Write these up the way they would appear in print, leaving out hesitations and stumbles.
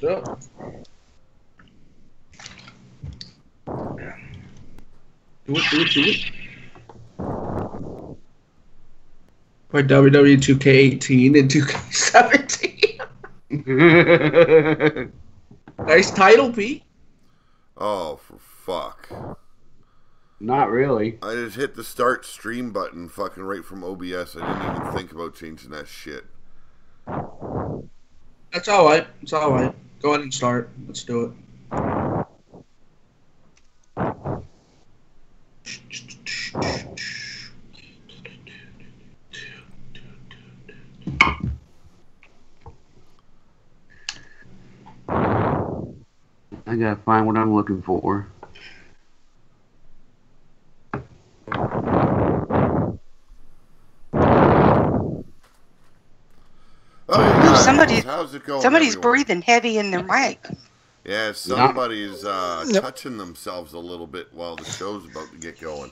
do it. By WWE 2K18 and 2K17. Nice title, Pete. Oh, for fuck. Not really. I just hit the start stream button fucking right from OBS. I didn't even think about changing that shit. That's alright. It's alright. Go ahead and start. Let's do it. I gotta find what I'm looking for. Oh, Ooh, how's it going, somebody's everyone? breathing heavy in their mic. Yeah, somebody's touching themselves a little bit while the show's about to get going.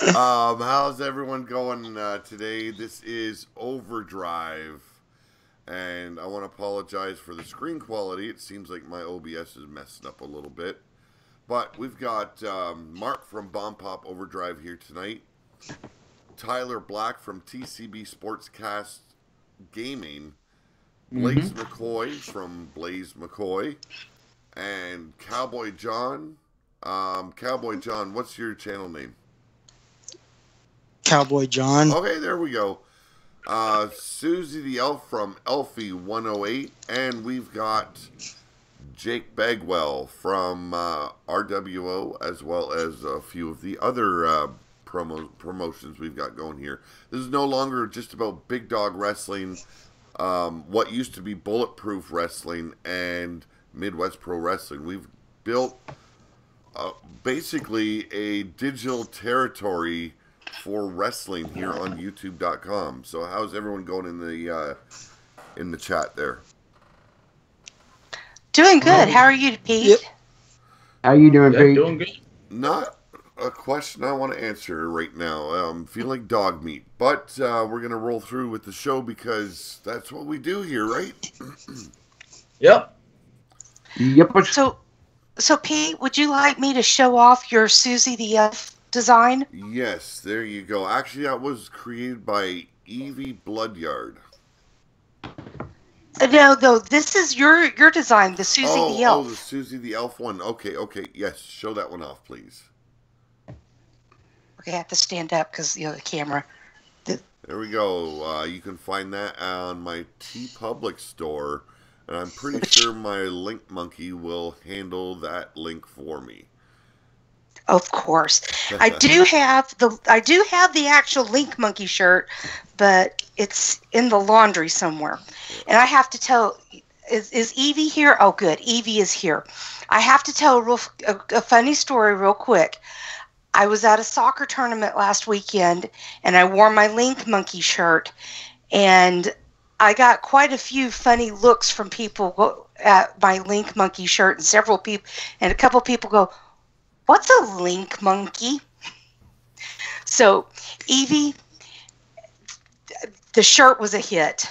How's everyone going today? This is Overdrive, and I want to apologize for the screen quality. It seems like my OBS is messing up a little bit, but we've got Mark from Bombpop Overdrive here tonight, Tyler Black from TCB SportsCast Gaming, Blaze McCoy from Blaze McCoy, and Cowboy John. Cowboy John, what's your channel name? Cowboy John. Okay, there we go. Susie the Elf from Elfie108, and we've got Jake Bagwell from RWO, as well as a few of the other promotions we've got going here. This is no longer just about Big Dog Wrestling, what used to be Bulletproof Wrestling and Midwest Pro Wrestling. We've built basically a digital territory for wrestling here on YouTube.com. So how's everyone going in the chat there? Doing good. How are you, Pete? Yep. How you doing, Pete? Doing good. Not a question I want to answer right now. Feel like dog meat, but we're gonna roll through with the show because that's what we do here, right? Yep. Yep. So Pete, would you like me to show off your Susie the Elf design? Yes, there you go. Actually, that was created by Evie Bloodyard. No, this is your design, the Susie the Elf. Oh, the Susie the Elf one. Okay. Yes, show that one off, please. Okay, I have to stand up because the camera. There we go. You can find that on my TeePublic store, and I'm pretty sure my Link Monkey will handle that link for me. Of course, I do have the actual Link Monkey shirt, but it's in the laundry somewhere, and I have to tell. Is Evie here? Oh, good. Evie is here. I have to tell a funny story real quick. I was at a soccer tournament last weekend, and I wore my Link Monkey shirt, and I got quite a few funny looks from people at my Link Monkey shirt, and a couple people go, "What's a Link Monkey?" So, Evie, the shirt was a hit.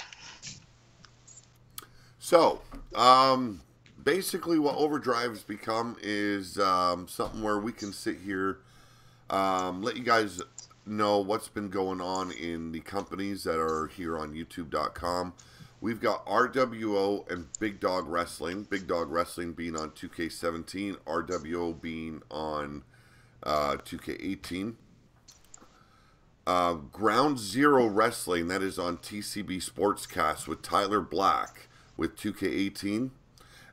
So, basically what Overdrive has become is something where we can sit here, let you guys know what's been going on in the companies that are here on YouTube.com. We've got RWO and Big Dog Wrestling. Big Dog Wrestling being on 2K17, RWO being on 2K18. Ground Zero Wrestling, that is on TCB SportsCast with Tyler Black with 2K18.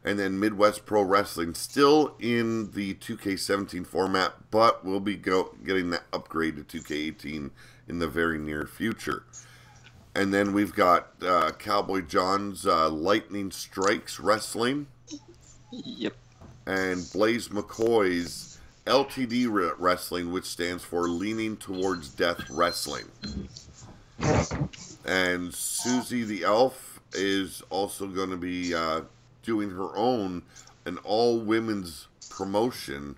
And then Midwest Pro Wrestling, still in the 2K17 format, but we'll be getting that upgrade to 2K18 in the very near future. And then we've got Cowboy John's Lightning Strikes Wrestling. Yep. And Blaze McCoy's LTD Wrestling, which stands for Leaning Towards Death Wrestling. And Susie the Elf is also going to be doing her own, an all-women's promotion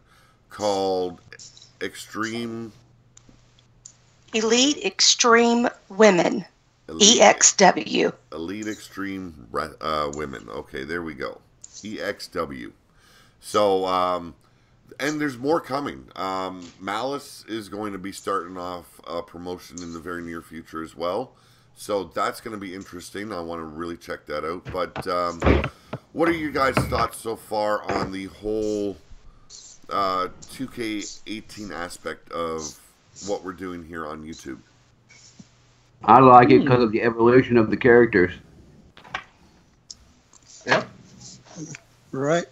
called Elite Extreme Women. EXW. Elite Extreme Women. Okay, there we go. EXW. So, and there's more coming. Malice is going to be starting off a promotion in the very near future as well. So that's going to be interesting. I want to really check that out. But what are you guys' thoughts so far on the whole 2K18 aspect of what we're doing here on YouTube? I like it because of the evolution of the characters. Yep. Right.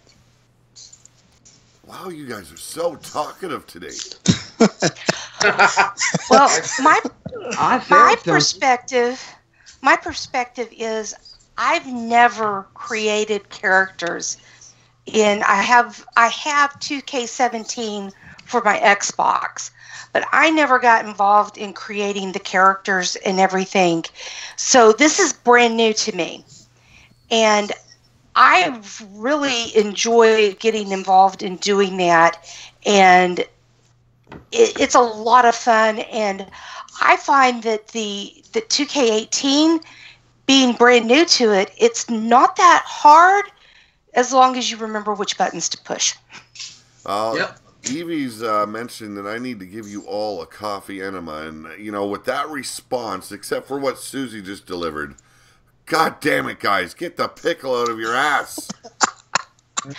Wow, you guys are so talkative today. Well, my I said perspective is I've never created characters I have 2K17 for my Xbox, but I never got involved in creating the characters and everything. So this is brand new to me. And I really enjoy getting involved in doing that. And it's a lot of fun. And I find that the 2K18, being brand new to it, it's not that hard as long as you remember which buttons to push. Yep. Evie's mentioned that I need to give you all a coffee enema. And, you know, with that response, except for what Susie just delivered, God damn it, guys, get the pickle out of your ass.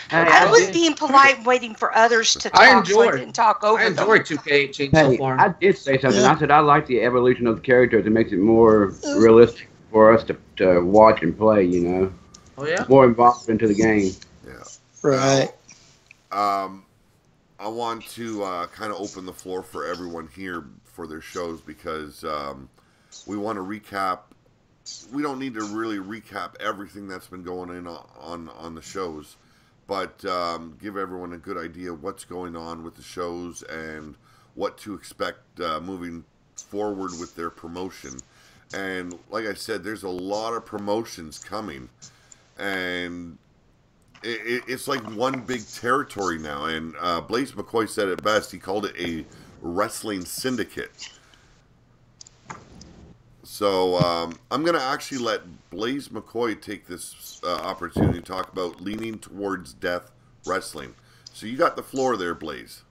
I was being polite and waiting for others to talk so I didn't talk over I them. enjoy 2K18 so Hey, far. I did say something. I said I like the evolution of the characters. It makes it more realistic for us to watch and play, you know. Oh, yeah? More involved into the game. Yeah. Right. I want to kind of open the floor for everyone here for their shows because we want to recap. We don't need to really recap everything that's been going on the shows, but give everyone a good idea of what's going on with the shows and what to expect moving forward with their promotion. And like I said, there's a lot of promotions coming, and it's like one big territory now. And Blaze McCoy said it best. He called it a wrestling syndicate. So I'm going to actually let Blaze McCoy take this opportunity to talk about leaning towards death wrestling. So you got the floor there, Blaze.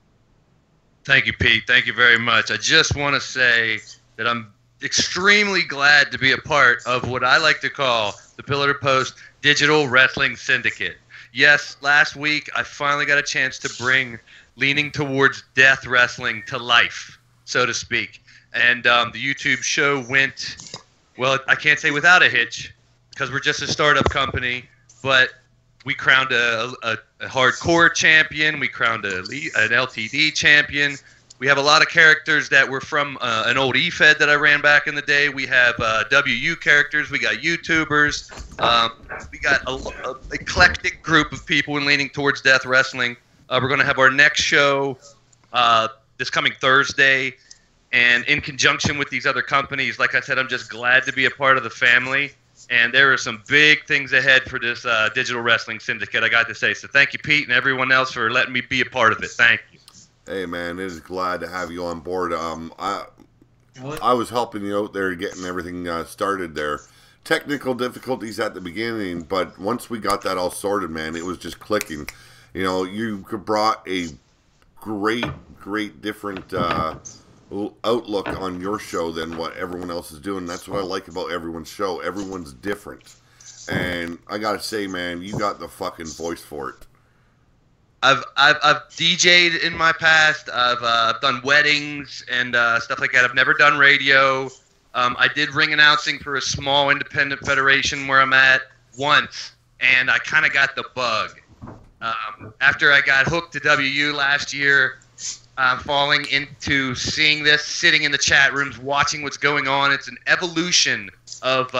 Thank you, Pete. Thank you very much. I just want to say that I'm extremely glad to be a part of what I like to call the Pillar to Post Digital Wrestling Syndicate. Yes, last week I finally got a chance to bring leaning towards death wrestling to life, so to speak. And the YouTube show went, well, I can't say without a hitch because we're just a startup company, but we crowned a hardcore champion. We crowned an LTD champion. We have a lot of characters that were from an old EFED that I ran back in the day. We have WU characters. We got YouTubers. We got an eclectic group of people in leaning towards death wrestling. We're going to have our next show this coming Thursday. And in conjunction with these other companies, like I said, I'm just glad to be a part of the family. And there are some big things ahead for this Digital Wrestling Syndicate, I got to say. So thank you, Pete, and everyone else for letting me be a part of it. Thank you. Hey, man, it is glad to have you on board. I was helping you out there getting everything started there. Technical difficulties at the beginning, but once we got that all sorted, man, it was just clicking. You know, you brought a great different outlook on your show than what everyone else is doing. That's what I like about everyone's show. Everyone's different. And I gotta say, man, you got the fucking voice for it. I've DJ'd in my past. I've done weddings and stuff like that. I've never done radio. I did ring announcing for a small independent federation where I'm at once, and I kind of got the bug. After I got hooked to WU last year, falling into seeing this, sitting in the chat rooms, watching what's going on. It's an evolution of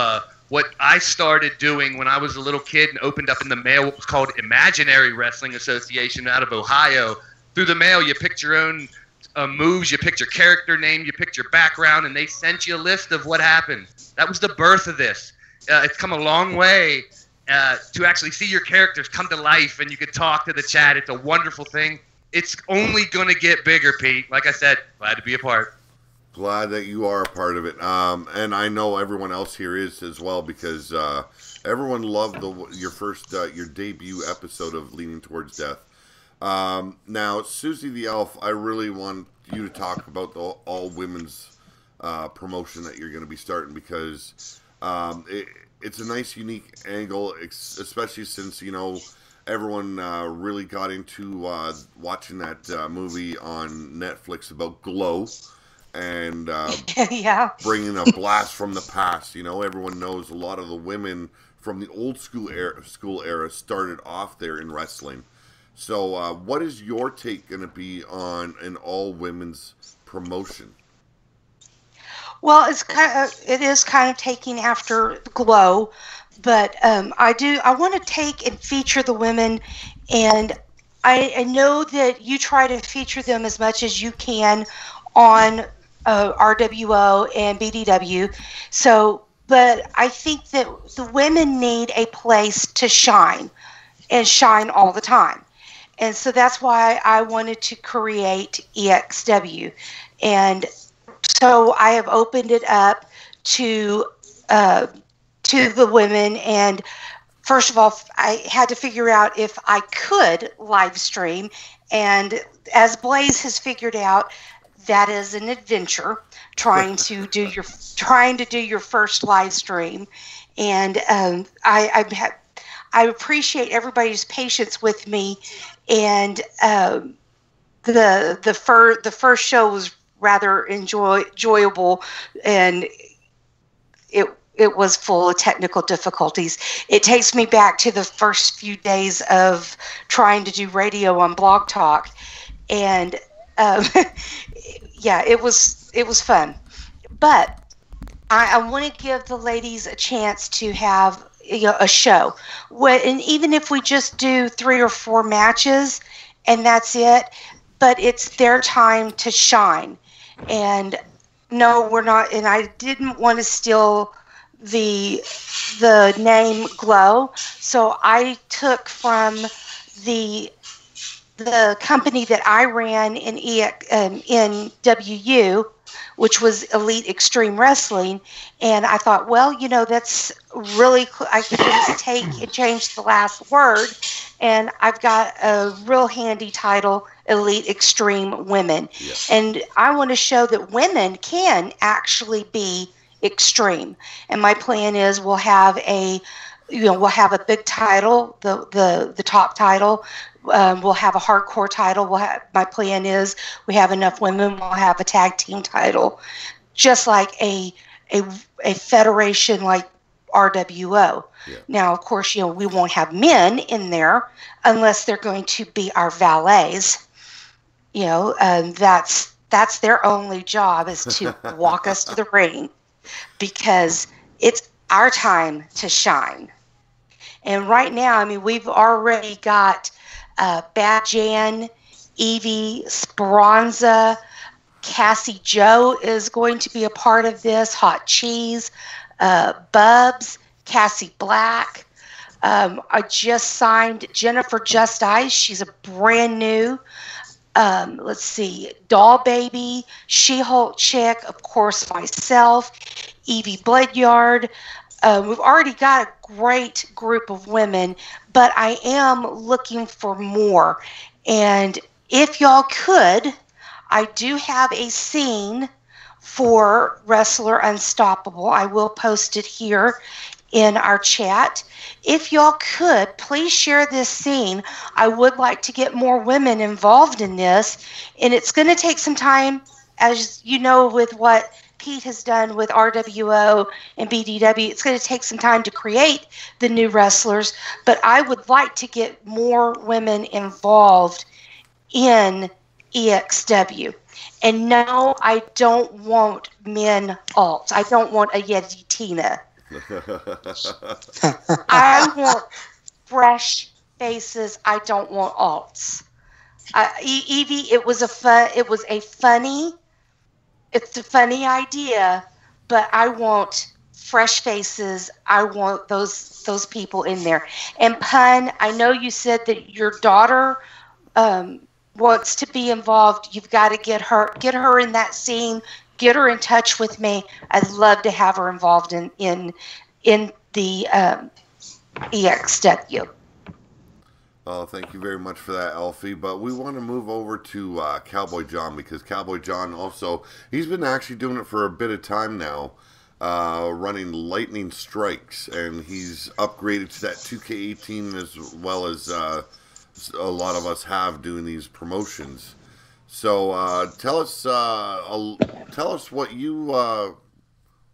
what I started doing when I was a little kid and opened up in the mail what was called Imaginary Wrestling Association out of Ohio. Through the mail, you picked your own moves, you picked your character name, you picked your background, and they sent you a list of what happened. That was the birth of this. It's come a long way to actually see your characters come to life, and you can talk to the chat. It's a wonderful thing. It's only going to get bigger, Pete. Like I said, glad to be a part. Glad that you are a part of it. And I know everyone else here is as well, because everyone loved your debut episode of Leaning Towards Death. Now, Susie the Elf, I really want you to talk about the all women's promotion that you're going to be starting, because it's a nice, unique angle, especially since, you know, everyone really got into watching that movie on Netflix about Glow. And yeah, bringing a blast from the past. You know, everyone knows a lot of the women from the old school era started off there in wrestling. So, what is your take going to be on an all women's promotion? Well, it is kind of taking after Glow, but I want to take and feature the women, and I know that you try to feature them as much as you can on RWO and BDW. So, but I think that the women need a place to shine, and shine all the time. And so that's why I wanted to create EXW. And so I have opened it up to the women. And first of all, I had to figure out if I could live stream. And as Blaze has figured out, that is an adventure, trying to do your first live stream. And I appreciate everybody's patience with me. And the first show was rather enjoyable, and it was full of technical difficulties. It takes me back to the first few days of trying to do radio on Blog Talk, and yeah, it was fun. But I want to give the ladies a chance to have, you know, a show. And even if we just do 3 or 4 matches and that's it, but it's their time to shine. And no, we're not. And I didn't want to steal the name Glow, so I took from the company that I ran in WU, which was Elite Extreme Wrestling, and I thought, well, you know, that's really cool. I can just take and change the last word, and I've got a real handy title, Elite Extreme Women. Yeah. And I want to show that women can actually be extreme. And my plan is we'll have a big title, the top title. We'll have a hardcore title. My plan is we have enough women. We'll have a tag team title, just like a federation like RWO. Yeah. Now, of course, you know, we won't have men in there unless they're going to be our valets. You know, that's their only job, is to walk us to the ring, because it's our time to shine. And right now, I mean, we've already got Bad Jan, Evie, Speranza, Kassie Joe is going to be a part of this, Hot Cheese, Bubs, Cassie Black. I just signed Jennifer Just Ice. She's a brand new. Let's see, Doll Baby, She-Hulk Chick, of course, myself, Evie Bloodyard. We've already got a great group of women, but I am looking for more. And if y'all could, I do have a scene for Wrestler Unstoppable. I will post it here in our chat. If y'all could, please share this scene. I would like to get more women involved in this. And it's going to take some time, as you know, with what Pete has done with RWO and BDW. It's going to take some time to create the new wrestlers, but I would like to get more women involved in EXW. And no, I don't want men alts. I don't want a Yeti Tina. I want fresh faces. I don't want alts. Evie, it's a funny idea, but I want fresh faces. I want those people in there. And Pun, I know you said that your daughter wants to be involved. You've got to get her in that scene. get her in touch with me. I'd love to have her involved in the EXW. Oh, thank you very much for that, Alfie. But we want to move over to Cowboy John, because Cowboy John also, he's been actually doing it for a bit of time now, running Lightning Strikes, and he's upgraded to that 2K18 as well as a lot of us have doing these promotions. So tell us what you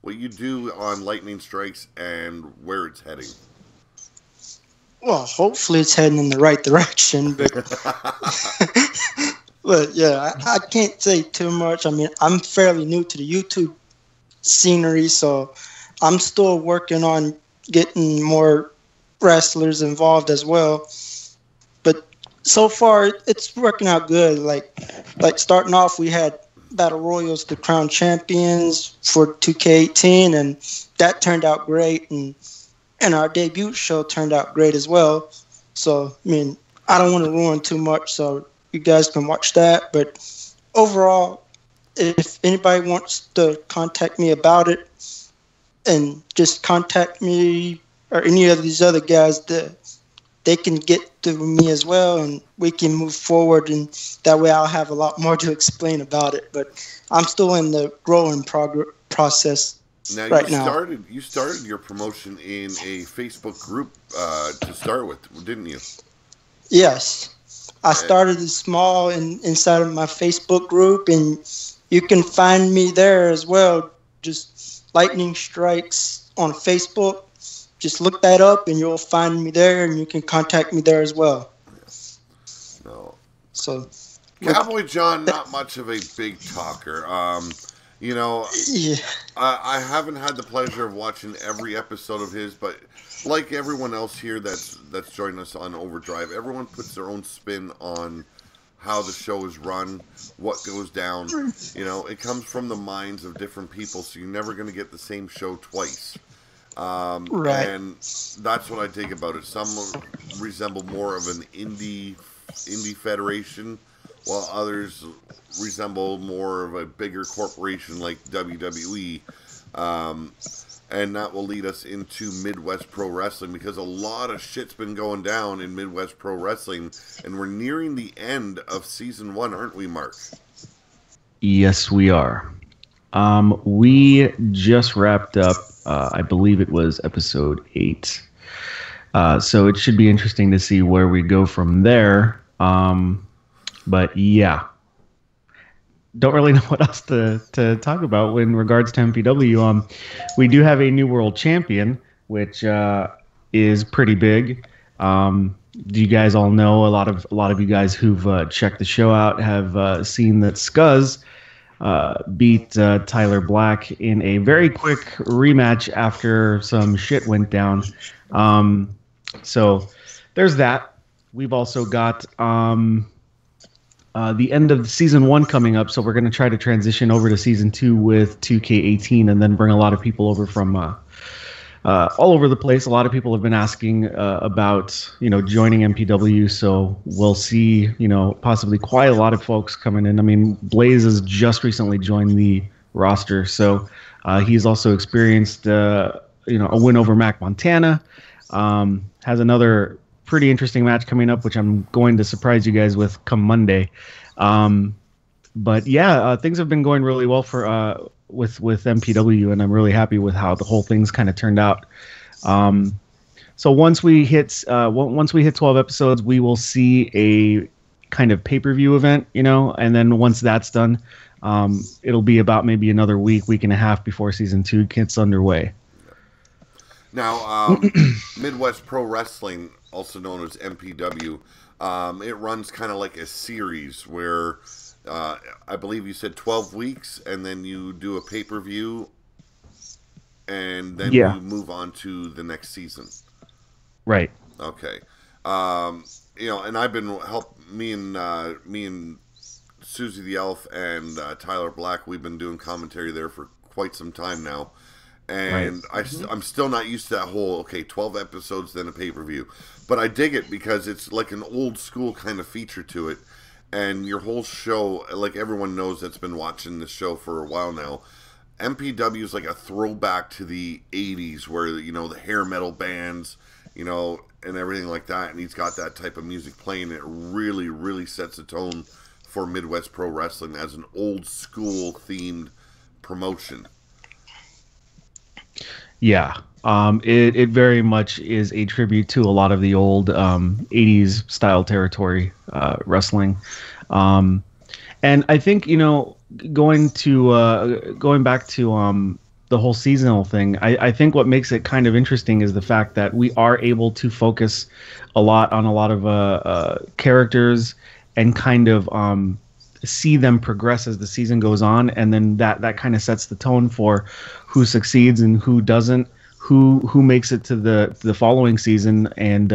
do on Lightning Strikes and where it's heading. Well, hopefully it's heading in the right direction, but but yeah, I can't say too much. I mean, I'm fairly new to the YouTube scenery, so I'm still working on getting more wrestlers involved as well. But so far, it's working out good. Like starting off, we had Battle Royals to crown champions for 2K18, and that turned out great. And our debut show turned out great as well. So, I mean, I don't want to ruin too much, so you guys can watch that. But overall, if anybody wants to contact me about it, and just contact me or any of these other guys, they can get to me as well, and we can move forward, and that way I'll have a lot more to explain about it. But I'm still in the growing process. Now you started your promotion in a Facebook group to start with, didn't you? Yes, I started small inside of my Facebook group, and you can find me there as well. Just Lightning Strikes on Facebook. Just look that up, and you'll find me there, and you can contact me there as well. No. So, Cowboy John, not much of a big talker. You know, yeah. I haven't had the pleasure of watching every episode of his, but like everyone else here that's joined us on Overdrive, everyone puts their own spin on how the show is run, what goes down. You know, it comes from the minds of different people, so you're never going to get the same show twice. Right. And that's what I dig about it. Some resemble more of an indie federation, while others resemble more of a bigger corporation like WWE. And that will lead us into Midwest Pro Wrestling, because a lot of shit's been going down in Midwest Pro Wrestling, and we're nearing the end of Season 1, aren't we, Mark? Yes, we are. We just wrapped up, I believe it was episode 8. So it should be interesting to see where we go from there. But yeah, don't really know what else to talk about in regards to MPW. We do have a new world champion, which is pretty big. Do you guys all know? A lot of you guys who've checked the show out have seen that Scuzz beat Tyler Black in a very quick rematch after some shit went down. So there's that. We've also got the end of season 1 coming up, so we're going to try to transition over to season 2 with 2K18, and then bring a lot of people over from all over the place. A lot of people have been asking about, joining MPW, so we'll see, possibly quite a lot of folks coming in. I mean, Blaze has just recently joined the roster, so he's also experienced, a win over Mac Montana. Has another pretty interesting match coming up, which I'm going to surprise you guys with come Monday. But yeah, things have been going really well for with MPW, and I'm really happy with how the whole thing's kind of turned out. So once we hit 12 episodes, we will see a kind of pay-per-view event, and then once that's done, it'll be about maybe another week and a half before season 2 gets underway. Now, Midwest Pro Wrestling, also known as MPW, it runs kind of like a series where I believe you said 12 weeks, and then you do a pay-per-view, and then you move on to the next season. Right. Okay. And I've been me and Susie the Elf and Tyler Black, we've been doing commentary there for quite some time now. And right. I'm still not used to that whole, 12 episodes, then a pay-per-view. But I dig it because it's like an old school kind of feature to it. and your whole show, like everyone knows that's been watching this show for a while now, MPW is like a throwback to the 80s where, you know, the hair metal bands, you know, and everything like that, and he's got that type of music playing. It really, really sets a tone for Midwest Pro Wrestling as an old school themed promotion. Yeah. It very much is a tribute to a lot of the old 80s style territory wrestling. And I think, you know, going back to the whole seasonal thing, I think what makes it kind of interesting is the fact that we are able to focus a lot on a lot of characters and kind of see them progress as the season goes on, and then that kind of sets the tone for who succeeds and who doesn't, who makes it to the following season, and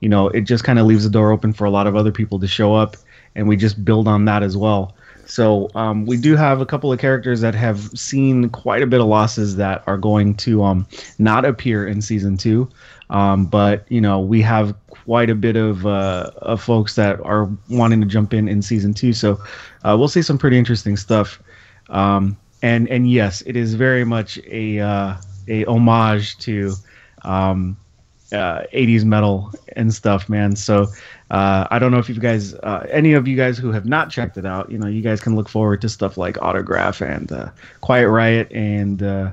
you know, it just kind of leaves the door open for a lot of other people to show up, and we just build on that as well. So we do have a couple of characters that have seen quite a bit of losses that are going to not appear in season 2, but you know, we have quite a bit of folks that are wanting to jump in season 2. So we'll see some pretty interesting stuff. And yes, it is very much a homage to 80s metal and stuff, man. So I don't know if you guys, any of you guys who have not checked it out, you know, you guys can look forward to stuff like Autograph and Quiet Riot and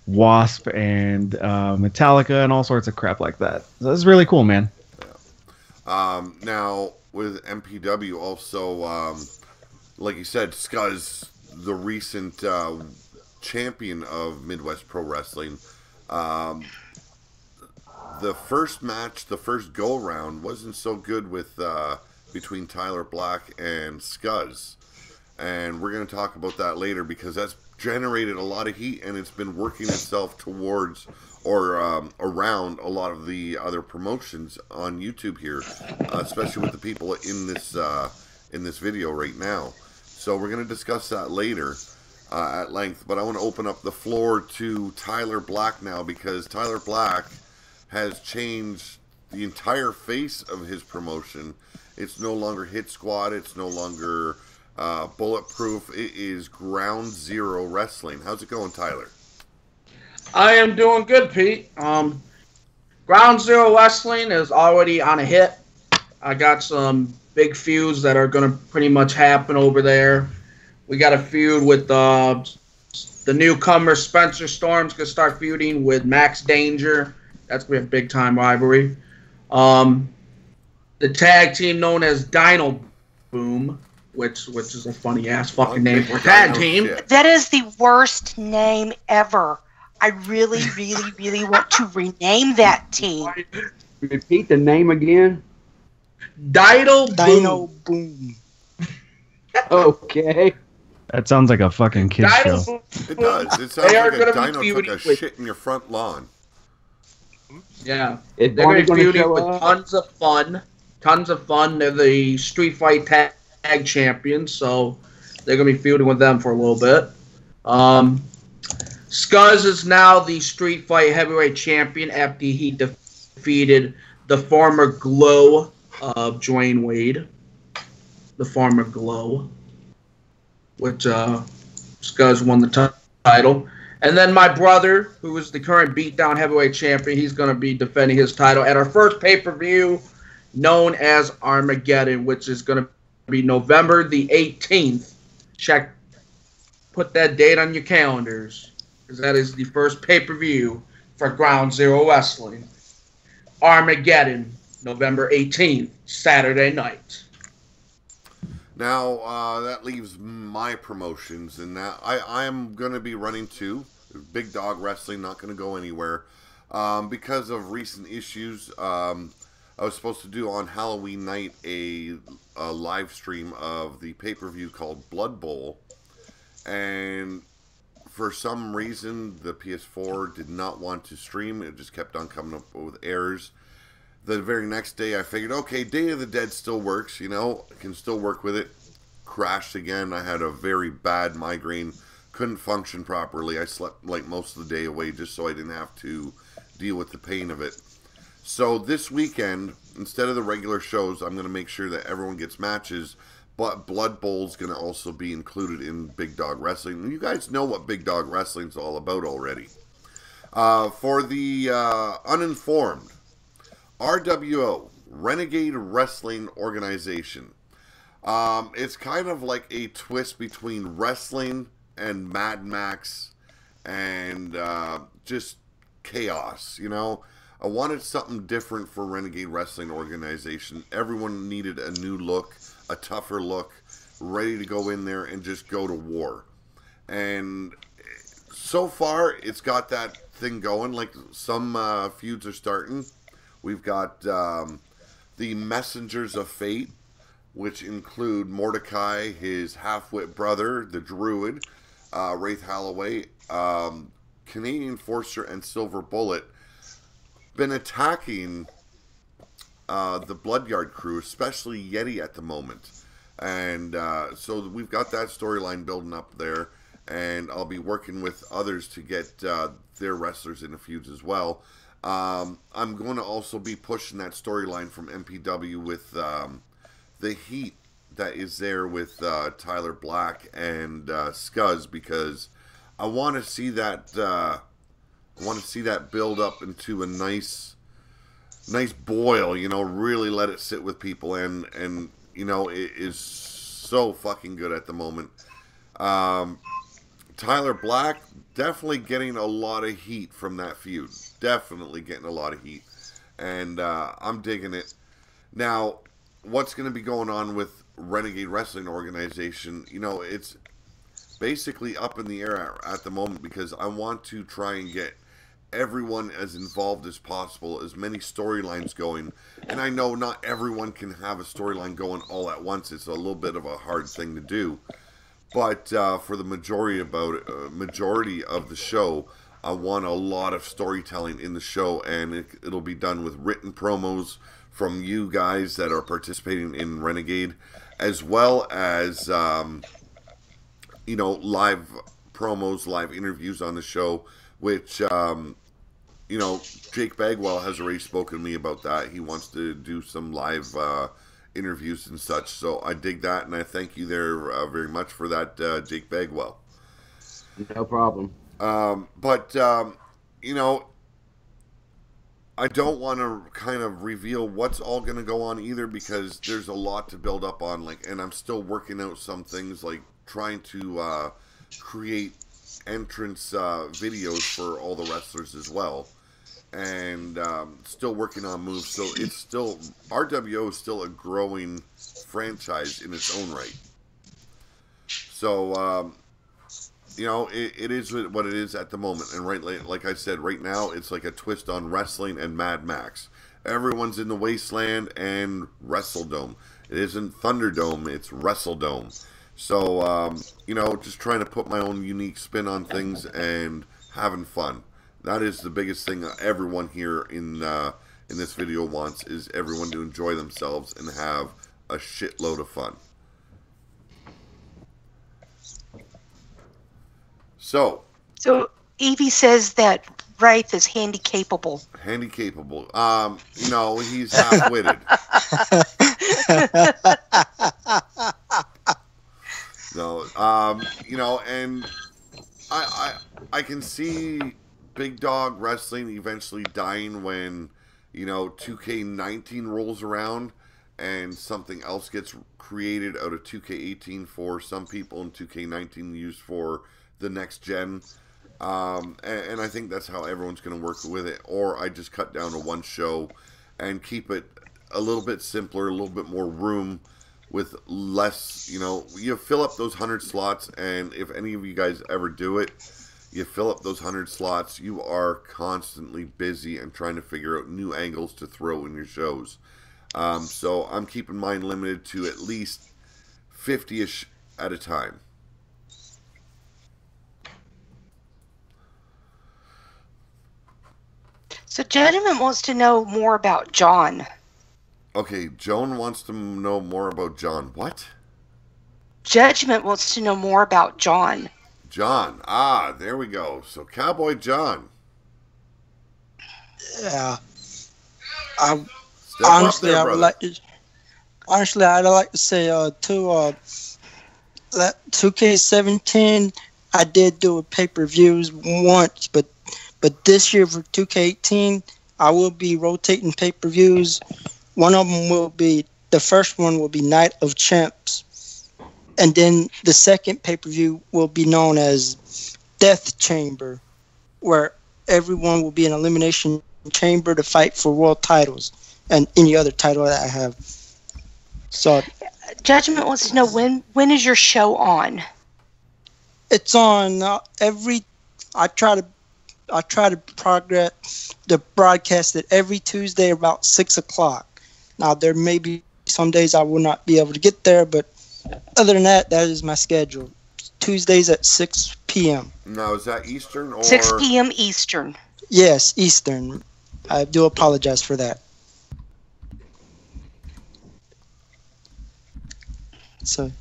Wasp and Metallica and all sorts of crap like that. So that's really cool, man. Now with MPW also, like you said, Scuzz, the recent champion of Midwest Pro Wrestling, the first match, the first go round wasn't so good with between Tyler Black and Scuzz, and we're going to talk about that later because that's generated a lot of heat and it's been working itself towards or around a lot of the other promotions on YouTube here, especially with the people in this video right now. So we're going to discuss that later at length, but I want to open up the floor to Tyler Black now because Tyler Black has changed the entire face of his promotion. It's no longer Hit Squad. It's no longer Bulletproof. It is Ground Zero Wrestling. How's it going, Tyler? I am doing good, Pete. Ground Zero Wrestling is already on a hit. I got some big feuds that are going to pretty much happen over there. We got a feud with the newcomer Spencer Storm's going to start feuding with Max Danger. That's going to be a big-time rivalry. The tag team known as Dino Boom, which is a funny-ass fucking name for a tag team. That is the worst name ever. I really, really, really want to rename that team. Repeat the name again. Dino Boom. Okay. That sounds like a fucking kid's show. Boom. It does. It sounds like a dino took a shit in your front lawn. Yeah. Is They're going to Barney be feuding show with up? tons of fun. Tons of fun. They're the Street Fight Tag Champions, so they're going to be feuding with them for a little bit. Scuzz is now the Street Fight Heavyweight Champion after he defeated the former Glow of Dwayne Wade. The former Glow. Which Scuzz won the title. And then my brother, who is the current Beatdown Heavyweight Champion, he's going to be defending his title at our first pay-per-view known as Armageddon, which is going to be November the 18th. Put that date on your calendars, because that is the first pay-per-view for Ground Zero Wrestling. Armageddon, November 18th, Saturday night. Now, that leaves my promotions, and now I am going to be running two. Big Dog Wrestling, not going to go anywhere. Because of recent issues, I was supposed to do on Halloween night a live stream of the pay-per-view called Blood Bowl, and for some reason, the PS4 did not want to stream. It just kept on coming up with errors. The very next day, I figured, okay, Day of the Dead still works, you know, I can still work with it. Crashed again. I had a very bad migraine. Couldn't function properly. I slept like most of the day away just so I didn't have to deal with the pain of it. So this weekend, instead of the regular shows, I'm going to make sure that everyone gets matches. but Blood Bowl's going to also be included in Big Dog Wrestling. You guys know what Big Dog Wrestling's all about already. For the uninformed, RWO, Renegade Wrestling Organization. It's kind of like a twist between wrestling and Mad Max and just chaos, you know. I wanted something different for Renegade Wrestling Organization. Everyone needed a new look, a tougher look, ready to go in there and just go to war. And so far, it's got that thing going. Like, some feuds are starting. We've got the Messengers of Fate, which include Mordecai, his half-wit brother, the Druid, Wraith Holloway, Canadian Forcer, and Silver Bullet, been attacking the Bloodyard crew, especially Yeti at the moment. And so we've got that storyline building up there, and I'll be working with others to get their wrestlers in the feuds as well. I'm going to also be pushing that storyline from MPW with the heat that is there with Tyler Black and Scuzz, because I want to see that build up into a nice boil, you know, really let it sit with people, and you know, it is so fucking good at the moment. Tyler Black definitely getting a lot of heat from that feud. Definitely getting a lot of heat. And I'm digging it. Now, what's going to be going on with Renegade Wrestling Organization? You know, it's basically up in the air at the moment, because I want to try and get everyone as involved as possible, as many storylines going. And I know not everyone can have a storyline going all at once. It's a little bit of a hard thing to do. But for the majority of the show, I want a lot of storytelling in the show, and it'll be done with written promos from you guys that are participating in Renegade, as well as you know, live promos, live interviews on the show, which you know, Jake Bagwell has already spoken to me about that. He wants to do some live interviews and such, so I dig that, and I thank you there very much for that, Jake Bagwell. No problem. But you know, I don't want to kind of reveal what's all going to go on either, because there's a lot to build up on, like, and I'm still working out some things, like trying to create entrance videos for all the wrestlers as well, and still working on moves. So it's still, RWO is still a growing franchise in its own right. So you know, it is what it is at the moment. And right, like I said, right now it's like a twist on wrestling and Mad Max. Everyone's in the Wasteland and WrestleDome. It isn't Thunderdome, it's WrestleDome. So you know, just trying to put my own unique spin on things and having fun. That is the biggest thing everyone here in this video wants, is everyone to enjoy themselves and have a shitload of fun. So Evie says that Wraith is handy capable. Handy capable. No, he's half-witted. No, you know, and I can see Big Dog Wrestling eventually dying when, you know, 2K19 rolls around and something else gets created out of 2K18 for some people and 2K19 used for the next gen. And I think that's how everyone's going to work with it. Or I just cut down to one show and keep it a little bit simpler, a little bit more room with less, you know, you fill up those 100 slots, and if any of you guys ever do it, you fill up those 100 slots, you are constantly busy and trying to figure out new angles to throw in your shows. So I'm keeping mine limited to at least 50-ish at a time. So Gentleman wants to know more about John. Okay, Joan wants to know more about John. What? Judgment wants to know more about John. John. There we go. So Cowboy John. Yeah. Honestly, I would like to. Honestly, I'd like to say to 2K17, I did do a pay-per-views once, but this year for 2K18, I will be rotating pay-per-views. One of them will be, the first one will be Night of Champs, and then the second pay-per-view will be known as Death Chamber, where everyone will be in Elimination Chamber to fight for world titles and any other title that I have. So Judgment wants to know when is your show on? it's on I try to progress the broadcast it every Tuesday about 6:00. Now there may be some days I will not be able to get there, but other than that is my schedule. Tuesdays at 6 p.m. Now, is that Eastern or 6 p.m. Eastern. Yes, Eastern. I do apologize for that. So.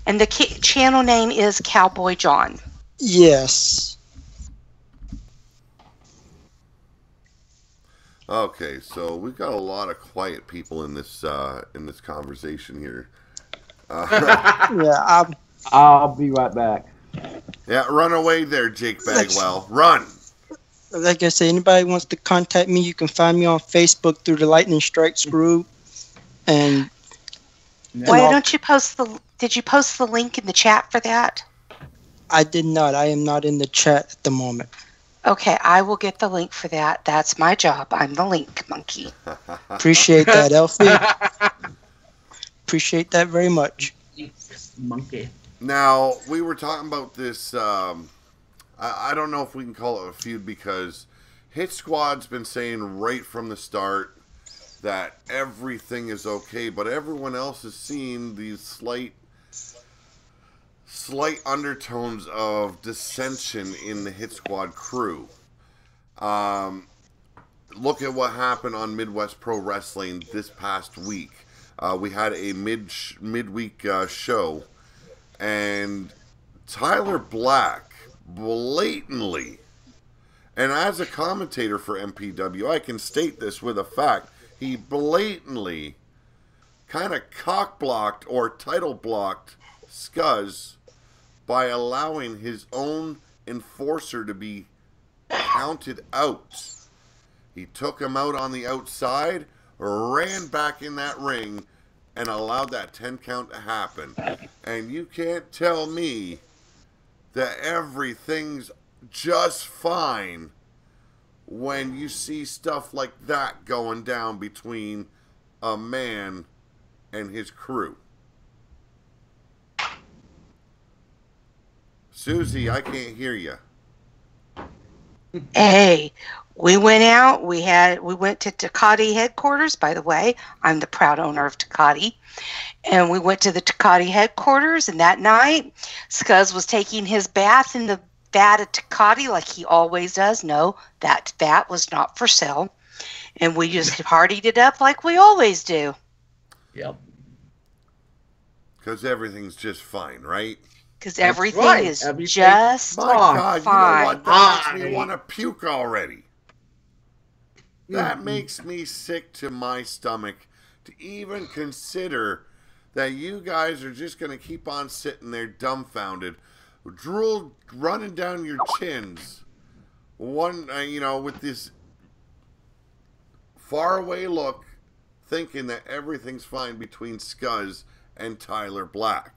And the channel name is Cowboy John. Yes. Okay, so we've got a lot of quiet people in this conversation here. Yeah, I'll be right back. Yeah, run away there, Jake Bagwell. Run! Like I say, anybody wants to contact me, you can find me on Facebook through the Lightning Strikes group. And why don't you did you post the link in the chat for that? I did not. I am not in the chat at the moment. Okay, I will get the link for that. That's my job. I'm the link monkey. Appreciate that, Elfie. Appreciate that very much. Monkey. Now, we were talking about this, I don't know if we can call it a feud, because Hit Squad's been saying right from the start that everything is okay, but everyone else is seeing these slight undertones of dissension in the Hit Squad crew. Look at what happened on Midwest Pro Wrestling this past week. We had a midweek show, and Tyler Black blatantly, and as a commentator for MPW, I can state this with a fact, he blatantly kind of cock-blocked or title-blocked Scuzz by allowing his own enforcer to be counted out. He took him out on the outside, ran back in that ring, and allowed that 10 count to happen. And you can't tell me that everything's just fine when you see stuff like that going down between a man and his crew. Susie, I can't hear you. Hey, we went out. We went to Takati headquarters. By the way, I'm the proud owner of Takati. And we went to the Takati headquarters, and that night, Scuzz was taking his bath in the vat of Takati like he always does. No, that vat was not for sale. And we just partied it up like we always do. Yep. Because everything's just fine, right? Because everything is just My God, fine. you know what? That makes me want to puke already. That makes me sick to my stomach to even consider that you guys are just going to keep on sitting there dumbfounded, drool running down your chins, with this faraway look, thinking that everything's fine between Scuzz and Tyler Black.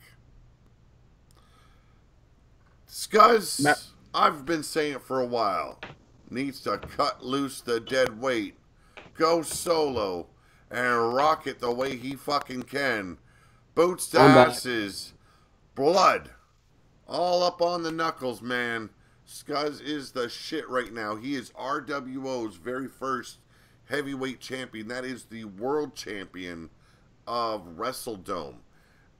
Scuzz, I've been saying it for a while, needs to cut loose the dead weight, go solo, and rock it the way he fucking can. Boots to asses, blood, all up on the knuckles, man. Scuzz is the shit right now. He is RWO's very first heavyweight champion. That is the world champion of WrestleDome.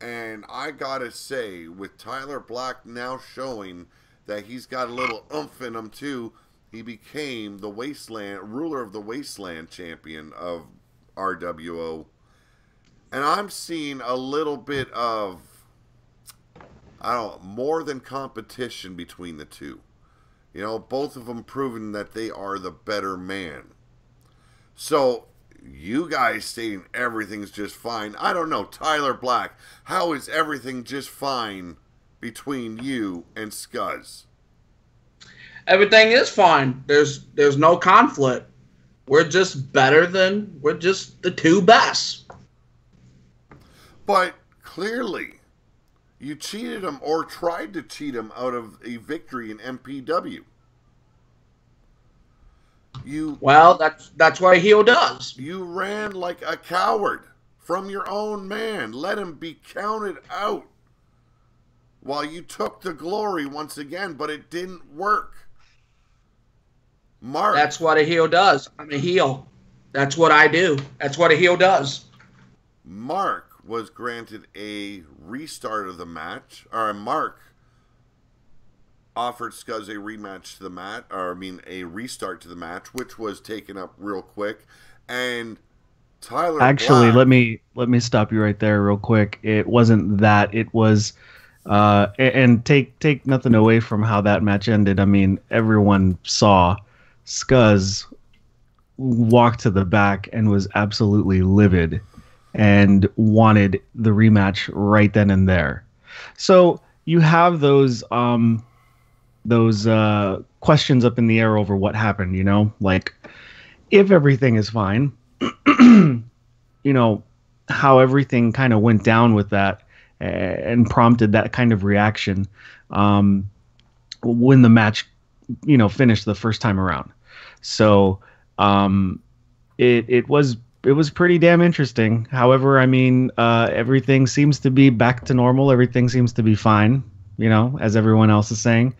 And I gotta say, with Tyler Black now showing that he's got a little oomph in him too, he became the ruler of the Wasteland champion of RWO. And I'm seeing a little bit of, more than competition between the two. Both of them proving that they are the better man. So, you guys saying everything's just fine. I don't know, Tyler Black, how is everything just fine between you and Scuzz? Everything is fine. There's no conflict. We're just the two best. But clearly, you cheated him or tried to cheat him out of a victory in MPW. Well, that's what a heel does. You ran like a coward from your own man. Let him be counted out while you took the glory once again, but it didn't work. Mark. That's what a heel does. I'm a heel. That's what I do. That's what a heel does. Mark was granted a restart of the match, or Mark offered Scuzz a rematch to the match, a restart to the match, which was taken up real quick. And Tyler Actually, Black, let me stop you right there real quick. It wasn't that. It was and take nothing away from how that match ended. I mean, everyone saw Scuzz walk to the back and was absolutely livid and wanted the rematch right then and there. So you have those questions up in the air over what happened, you know? Like, if everything is fine, you know, how everything kind of went down with that and prompted that kind of reaction when the match, you know, finished the first time around. So it was pretty damn interesting. However, I mean, everything seems to be back to normal. Everything seems to be fine, you know, as everyone else is saying.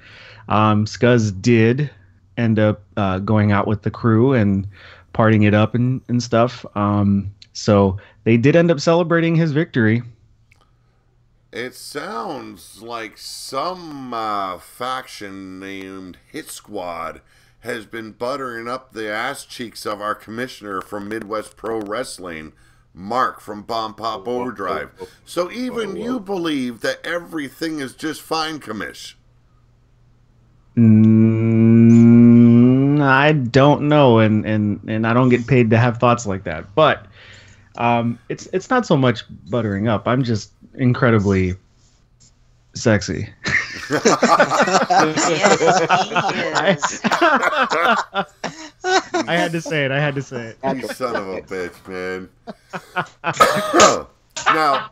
Scuzz did end up going out with the crew and partying it up and stuff. So they did end up celebrating his victory. it sounds like some faction named Hit Squad has been buttering up the ass cheeks of our commissioner from Midwest Pro Wrestling, Mark from Bombpop Overdrive. So even you believe that everything is just fine, commish? I don't know, and I don't get paid to have thoughts like that. But it's not so much buttering up. I'm just incredibly sexy. Yes, I had to say it. You son of a bitch, man. Now,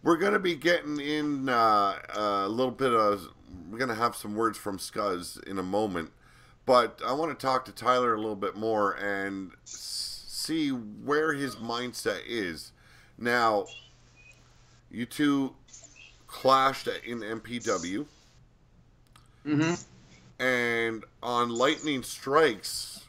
we're going to be getting in a little bit of... We're going to have some words from Scuzz in a moment. But I want to talk to Tyler a little bit more and see where his mindset is. Now, you two clashed in MPW. Mm-hmm. And on Lightning Strikes,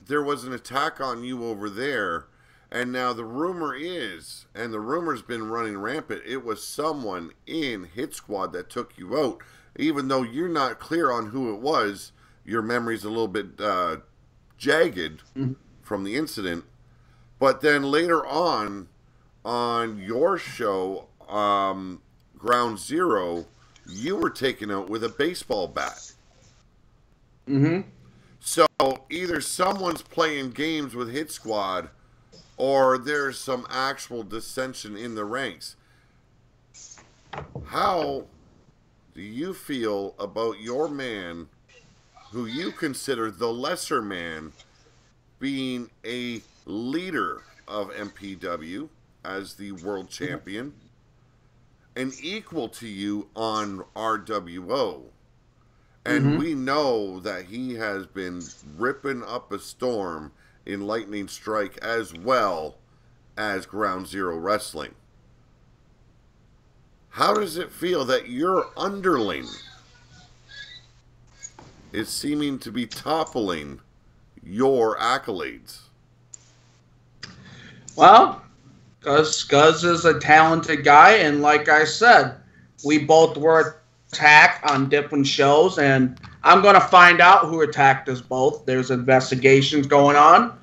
there was an attack on you over there. And now the rumor is, and the rumor's been running rampant, it was someone in Hit Squad that took you out. Even though you're not clear on who it was, your memory's a little bit jagged from the incident. But then later on your show, Ground Zero, you were taken out with a baseball bat. Mm-hmm. So either someone's playing games with Hit Squad, or there's some actual dissension in the ranks. How do you feel about your man, who you consider the lesser man, being a leader of MPW as the world champion, and equal to you on RWO? And we know that he has been ripping up a storm in Lightning Strike as well as Ground Zero Wrestling. How does it feel that your underling is seeming to be toppling your accolades? Well, Scuzz is a talented guy, and like I said, we both were attacked on different shows, and I'm going to find out who attacked us both. There's investigations going on.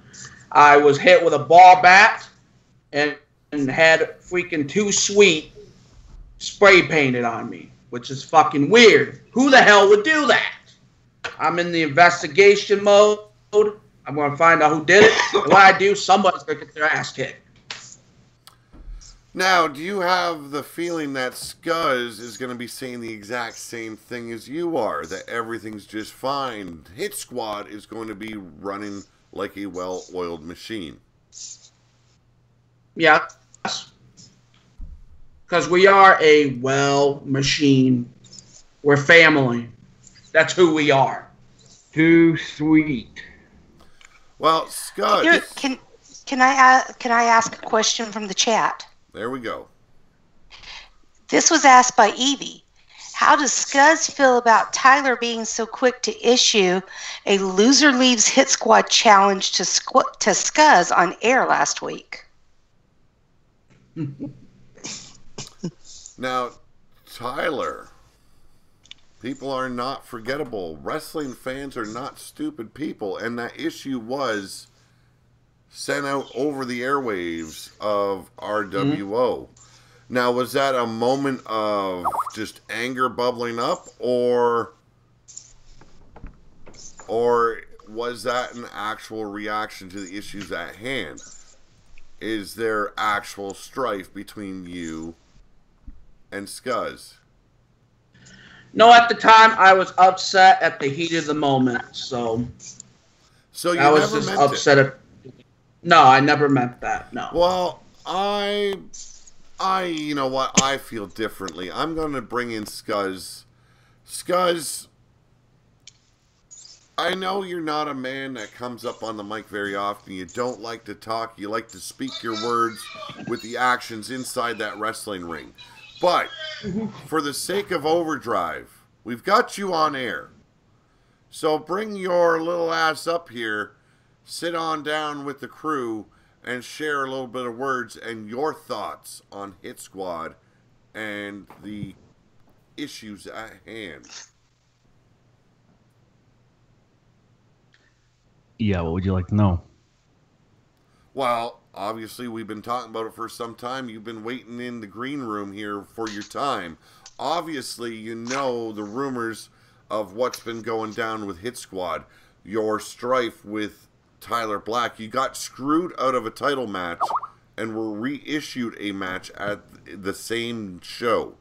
I was hit with a ball bat and had freaking Too Sweet spray painted on me, which is fucking weird. Who the hell would do that? I'm in the investigation mode, I'm going to find out who did it. And when I do, somebody's going to get their ass kicked. Now, do you have the feeling that Scuzz is going to be saying the exact same thing as you are, that everything's just fine? Hit Squad is going to be running like a well-oiled machine. Yeah. Because we are a machine. We're family. That's who we are. Too sweet. Well, Scuzz. Here, can I ask a question from the chat? There we go. This was asked by Evie. How does Scuzz feel about Tyler being so quick to issue a loser leaves Hit Squad challenge to Scuzz on air last week? Now, Tyler, people are not forgettable. Wrestling fans are not stupid people, and that issue was sent out over the airwaves of RWO. Now, was that a moment of just anger bubbling up, or was that an actual reaction to the issues at hand? Is there actual strife between you and Scuzz? No, at the time, I was upset at the heat of the moment, so you I was never just meant upset it. at... No, I never meant that, no. Well, I you know what? I feel differently. I'm going to bring in Scuzz. Scuzz, I know you're not a man that comes up on the mic very often. You don't like to talk. You like to speak your words with the actions inside that wrestling ring. But for the sake of Overdrive, we've got you on air. So bring your little ass up here, sit on down with the crew, and share a little bit of words and your thoughts on Hit Squad and the issues at hand. Yeah, what would you like to know? Well, obviously we've been talking about it for some time. You've been waiting in the green room here for your time. Obviously, you know the rumors of what's been going down with Hit Squad. Your strife with Tyler Black. You got screwed out of a title match and were reissued a match at the same show.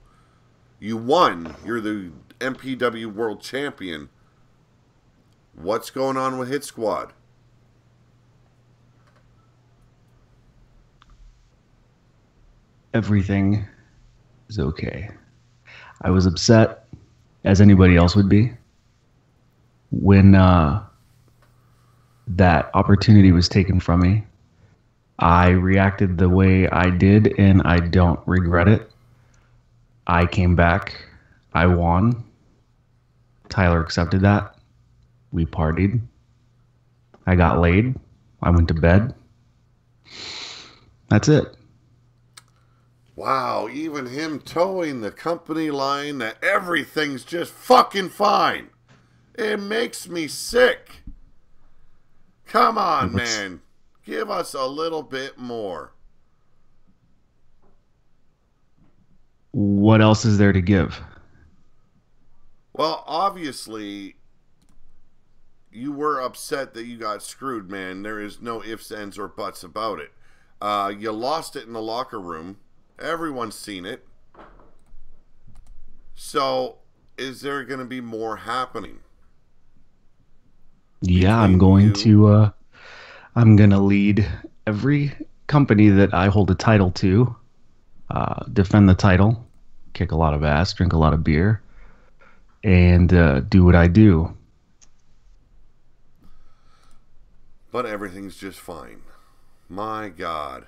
You won. You're the MPW World Champion. What's going on with Hit Squad? Everything is okay. I was upset, as anybody else would be, when that opportunity was taken from me. I reacted the way I did, and I don't regret it. I came back. I won. Tyler accepted that. We partied. I got laid. I went to bed. That's it. Wow, even him towing the company line that everything's just fucking fine. It makes me sick. Come on, man. Give us a little bit more. What else is there to give? Well, obviously, you were upset that you got screwed, man. There is no ifs, ands, or buts about it. You lost it in the locker room. Everyone's seen it. So, is there going to be more happening? Yeah, I'm going to lead every company that I hold a title to, defend the title, kick a lot of ass, drink a lot of beer, and do what I do. But everything's just fine. My God.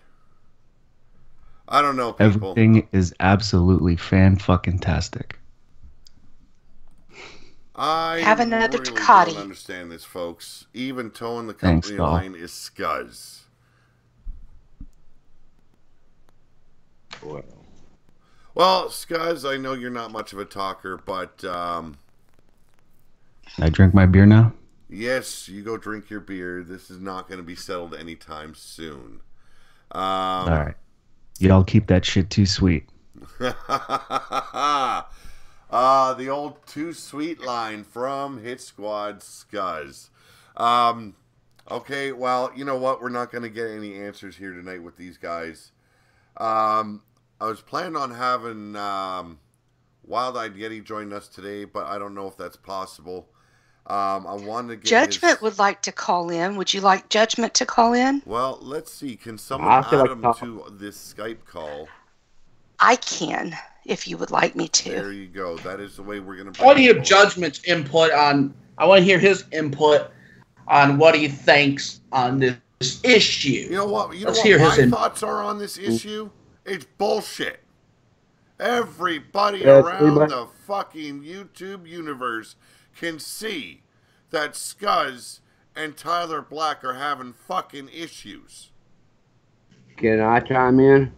I don't know, people. Everything is absolutely fan-fucking-tastic. I Have another really Ducati. don't understand this, folks. Even towing the company line is Scuzz. Well, Scuzz, I know you're not much of a talker, but I drink my beer now? yes, you go drink your beer. This is not going to be settled anytime soon. All right. Y'all keep that shit too sweet. The old too sweet line from Hit Squad Scuzz. Okay, well, you know what? We're not going to get any answers here tonight with these guys. I was planning on having Wild-Eyed Yeti join us today, but I don't know if that's possible. I wanted to get Judgment would like to call in. Would you like Judgment to call in? Well, let's see. Can someone add him to this Skype call? I can, if you would like me to. There you go. That is the way we're going to. I want to hear Judgment's input on. I want to hear his input on what he thinks on this issue. You know what? Let's hear my his thoughts are on this issue? It's bullshit. Everybody around the fucking YouTube universe can see that Scuzz and Tyler Black are having fucking issues. Can I chime in?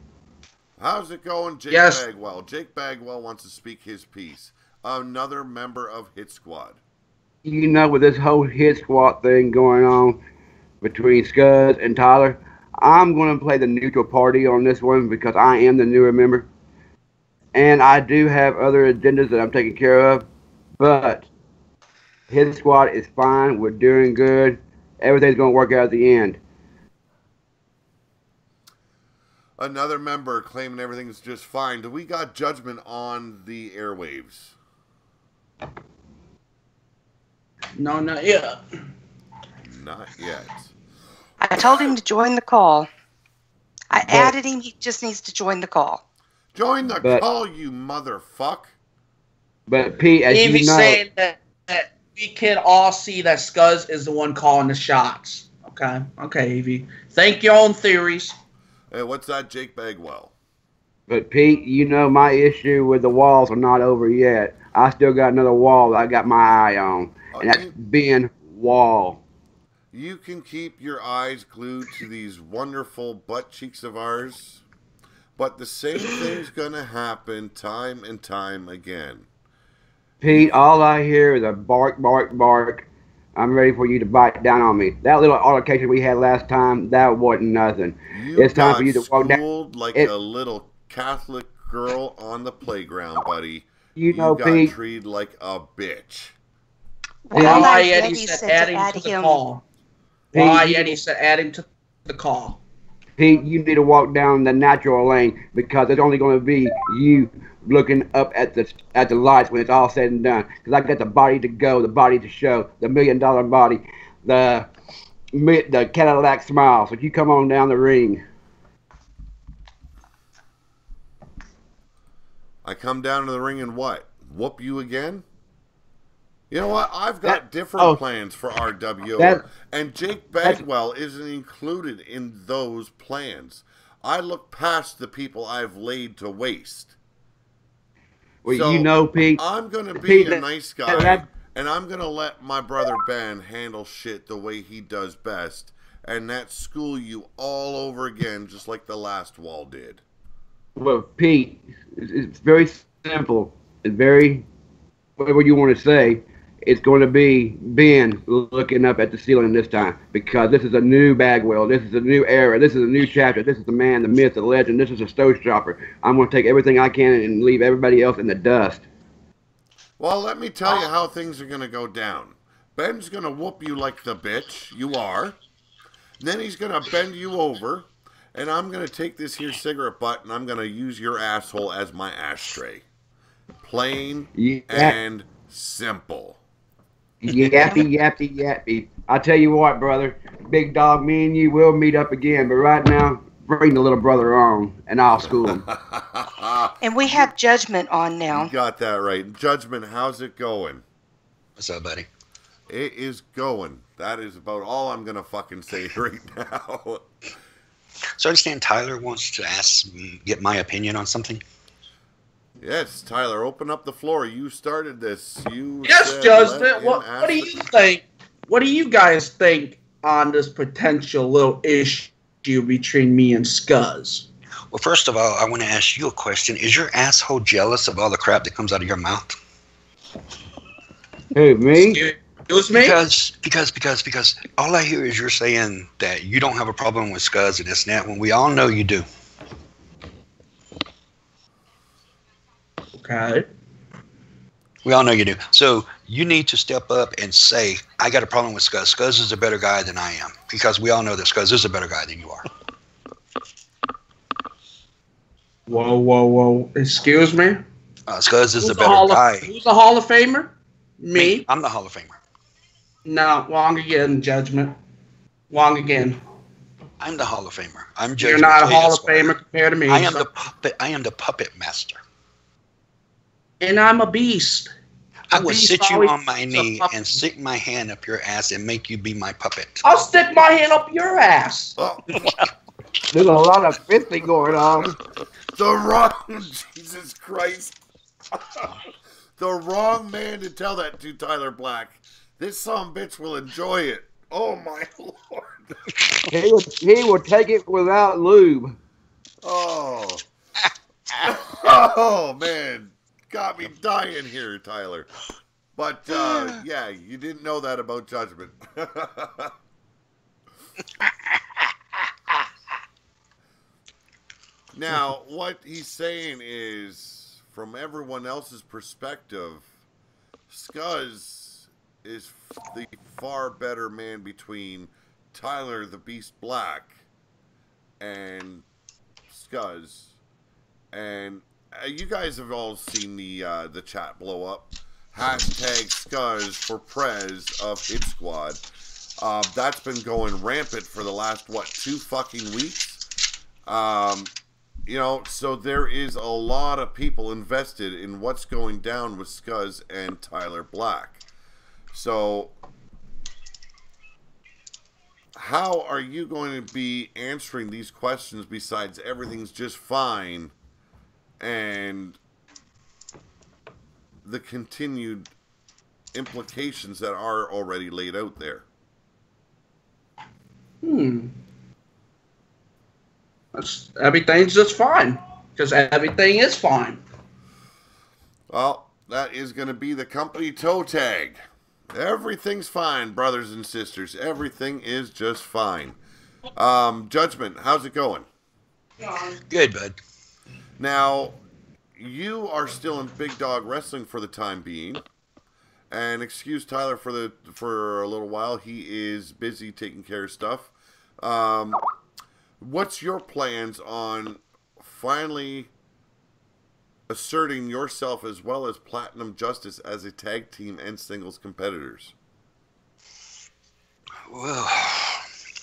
How's it going, Jake Yes. Bagwell? Jake Bagwell wants to speak his piece. Another member of Hit Squad. You know, with this whole Hit Squad thing going on between Scuzz and Tyler, I'm going to play the neutral party on this one because I am the newer member. And I do have other agendas that I'm taking care of. But Hit Squad is fine. We're doing good. Everything's going to work out at the end. Another member claiming everything's just fine. Do we got Judgment on the airwaves? No, not yet. Not yet. I told him to join the call. I added him. He just needs to join the call. Join the call, you motherfuck. But Pete, as Evie's you know, saying that we can all see that Scuzz is the one calling the shots. Okay, Evie. Think your own theories. Hey, what's that, Jake Bagwell? but Pete, you know my issue with the walls are not over yet. I still got another wall that I got my eye on, and that's Ben Wall. You can keep your eyes glued to these wonderful butt cheeks of ours, but the same thing's gonna happen time and time again. Pete, all I hear is a bark, bark, bark. I'm ready for you to bite down on me. That little altercation we had last time, that wasn't nothing. It's time for you to walk down. Like a little Catholic girl on the playground, buddy. You know, got Pete, treated like a bitch. Why Eddie said add him to the call. Why Eddie said add him to the call. Pete, you need to walk down the natural lane because it's only going to be you looking up at the lights when it's all said and done. Because I got the body to go, the body to show, the $1 million body, the Cadillac smile. So you come on down the ring. I come down to the ring and what? Whoop you again? You know what? I've got different plans for RWO, and Jake Bagwell isn't included in those plans. I look past the people I've laid to waste. Well, so you know, Pete, I'm going to be a nice guy, and I'm going to let my brother Ben handle shit the way he does best, and that's school you all over again, just like the last wall did. Well, Pete, it's very simple. It's very, whatever you want to say, it's going to be Ben looking up at the ceiling this time because this is a new Bagwell. This is a new era. This is a new chapter. This is the man, the myth, the legend. This is a stove chopper. I'm going to take everything I can and leave everybody else in the dust. Well, let me tell you how things are going to go down. Ben's going to whoop you like the bitch you are. Then he's going to bend you over. And I'm going to take this here cigarette butt and I'm going to use your asshole as my ashtray. Plain and simple. Yappy, yappy, yappy. I tell you what, brother. Big dog, me and you will meet up again. But right now, bring the little brother on and I'll school him. And we have Judgment on now. You got that right. Judgment, how's it going? What's up, buddy? It is going. That is about all I'm going to fucking say right now. So I understand Tyler wants to get my opinion on something. Yes, Tyler, open up the floor. You started this. Yes, Justin. What do you think? What do you guys think on this potential little issue between me and Scuzz? Well, first of all, I want to ask you a question. Is your asshole jealous of all the crap that comes out of your mouth? Who, me? Excuse me? Because all I hear is you're saying that you don't have a problem with Scuzz and this and that when we all know you do. Okay. We all know you do. So you need to step up and say, I got a problem with Scuzz. Scuzz is a better guy than I am. Because we all know that Scuzz is a better guy than you are. Whoa. Excuse me? Scuzz is the better guy. Who's the Hall of Famer? Me? I'm the Hall of Famer. No, wrong again, Judgment. Wrong again. I'm the Hall of Famer. I'm Judgment. You're not a Hall of Famer compared to me. I am the puppet. I am the puppet master. And I'm a beast. I will sit you on my knee and stick my hand up your ass and make you be my puppet. I'll stick my hand up your ass. Oh. There's a lot of fisting going on. The wrong, Jesus Christ. The wrong man to tell that to, Tyler Black. This bitch will enjoy it. Oh, my Lord. He will take it without lube. Oh. Oh, man. Got me dying here, Tyler. But, yeah, you didn't know that about Judgment. Now, what he's saying is, from everyone else's perspective, Scuzz is the far better man between Tyler the Beast Black and Scuzz. And you guys have all seen the chat blow up. Hashtag Scuzz for Prez of Hit Squad. That's been going rampant for the last, 2 fucking weeks? You know, so there is a lot of people invested in what's going down with Scuzz and Tyler Black. So, how are you going to be answering these questions besides everything's just fine and the continued implications that are already laid out there? Everything's just fine. Because everything is fine. Well, that is going to be the company toe tag. Everything's fine, brothers and sisters. Everything is just fine. Judgment, how's it going? Good, bud. Now, you are still in Big Dog Wrestling for the time being. And excuse Tyler for a little while. He is busy taking care of stuff. What's your plans on finally asserting yourself as well as Platinum Justice as a tag team and singles competitors? Well,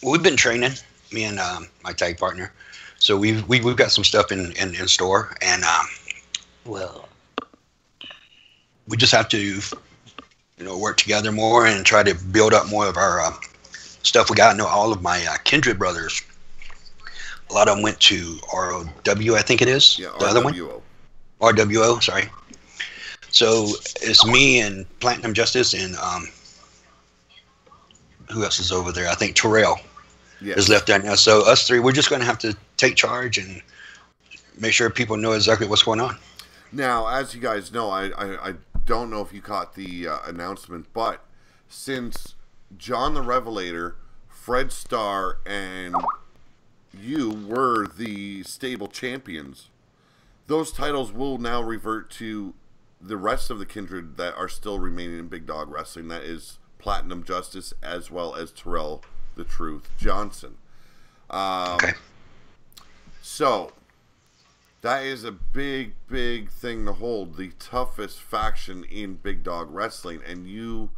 we've been training, me and my tag partner. So we've got some stuff in store, and well, we just have to work together more and try to build up more of our stuff we got. I know all of my Kindred brothers. A lot of them went to ROW, I think it is. Yeah, the RWO. other one? RWO, sorry. So it's me and Platinum Justice and who else is over there? I think Terrell is left there now. So us three, we're just going to have to take charge and make sure people know exactly what's going on. Now, as you guys know, I don't know if you caught the announcement, but since John the Revelator, Fred Starr, and you were the stable champions, those titles will now revert to the rest of the Kindred that are still remaining in Big Dog Wrestling. That is Platinum Justice as well as Terrell the Truth Johnson. Okay. So, that is a big, big thing to hold. The toughest faction in Big Dog Wrestling. And you...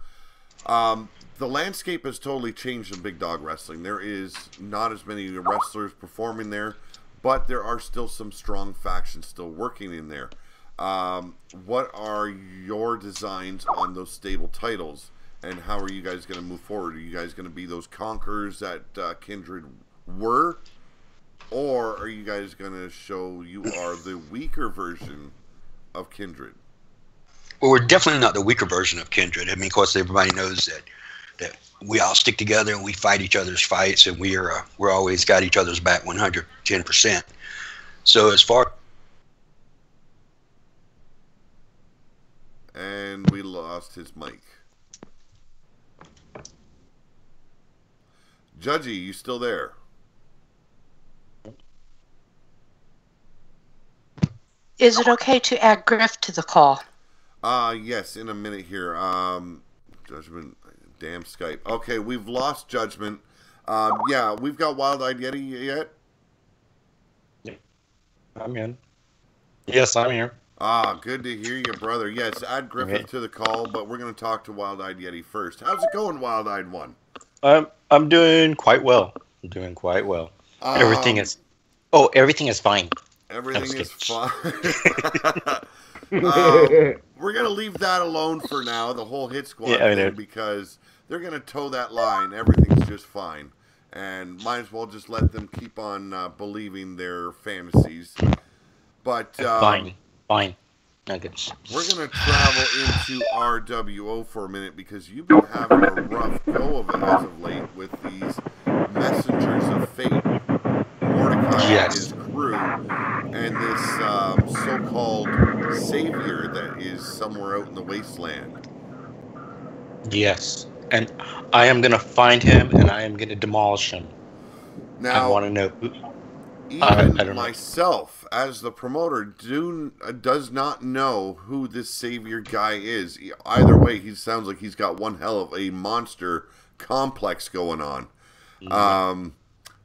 the landscape has totally changed in Big Dog Wrestling. There is not as many wrestlers performing there, but there are still some strong factions still working in there. What are your designs on those stable titles, and how are you guys going to move forward? Are you guys going to be those conquerors that Kindred were, or are you guys going to show you are the weaker version of Kindred? Well, we're definitely not the weaker version of Kindred. I mean, of course, everybody knows that we all stick together and we fight each other's fights, and we're always got each other's back 110%. So as far... And we lost his mic. Judgy, you still there? Is it okay to add Griff to the call? Yes, in a minute here. Judgment, damn Skype. Okay, we've lost Judgment. Yeah, we've got Wild Eyed Yeti yet? I'm in. Yes, I'm here. Good to hear you, brother. Yes, add Griffith to the call, but we're going to talk to Wild Eyed Yeti first. How's it going, Wild Eyed One? I'm doing quite well. Everything is fine. Everything is fine. We're going to leave that alone for now, the whole hit squad thing, because they're going to toe that line. Everything's just fine. And might as well just let them keep on believing their fantasies. But fine. Nuggets. We're going to travel into RWO for a minute because you've been having a rough go of it as of late with these messengers of fate. Mordecai and his crew, and this so-called savior that is somewhere out in the wasteland. Yes, and I am going to find him, and I am going to demolish him. Now, I want to know. Even myself, as the promoter, does not know who this savior guy is. Either way, he sounds like he's got one hell of a monster complex going on. Mm-hmm.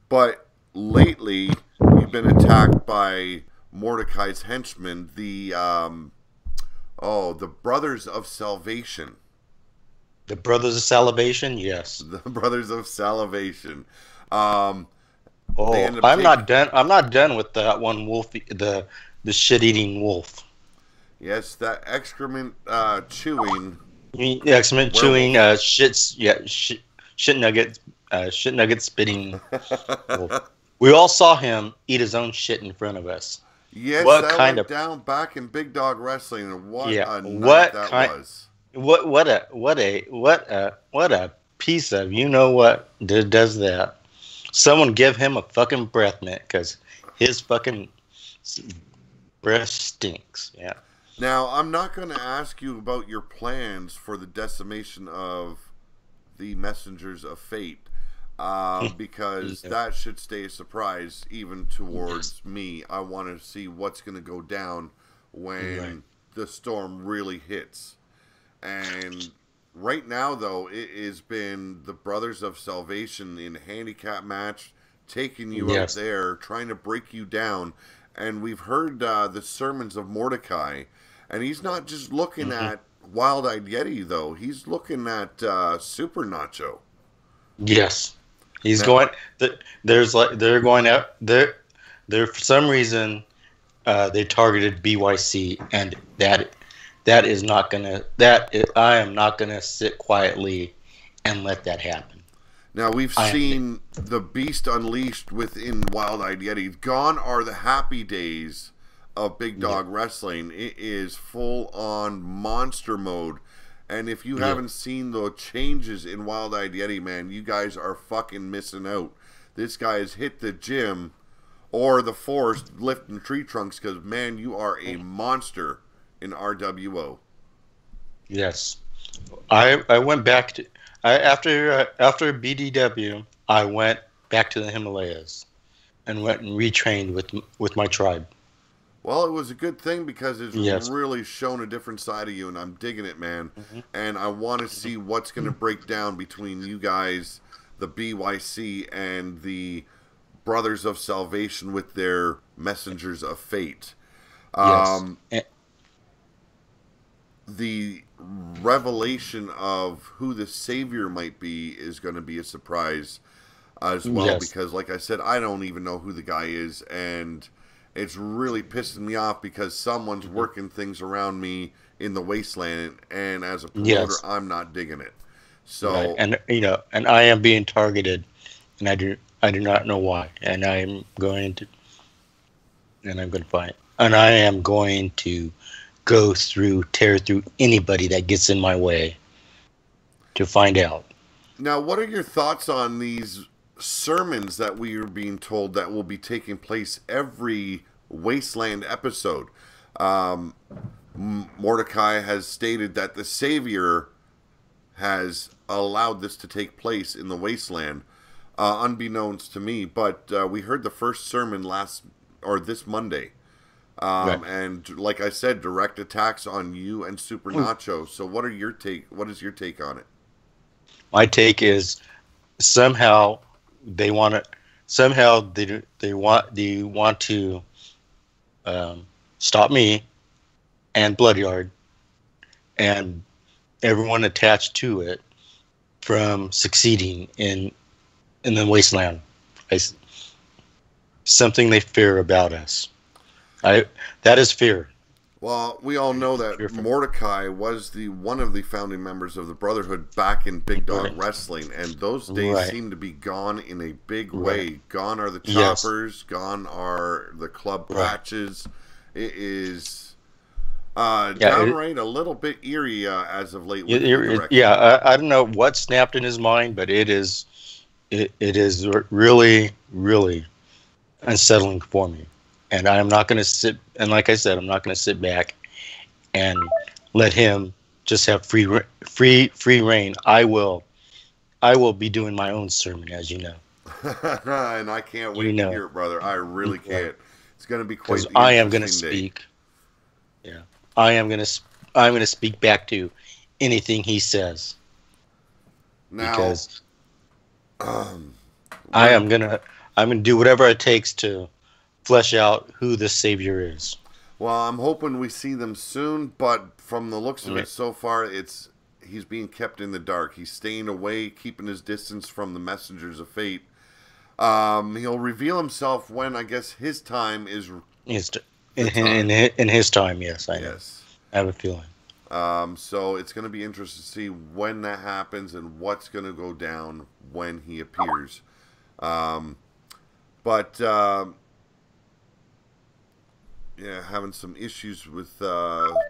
But lately, you've been attacked by Mordecai's henchmen, the Brothers of Salvation. The Brothers of Salvation, yes. The Brothers of Salvation. I'm not done. I'm not done with that one wolf. The shit-eating wolf. Yes, that excrement chewing. Excrement chewing. Shit nugget spitting wolf. We all saw him eat his own shit in front of us. Yes, that went down back in Big Dog Wrestling, and what a night that was. What a piece of does that. Someone give him a fucking breath mint, because his fucking breath stinks. Yeah. Now, I'm not going to ask you about your plans for the decimation of the Messengers of Fate, because that should stay a surprise even towards me. I want to see what's going to go down when the storm really hits. And right now, though, it has been the Brothers of Salvation in a handicap match, taking you out there, trying to break you down. And we've heard the sermons of Mordecai, and he's not just looking at Wild Eyed Yeti, though. He's looking at Super Nacho. Yes, he's going. They're going out there. For some reason, they targeted BYC, and that is not gonna. I am not gonna sit quietly and let that happen. Now, we've seen the beast unleashed within Wild Eyed Yeti. Gone are the happy days of Big Dog Wrestling. It is full on monster mode. And if you haven't seen the changes in Wild Eyed Yeti, man, you guys are fucking missing out. This guy has hit the gym or the forest lifting tree trunks, because, man, you are a monster in RWO. Yes. I went back to... After BDW, I went back to the Himalayas and went and retrained with my tribe. Well, it was a good thing, because it's really shown a different side of you, and I'm digging it, man. And I want to see what's going to break down between you guys, the BYC, and the Brothers of Salvation with their Messengers of Fate. The revelation of who the Savior might be is going to be a surprise as well, because, like I said, I don't even know who the guy is, and it's really pissing me off because someone's working things around me in the wasteland, and as a promoter, I'm not digging it. So, and I am being targeted, and I do not know why, and I'm going to fight, and I am going to tear through anybody that gets in my way to find out. Now, what are your thoughts on these sermons that we are being told that will be taking place every Wasteland episode? Mordecai has stated that the Savior has allowed this to take place in the Wasteland, unbeknownst to me, but we heard the first sermon this Monday. Right. And like I said, direct attacks on you and Super Nacho. So what is your take on it? My take is somehow they want to. Somehow they want to stop me and Bloodyard and everyone attached to it from succeeding in the wasteland. Something they fear about us. That is fear. Well, we all know that Mordecai was one of the founding members of the Brotherhood back in Big Dog Wrestling, and those days seem to be gone in a big way. Gone are the choppers, gone are the club patches. It is downright a little bit eerie as of late. I don't know what snapped in his mind, but it is really, really unsettling for me. And I'm not going to sit, and like I said, I'm not going to sit back and let him just have free reign. I will be doing my own sermon, as you know. And I can't wait to hear it, brother. I really can't. It's going to be quite. I am going to speak. Yeah, I'm going to speak back to anything he says. Now, because I'm going to do whatever it takes to flesh out who the savior is. Well, I'm hoping we see them soon, but from the looks of it so far, he's being kept in the dark. He's staying away, keeping his distance from the messengers of fate. He'll reveal himself when, I guess, his time is in his time. Yes, I know. Yes. I have a feeling. So it's going to be interesting to see when that happens and what's going to go down when he appears. Yeah, having some issues with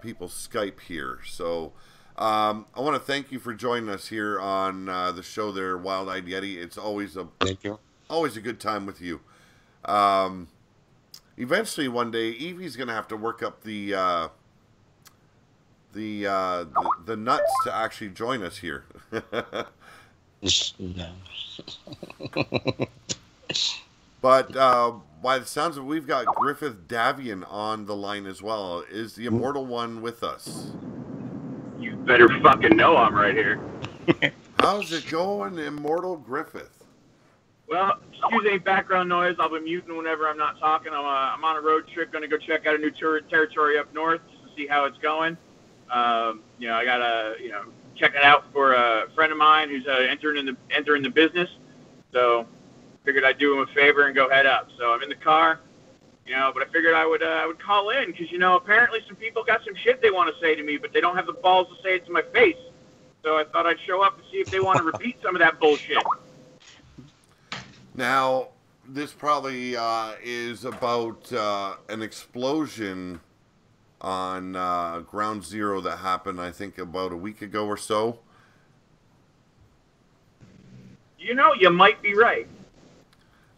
people's Skype here. So I want to thank you for joining us here on the show there, Wild Eyed Yeti. It's always always a good time with you. Eventually one day, Evie's going to have to work up the nuts to actually join us here. But by the sounds of it, we've got Griffith Davion on the line as well. Is the Immortal One with us? You better fucking know I'm right here. How's it going, Immortal Griffith? Well, excuse any background noise. I'll be muting whenever I'm not talking. I'm on a road trip, going to go check out a new territory up north to see how it's going. I gotta check it out for a friend of mine who's entering the business. So figured I'd do him a favor and go head up. So I'm in the car, but I figured I would call in because apparently some people got some shit they want to say to me, but they don't have the balls to say it to my face. So I thought I'd show up and see if they want to repeat some of that bullshit. Now, this probably is about an explosion on Ground Zero that happened, I think, about a week ago or so. You might be right.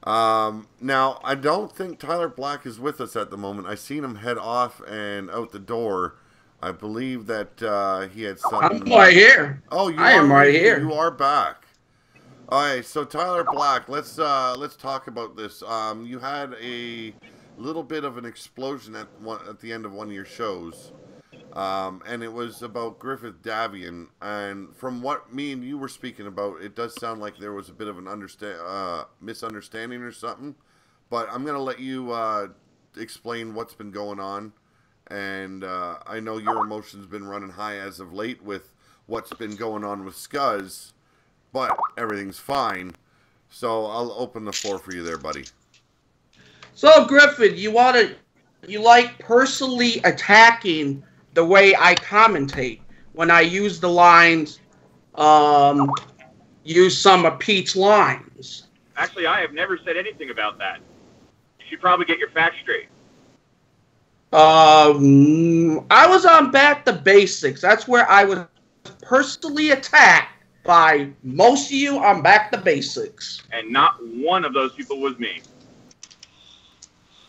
Now, I don't think Tyler Black is with us at the moment. I seen him head off and out the door. I believe that he had something. I'm right here. Oh, I am right here. You are back. All right, so Tyler Black, let's talk about this. You had a little bit of an explosion at the end of one of your shows, and it was about Griffith Davion. And from what me and you were speaking about, it does sound like there was a bit of an misunderstanding or something. But I'm gonna let you explain what's been going on. And I know your emotions been running high as of late with what's been going on with Scuzz, but everything's fine. So I'll open the floor for you there, buddy. So, Griffith, you like personally attacking the way I commentate when I use the lines, use some of Pete's lines. Actually, I have never said anything about that. You should probably get your facts straight. I was on Back to Basics. That's where I was personally attacked by most of you on Back to Basics. And not one of those people was me.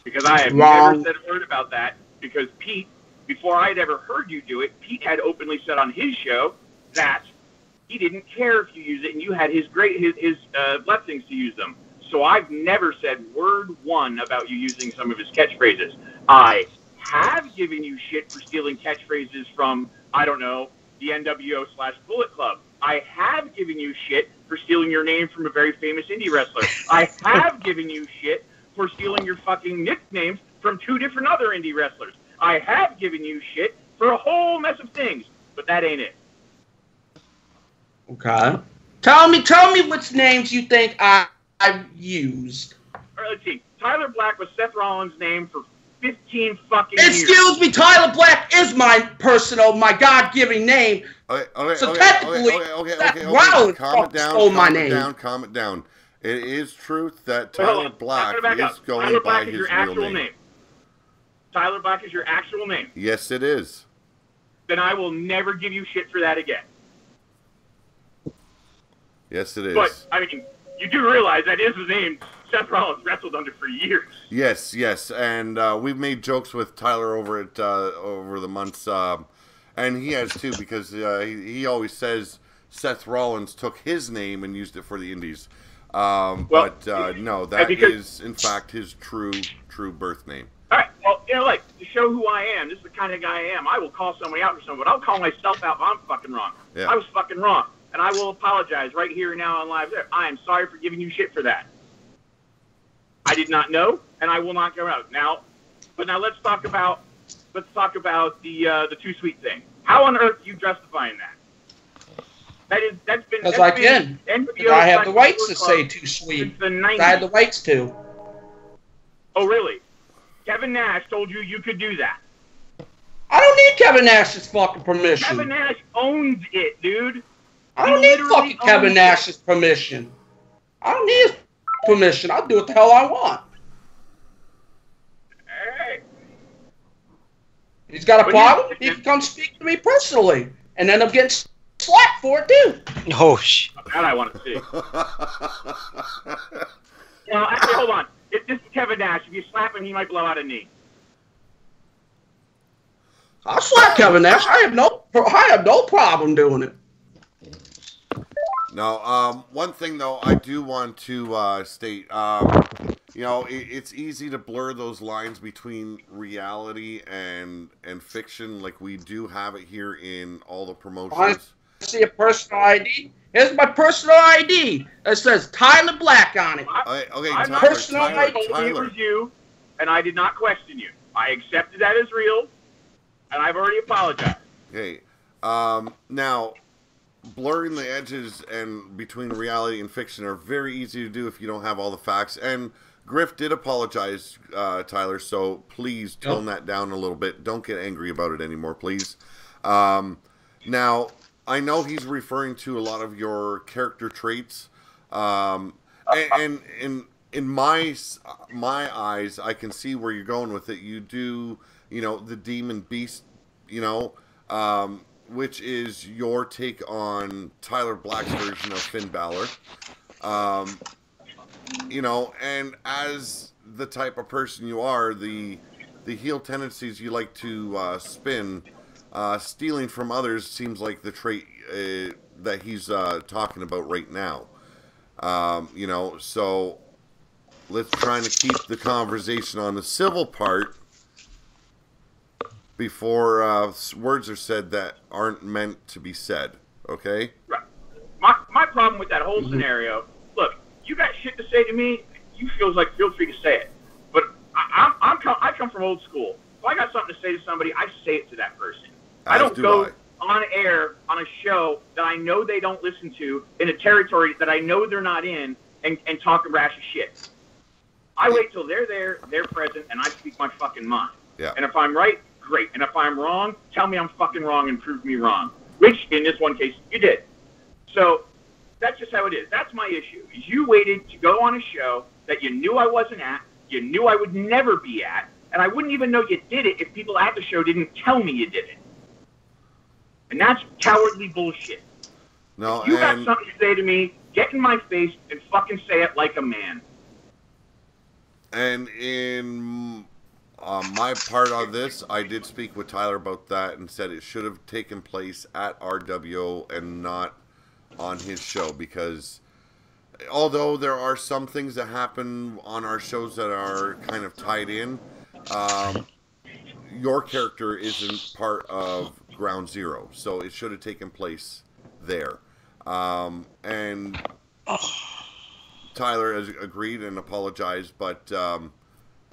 Because I have never said a word about that. Because Pete, before I'd ever heard you do it, Pete had openly said on his show that he didn't care if you use it, and you had his blessings to use them. So I've never said word one about you using some of his catchphrases. I have given you shit for stealing catchphrases from, I don't know, the NWO/Bullet Club. I have given you shit for stealing your name from a very famous indie wrestler. I have given you shit for stealing your fucking nicknames from 2 different other indie wrestlers. I have given you shit for a whole mess of things, but that ain't it. Okay. Tell me which names you think I've used. All right, let's see. Tyler Black was Seth Rollins' name for 15 fucking years. Excuse me, Tyler Black is my God-given name. Okay, so technically, Rollins calm it down. It is truth that Tyler Black is going by his real name. Tyler Black is your actual name. Yes, it is. Then I will never give you shit for that again. Yes, it is. But, I mean, you do realize that is the name Seth Rollins wrestled under for years. Yes, and we've made jokes with Tyler over the months, and he has too, because he always says Seth Rollins took his name and used it for the Indies. No, that is in fact his true birth name. All right, well, to show who I am, this is the kind of guy I am. I will call somebody out for something, but I'll call myself out if I'm fucking wrong. Yeah. I was fucking wrong, and I will apologize right here and now on live there. I am sorry for giving you shit for that. I did not know, and I will not go out now. But now let's talk about the Too Sweet thing. How on earth are you justifying that? That's been because I can. I have the rights to say Too Sweet. I have the rights to. Oh really? Kevin Nash told you could do that. I don't need Kevin Nash's fucking permission. Kevin Nash owns it, dude. I don't need fucking Kevin Nash's permission. I don't need his permission. I'll do what the hell I want. Hey. He's got a problem? He can come speak to me personally. And then I'm getting slapped for it, too. Oh, shit. That I want to see. Well, actually, hold on. If this is Kevin Nash, if you slap him, he might blow out a knee. I'll slap Kevin Nash. I have no problem doing it. No, one thing though, I do want to state, it's easy to blur those lines between reality and fiction, like we do have it here in all the promotions. I see a personal ID. Here's my personal ID. It says Tyler Black on it. Okay, I'm Tyler, personal ID. It was you, and I did not question you. I accepted that as real, and I've already apologized. Okay, now, blurring the edges and between reality and fiction are very easy to do if you don't have all the facts. And Griff did apologize, Tyler, so please tone that down a little bit. Don't get angry about it anymore, please. Now, I know he's referring to a lot of your character traits, and in my eyes, I can see where you're going with it. You do, the Demon Beast, which is your take on Tyler Black's version of Finn Balor. And as the type of person you are, the heel tendencies you like to spin, stealing from others seems like the trait that he's talking about right now. So let's try to keep the conversation on the civil part before words are said that aren't meant to be said, okay? Right. My problem with that whole scenario, look, you got shit to say to me, you feel free to say it. But I come from old school. If I got something to say to somebody, I say it to that person. I don't go on air on a show that I know they don't listen to, in a territory that I know they're not in, and talk rash of shit. I wait till they're there, they're present, and I speak my fucking mind. Yeah. And if I'm right, great. And if I'm wrong, tell me I'm fucking wrong and prove me wrong. Which, in this one case, you did. So, that's just how it is. That's my issue. Is you waited to go on a show that you knew I wasn't at, you knew I would never be at, and I wouldn't even know you did it if people at the show didn't tell me you did it. And that's cowardly bullshit. No, if you got something to say to me, get in my face and fucking say it like a man. And in my part on this, I did speak with Tyler about that and said it should have taken place at RWO and not on his show, because although there are some things that happen on our shows that are kind of tied in, your character isn't part of Ground Zero, so it should have taken place there. And Tyler has agreed and apologized, but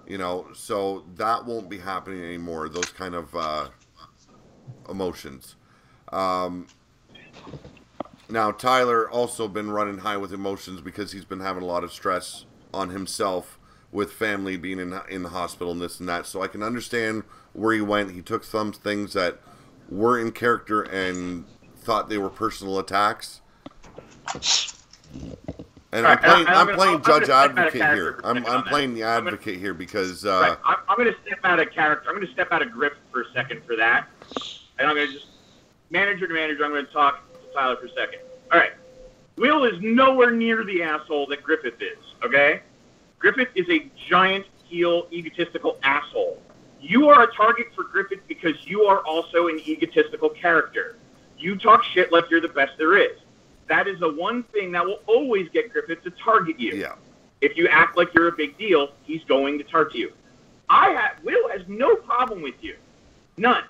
you know, so that won't be happening anymore. Those kind of emotions. Now, Tyler also been running high with emotions because he's been having a lot of stress on himself with family being in the hospital and this and that. So I can understand where he went. He took some things that were in character and thought they were personal attacks. And I'm playing judge advocate here. I'm playing the advocate here because I'm going to step out of character. I'm going to step out of Griff for a second for that, and I'm going to just manager to manager. I'm going to talk to Tyler for a second. All right, Will is nowhere near the asshole that Griffith is. Okay, Griffith is a giant heel, egotistical asshole. You are a target for Griffith because you are also an egotistical character. You talk shit like you're the best there is. That is the one thing that will always get Griffith to target you. Yeah. If you act like you're a big deal, he's going to target you. Will has no problem with you, none.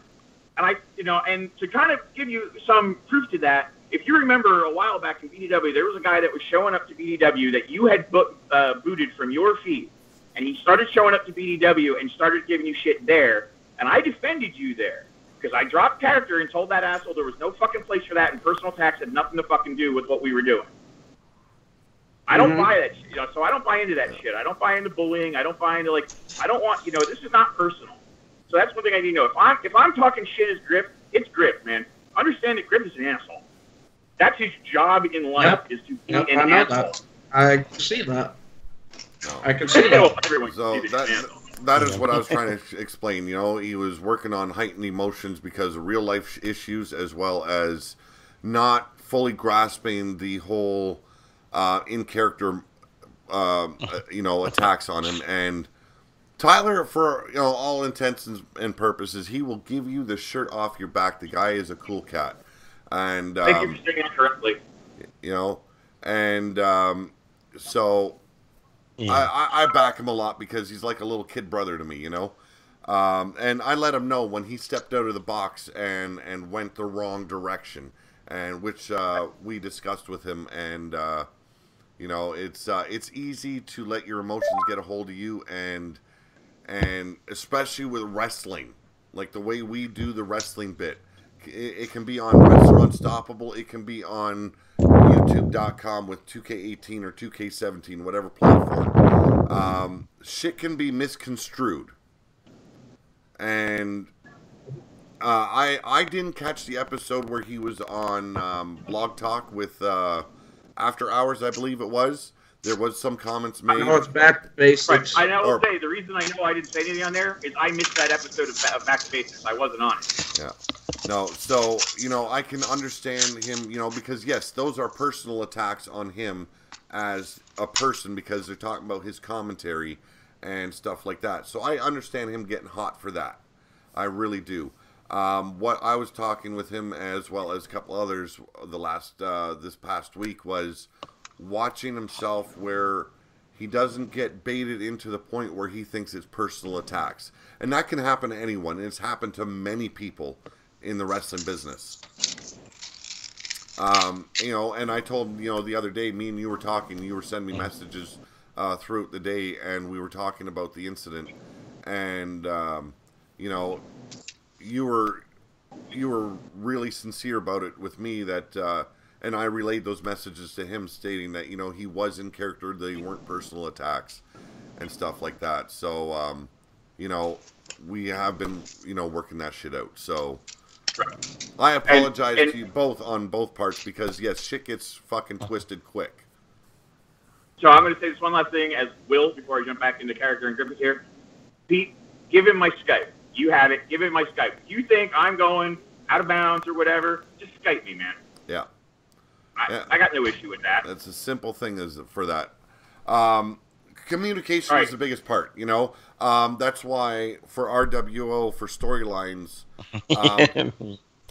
And and to kind of give you some proof to that, if you remember a while back in BDW, there was a guy that was showing up to BDW that you had booted from your feed, and he started showing up to BDW and started giving you shit there, and I defended you there. Because I dropped character and told that asshole there was no fucking place for that, and personal attacks had nothing to fucking do with what we were doing. I don't buy that shit, so I don't buy into that shit. I don't buy into bullying. I don't buy into, I don't want, this is not personal. So that's one thing I need to know. If I'm talking shit as Griff, it's Griff, man. Understand that Griff is an asshole. That's his job in life, is to be an asshole. I can see that. I can see that. So that is what I was trying to explain. He was working on heightened emotions because of real life issues, as well as not fully grasping the whole in character, attacks on him. And Tyler, for all intents and purposes, he will give you the shirt off your back. The guy is a cool cat, and thank you for saying that correctly. So. I back him a lot because he's like a little kid brother to me, and I let him know when he stepped out of the box and went the wrong direction, and which we discussed with him, and it's easy to let your emotions get a hold of you, and especially with wrestling, like the way we do the wrestling bit, it can be on Wrestler Unstoppable, it can be on YouTube.com with 2K18 or 2K17, whatever platform. Shit can be misconstrued. And I didn't catch the episode where he was on Blog Talk with After Hours, I believe it was. There was some comments made. No, it's Back to Basics. Right. I will say, the reason I know I didn't say anything on there is I missed that episode of Back to Basics. I wasn't on it. Yeah. No, so, I can understand him, because, yes, those are personal attacks on him as a person because they're talking about his commentary and stuff like that. So I understand him getting hot for that. I really do. What I was talking with him, as well as a couple others this past week, was watching himself where he doesn't get baited into the point where he thinks it's personal attacks. And that can happen to anyone. And it's happened to many people in the wrestling business. And I told him, the other day, me and you were talking, you were sending me messages throughout the day, and we were talking about the incident, and you were really sincere about it with me, that and I relayed those messages to him, stating that he was in character, they weren't personal attacks and stuff like that. So we have been working that shit out. So I apologize to you both on both parts, because yes, shit gets fucking twisted quick. So I'm going to say this one last thing as Will, before I jump back into character and Griffith here. Pete, give him my Skype. You have it. Give him my Skype. If you think I'm going out of bounds or whatever, just Skype me, man. Yeah. I got no issue with that. That's a simple thing for that. Communication is the biggest part, That's why for RWO, for storylines,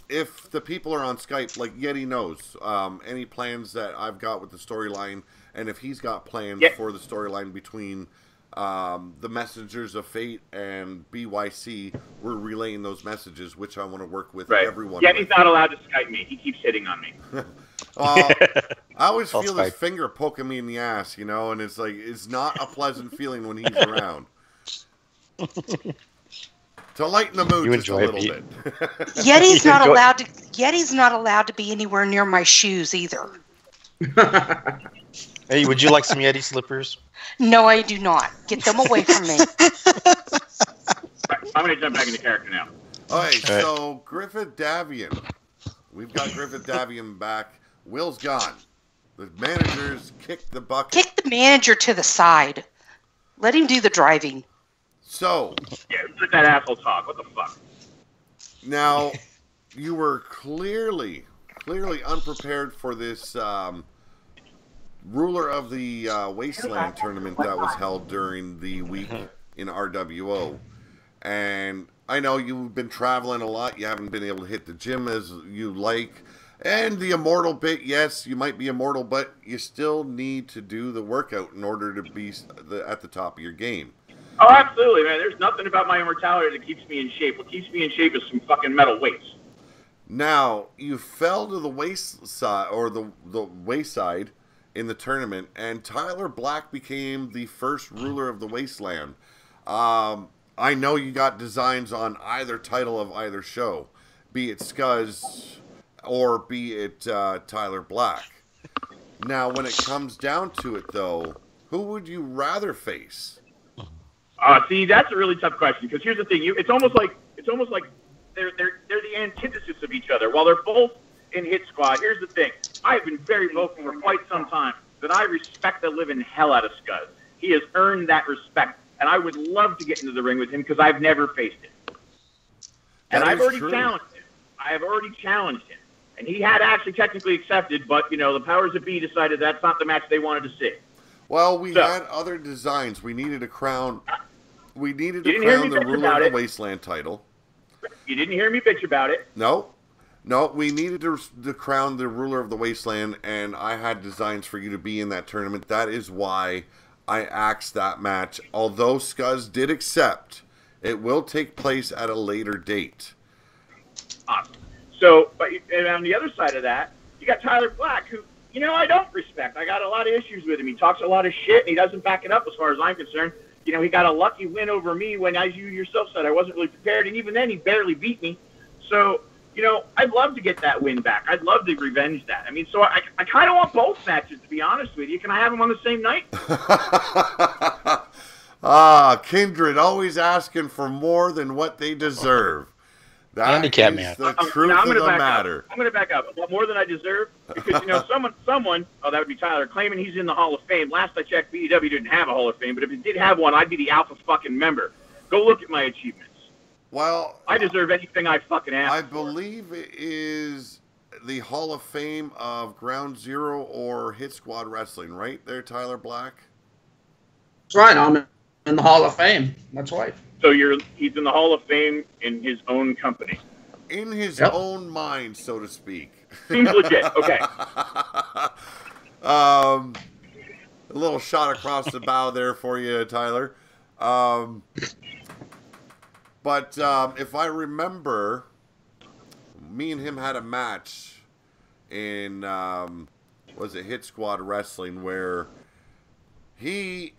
if the people are on Skype, like Yeti knows any plans that I've got with the storyline, and if he's got plans for the storyline between the Messengers of Fate and BYC were relaying those messages, which I want to work with everyone. Yeah, he's not allowed to Skype me. He keeps hitting on me. I always feel his finger poking me in the ass, you know, and it's like it's not a pleasant feeling when he's around. To lighten the mood just a little bit. Yeti's not allowed to. Yeti's not allowed to be anywhere near my shoes either. Hey, would you like some Yeti slippers? No, I do not. Get them away from me. I'm going to jump back into character now. All right, so Griffith Davion. We've got Griffith Davion back. Will's gone. The managers kicked the bucket. Kick the manager to the side. Let him do the driving. So. Yeah, let that asshole talk. What the fuck? Now, you were clearly unprepared for this Ruler of the Wasteland tournament that was held during the week in RWO. And I know you've been traveling a lot. You haven't been able to hit the gym as you like. And the immortal bit, yes, you might be immortal, but you still need to do the workout in order to be at the top of your game. Oh, absolutely, man. There's nothing about my immortality that keeps me in shape. What keeps me in shape is some fucking metal weights. Now, you fell to the wayside, or the wayside in the tournament, and Tyler Black became the first ruler of the Wasteland. I know you got designs on either title of either show, be it Scuzz or be it Tyler Black. Now, when it comes down to it, though, who would you rather face? See, that's a really tough question because here's the thing: it's almost like they're the antithesis of each other. While they're both in Hit Squad, here's the thing: I've been very vocal for quite some time that I respect the living hell out of Scuzz. He has earned that respect, and I would love to get into the ring with him because I've never faced him. And I've already challenged him. I have already challenged him, and he had actually technically accepted, but you know the powers that be decided that's not the match they wanted to see. Well, we had other designs. We needed a crown. We needed to crown the ruler of the Wasteland title. You didn't hear me bitch about it. No, we needed to crown the ruler of the Wasteland, and I had designs for you to be in that tournament. That is why I axed that match. Although Scuzz did accept, it will take place at a later date. Awesome. So, and on the other side of that, you got Tyler Black, who, you know, I don't respect. I got a lot of issues with him. He talks a lot of shit, and he doesn't back it up as far as I'm concerned. You know, he got a lucky win over me when, as you yourself said, I wasn't really prepared, and even then he barely beat me. So, you know, I'd love to get that win back. I'd love to revenge that. I mean, so I kind of want both matches, to be honest with you. Can I have them on the same night? Kindred always asking for more than what they deserve. That handicap is man. The truth of the matter. I'm going to back up. More than I deserve, because, you know, someone, oh, that would be Tyler, claiming he's in the Hall of Fame. Last I checked, BEW didn't have a Hall of Fame, but if it did have one, I'd be the alpha fucking member. Go look at my achievements. Well, I deserve anything I fucking ask I believe it is the Hall of Fame of Ground Zero or Hit Squad Wrestling, right there, Tyler Black? That's right. I'm in the Hall of Fame. That's right. So he's in the Hall of Fame in his own company. In his own mind, so to speak. Seems legit. Okay. A little shot across the bow there for you, Tyler. But if I remember, me and him had a match in, was it Hit Squad Wrestling, where he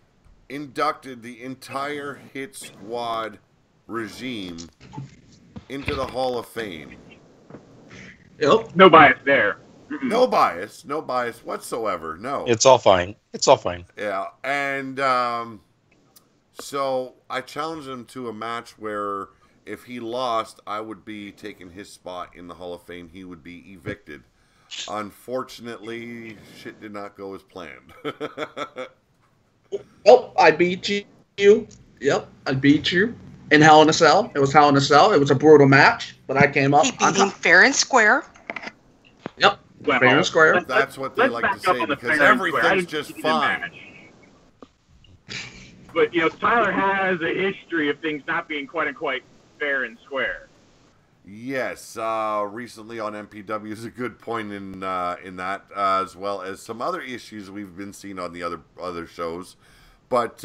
inducted the entire Hit Squad regime into the Hall of Fame. Yep. No bias there. No bias whatsoever. No. It's all fine. Yeah, and so I challenged him to a match where if he lost, I would be taking his spot in the Hall of Fame. He would be evicted. Unfortunately, shit did not go as planned. Oh, I beat you. Yep, I beat you in Hell in a Cell. It was Hell in a Cell. It was a brutal match, but I came up. He beat him fair and square. Yep, fair and square. That's what they like to say because everything's just fine. But, you know, Tyler has a history of things not being quite fair and square. Yes, recently on MPW is a good point in that, as well as some other issues we've been seeing on the other shows. But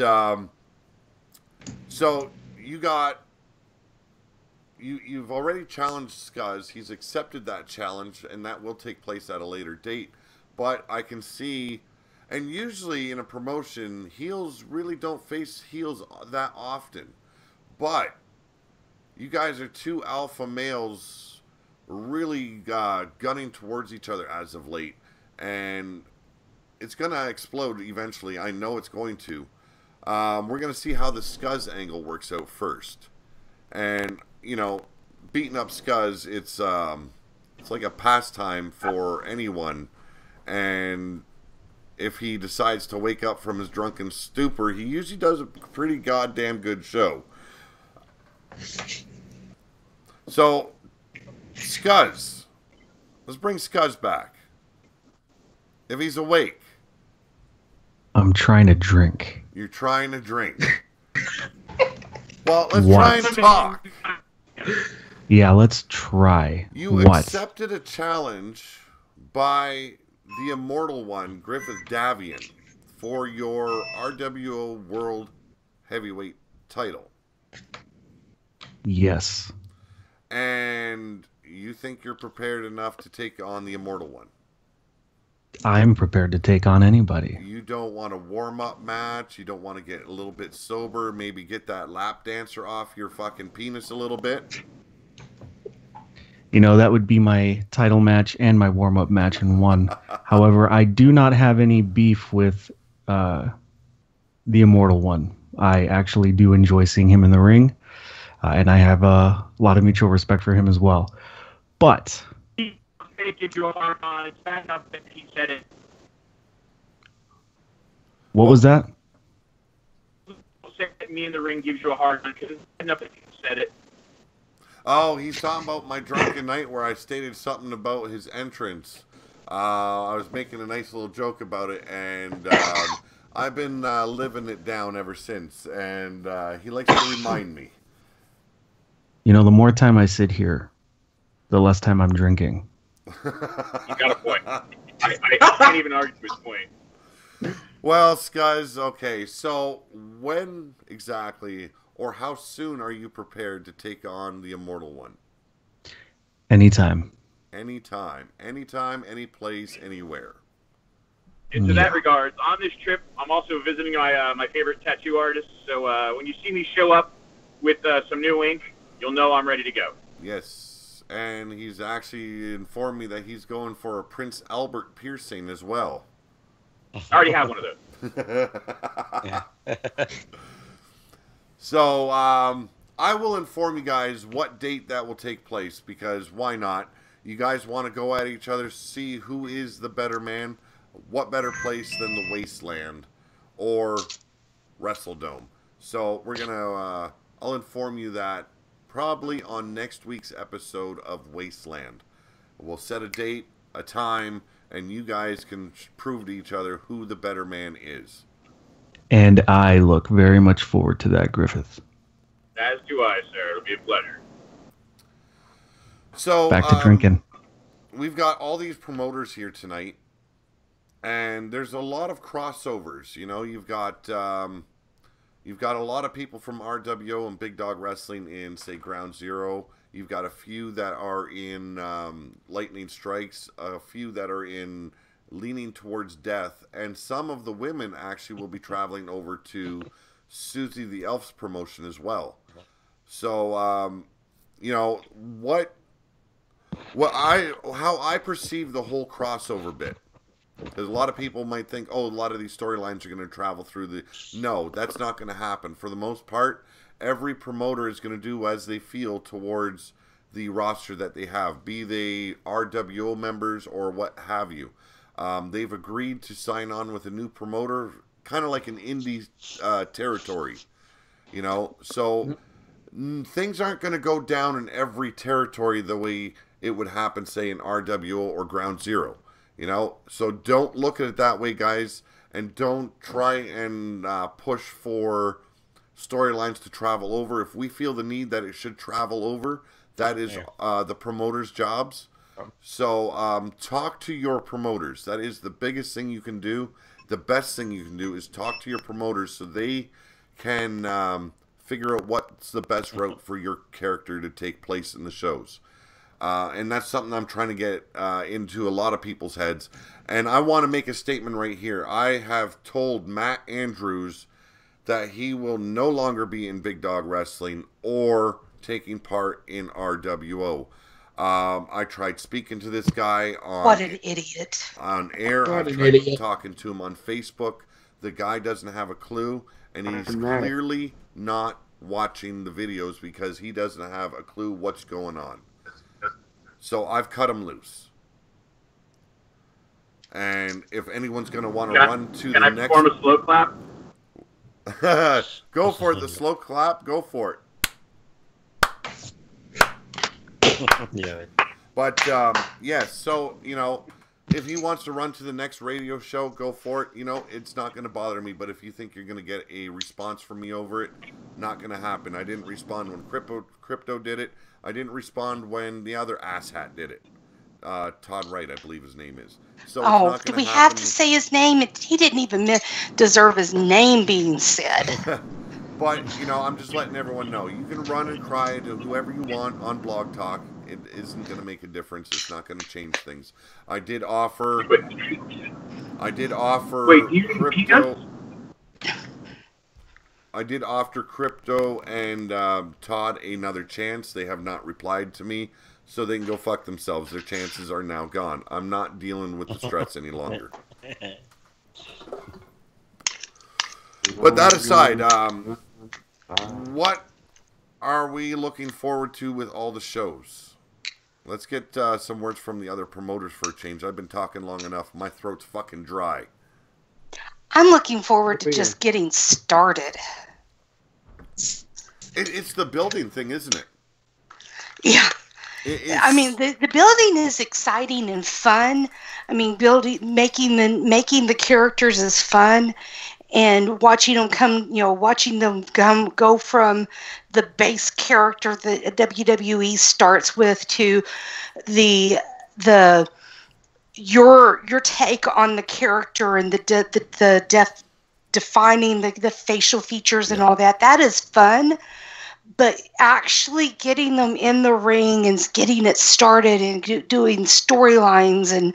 So you've already challenged Scuzz. He's accepted that challenge, and that will take place at a later date. But I can see, and usually in a promotion, heels really don't face heels that often. But you guys are two alpha males really gunning towards each other as of late. And it's going to explode eventually. I know it's going to. We're going to see how the Scuzz angle works out first. And, you know, beating up Scuzz, it's like a pastime for anyone. And if he decides to wake up from his drunken stupor, he usually does a pretty goddamn good show. So, Scuzz. Let's bring Scuzz back. If he's awake. I'm trying to drink. You're trying to drink. Well, let's try and talk. Yeah, let's try. You accepted a challenge by the immortal one, Griffith Davion, for your RWO World Heavyweight title. Yes. And you think you're prepared enough to take on the immortal one? I'm prepared to take on anybody. You don't want a warm-up match? You don't want to get a little bit sober? Maybe get that lap dancer off your fucking penis a little bit? You know, that would be my title match and my warm-up match in one. However, I do not have any beef with the Immortal One. I actually do enjoy seeing him in the ring, and I have a lot of mutual respect for him as well. But give you a hard on. It's bad enough that he said it. What was that? Me in the ring gives you a hard on because it's bad enough that he said it. Oh, he's talking about my drunken night where I stated something about his entrance. I was making a nice little joke about it, and I've been living it down ever since, and he likes to remind me. You know, the more time I sit here, the less time I'm drinking. You got a point. I can't even argue his point. Well, Scuzz, okay, so when exactly or how soon are you prepared to take on the Immortal One? Anytime. Anytime, any place, anywhere. And to that regard, on this trip, I'm also visiting my favorite tattoo artist. So when you see me show up with some new ink, you'll know I'm ready to go. Yes, and he's actually informed me that he's going for a Prince Albert piercing as well. I already have one of those. So, I will inform you guys what date that will take place, because why not? You guys want to go at each other, see who is the better man. What better place than the Wasteland or WrestleDome? So, we're going to, I'll inform you that probably on next week's episode of Wasteland. We'll set a date, a time, and you guys can prove to each other who the better man is. And I look very much forward to that, Griffith. As do I, sir. It'll be a pleasure. So back to drinking. We've got all these promoters here tonight, and there's a lot of crossovers. You know, you've got a lot of people from RWO and Big Dog Wrestling in, say, Ground Zero. You've got a few that are in Lightning Strikes, a few that are in Leaning Towards Death, and some of the women actually will be traveling over to Susie the Elf's promotion as well. So, you know, how I perceive the whole crossover bit. Because a lot of people might think, oh, a lot of these storylines are going to travel through the... No, that's not going to happen. For the most part, every promoter is going to do as they feel towards the roster that they have, be they RWO members or what have you. They've agreed to sign on with a new promoter, kind of like an indie territory, you know. So things aren't going to go down in every territory the way it would happen, say, in RWO or Ground Zero, you know. So don't look at it that way, guys, and don't try and push for storylines to travel over. If we feel the need that it should travel over, that is the promoters' jobs. So talk to your promoters. That is the biggest thing you can do. The best thing you can do is talk to your promoters so they can figure out what's the best route for your character to take place in the shows. And that's something I'm trying to get into a lot of people's heads. And I want to make a statement right here. I have told Matt Andrews that he will no longer be in Big Dog Wrestling or taking part in RWO. I tried speaking to this guy on... What an idiot. On air. I tried talking to him on Facebook. The guy doesn't have a clue, and he's clearly not watching the videos because he doesn't have a clue what's going on. So I've cut him loose. And if anyone's going to want to run to the next... Can I perform a slow clap? Go for it. The slow clap. Go for it. Yeah. But, yes, so, you know, if he wants to run to the next radio show, go for it. You know, it's not going to bother me. But if you think you're going to get a response from me over it, not going to happen. I didn't respond when Crypto did it. I didn't respond when the other asshat did it. Todd Wright, I believe his name is. So do we have to say his name? He didn't even deserve his name being said. But, you know, I'm just letting everyone know. You can run and cry to whoever you want on Blog Talk. It isn't going to make a difference. It's not going to change things. I did offer Crypto. I did offer Crypto and Todd another chance. They have not replied to me, so they can go fuck themselves. Their chances are now gone. I'm not dealing with the stress any longer. But that aside, what are we looking forward to with all the shows? Let's get some words from the other promoters for a change. I've been talking long enough. My throat's fucking dry. I'm looking forward to just getting started. It's the building thing, isn't it? Yeah. I mean, the building is exciting and fun. I mean, making the characters is fun, and watching them go from the base character that WWE starts with to your take on the character and defining the facial features and all that. That is fun. But actually getting them in the ring and getting it started and doing storylines, and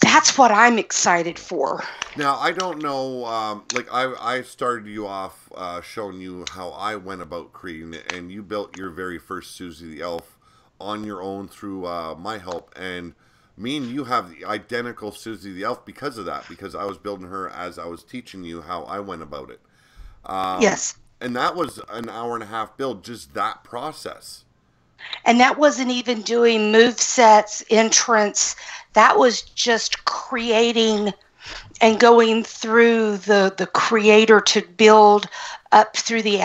that's what I'm excited for. Now, I don't know, like I started you off showing you how I went about creating it, and you built your very first Susie the Elf on your own through my help, and me and you have the identical Susie the Elf because of that, because I was building her as I was teaching you how I went about it. Yes. And that was an hour and a half build, just that process. And that wasn't even doing movesets, entrance. That was just creating and going through the creator to build up through the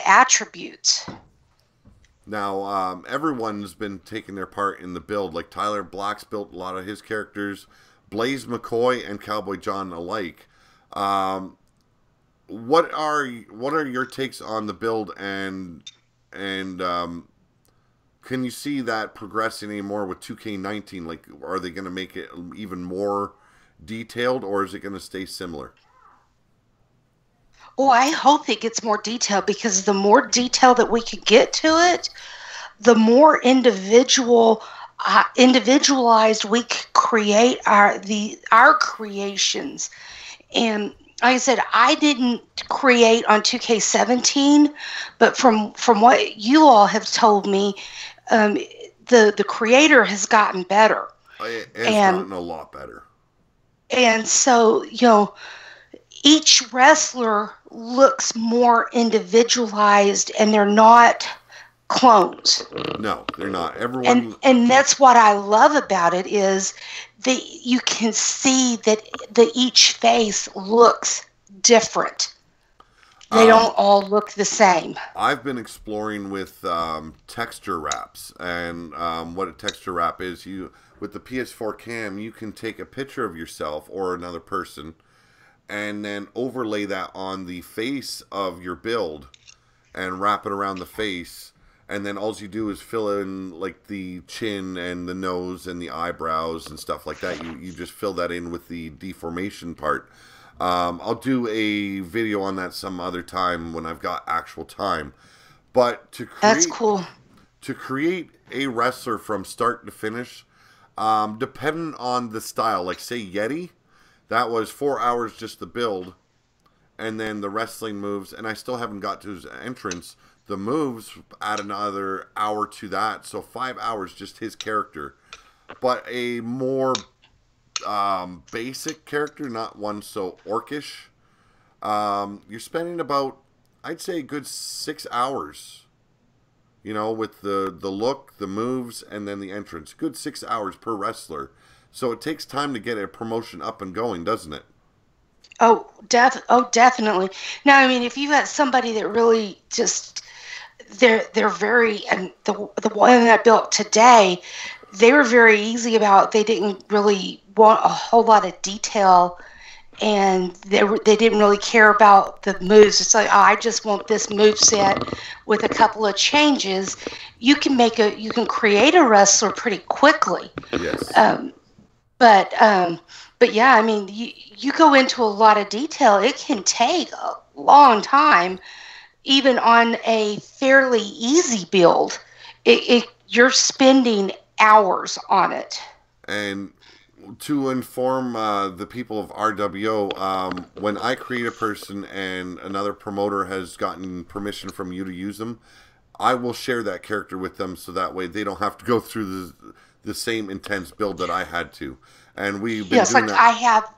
attributes. Now, everyone's been taking their part in the build. Like Tyler Black's built a lot of his characters. Blaze McCoy and Cowboy John alike. What are your takes on the build, and can you see that progressing anymore with 2K19? Like, are they going to make it even more detailed, or is it going to stay similar? Oh, I hope it gets more detailed, because the more detail that we could get to it, the more individualized we could create our creations. And like I said, I didn't create on 2K17, but from what you all have told me, the creator has gotten better. It's gotten a lot better. And so, each wrestler looks more individualized, and they're not clones. No, they're not. Everyone, and that's what I love about it, is that you can see that each face looks different. They don't all look the same. I've been exploring with texture wraps, and what a texture wrap is, with the PS4 cam, you can take a picture of yourself or another person, and then overlay that on the face of your build, and wrap it around the face. And then all you do is fill in like the chin and the nose and the eyebrows and stuff like that. You just fill that in with the deformation part. I'll do a video on that some other time when I've got actual time. But That's cool. To create a wrestler from start to finish, depending on the style, like say Yeti, that was 4 hours just to build, and then the wrestling moves, and I still haven't got to his entrance. The moves add another hour to that, so 5 hours just his character. But a more basic character, not one so orcish, you're spending about, I'd say, a good 6 hours. You know, with the look, the moves, and then the entrance. Good 6 hours per wrestler. So it takes time to get a promotion up and going, doesn't it? Oh, definitely. Now, I mean, if you got somebody that really just, they're very, and the one that I built today, they were very easy about, they didn't really want a whole lot of detail, and they didn't really care about the moves. It's like, oh, I just want this move set with a couple of changes. You can create a wrestler pretty quickly. Yes. But yeah, I mean, you go into a lot of detail. It can take a long time, even on a fairly easy build. You're spending hours on it. And to inform the people of RWO, when I create a person and another promoter has gotten permission from you to use them, I will share that character with them so that way they don't have to go through the same intense build that I had to. And we've been doing that. I have,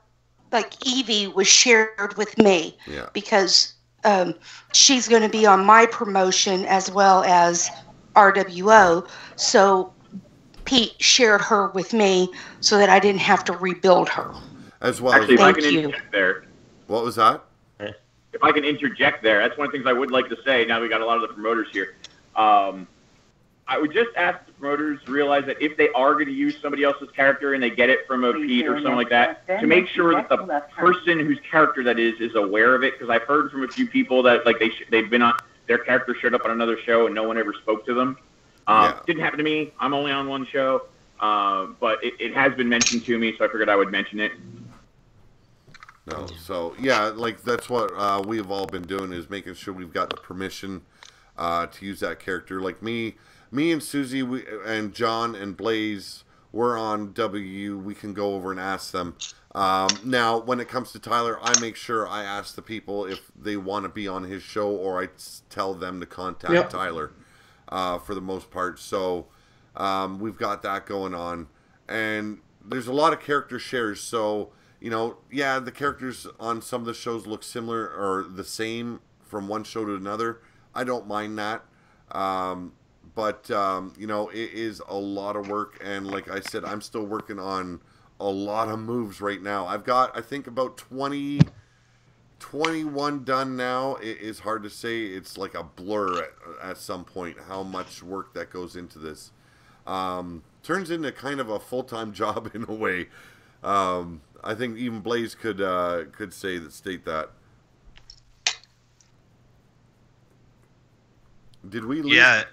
like Evie was shared with me because she's going to be on my promotion as well as RWO. So Pete shared her with me so that I didn't have to rebuild her. As well. Actually, if I can Thank you. interject there. What was that? If I can interject there, that's one of the things I would like to say. Now we got a lot of the promoters here. I would just ask the promoters to realize that if they are going to use somebody else's character and they get it from a Pete or something like that, to make sure that the person whose character that is aware of it. Because I've heard from a few people that like they've been on, their character showed up on another show and no one ever spoke to them. Didn't happen to me. I'm only on one show, but it has been mentioned to me, so I figured I would mention it. No, so yeah, like that's what we've all been doing is making sure we've got the permission to use that character. Like me and Susie, and John and Blaze, we're on W. We can go over and ask them. Now, when it comes to Tyler, I make sure I ask the people if they want to be on his show, or I tell them to contact Tyler. For the most part, so we've got that going on, and there's a lot of character shares. So you know, yeah, the characters on some of the shows look similar or the same from one show to another. I don't mind that, but you know, it is a lot of work, and like I said, I'm still working on a lot of moves right now. I've got, I think, about 21 done now. It is hard to say. It's like a blur at some point how much work that goes into this. Turns into kind of a full-time job in a way. I think even Blaze could state that. Did we lose? Yeah.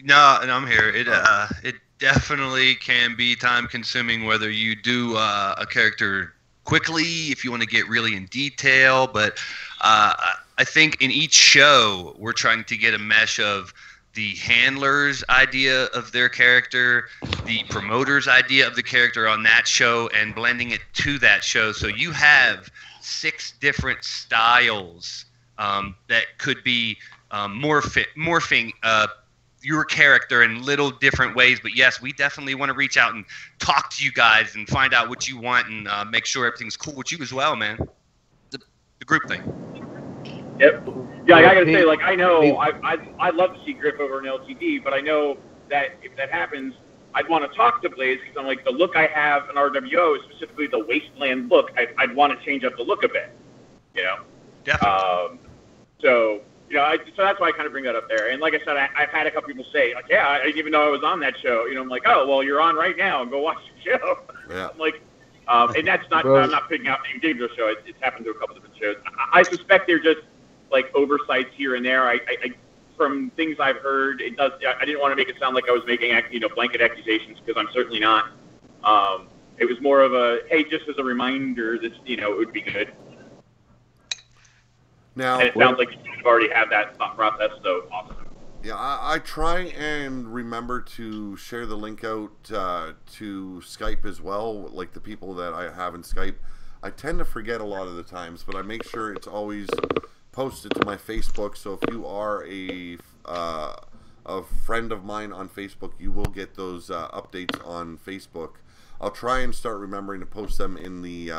No, and I'm here. It definitely can be time consuming whether you do a character quickly, if you want to get really in detail, but I think in each show we're trying to get a mesh of the handler's idea of their character, the promoter's idea of the character on that show, and blending it to that show. So you have 6 different styles that could be morphing your character in little different ways. But yes, we definitely want to reach out and talk to you guys and find out what you want and make sure everything's cool with you as well, man. The group thing. Yep. Yeah, I gotta say, like, I know I'd love to see Griff over in LTD, but I know that if that happens, I'd want to talk to Blaze because I'm like, the look I have in RWO, specifically the Wasteland look, I'd want to change up the look a bit, you know? Definitely. So, you know, so that's why I kind of bring that up there. And like I said, I've had a couple people say, like, yeah, I didn't even know I was on that show. You know, I'm like, oh, well, you're on right now, and go watch the show. Yeah. I'm like, and that's not, I'm not picking out any particular show. It's happened to a couple different shows. I suspect they're just, like, oversights here and there. I from things I've heard, it does. I didn't want to make it sound like I was making, you know, blanket accusations, because I'm certainly not. It was more of a, hey, just as a reminder, that, you know, it would be good. Now, And it sounds like you've already had that thought process, so awesome. yeah, I try and remember to share the link out to Skype as well, like the people that I have in Skype. I tend to forget a lot of the times, but I make sure it's always posted to my Facebook. So if you are a friend of mine on Facebook, you will get those updates on Facebook. I'll try and start remembering to post them in the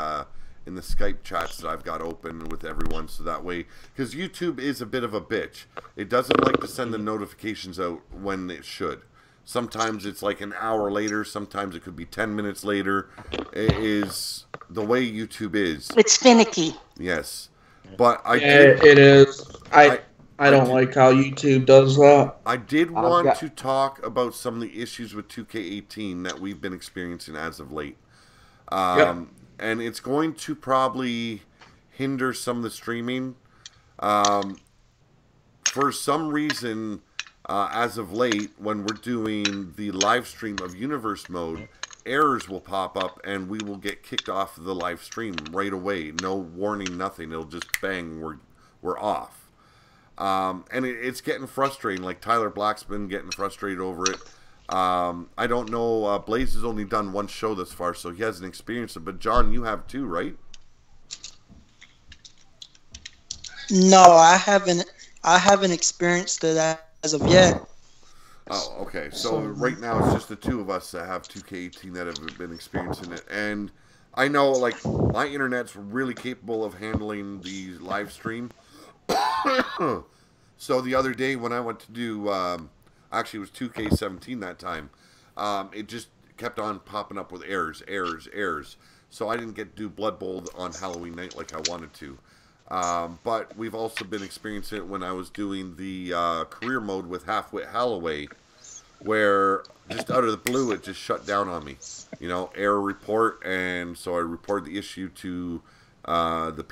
Skype chats that I've got open with everyone, so that way, because YouTube is a bit of a bitch. It doesn't like to send the notifications out when it should. Sometimes it's like an hour later, sometimes it could be 10 minutes later. It is the way YouTube is. It's finicky. Yes. But it is. I don't like how YouTube does that. I did want to talk about some of the issues with 2K18 that we've been experiencing as of late. And it's going to probably hinder some of the streaming. For some reason, as of late, when we're doing the live stream of Universe Mode, errors will pop up and we will get kicked off the live stream right away. No warning, nothing. It'll just bang, we're off. And it's getting frustrating. Like Tyler Black's been getting frustrated over it. I don't know. Blaze has only done one show thus far, so he hasn't experienced it. But John, you have too, right? No, I haven't experienced it as of yet. Oh, okay. So right now it's just the two of us that have 2K18 that have been experiencing it. And I know, like, my internet's really capable of handling the live stream. So the other day when I went to do, actually it was 2K17 that time, it just kept on popping up with errors. So I didn't get to do Blood Bowl on Halloween night like I wanted to. But we've also been experiencing it when I was doing the career mode with Halfwit Holloway, where just out of the blue it just shut down on me. You know, error report, and so I reported the issue to the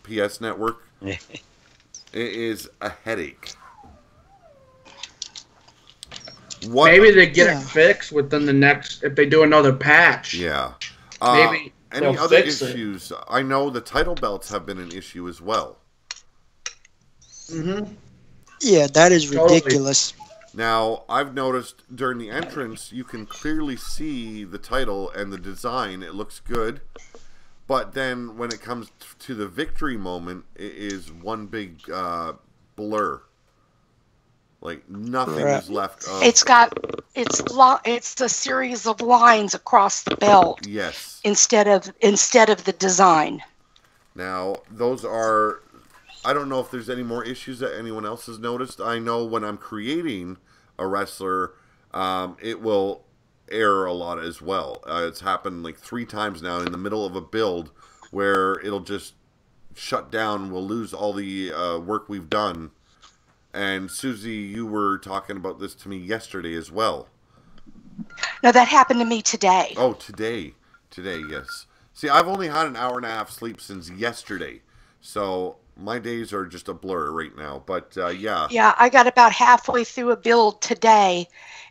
PS network. It is a headache. Maybe they get it fixed within the next, if they do another patch. Yeah. Maybe any other issues? I know the title belts have been an issue as well. Mm-hmm. Yeah, that is ridiculous. Now, I've noticed during the entrance, you can clearly see the title and the design. It looks good. But then when it comes to the victory moment, it is one big blur. Like nothing is left of. It's a series of lines across the belt. Yes. Instead of the design. Now, those are, I don't know if there's any more issues that anyone else has noticed. I know when I'm creating a wrestler, it will error a lot as well. It's happened like 3 times now in the middle of a build where it'll just shut down. We'll lose all the work we've done. And Susie, you were talking about this to me yesterday as well. No, that happened to me today. Oh, today, yes. See, I've only had an hour and a half sleep since yesterday, so my days are just a blur right now. But yeah. Yeah, I got about halfway through a build today,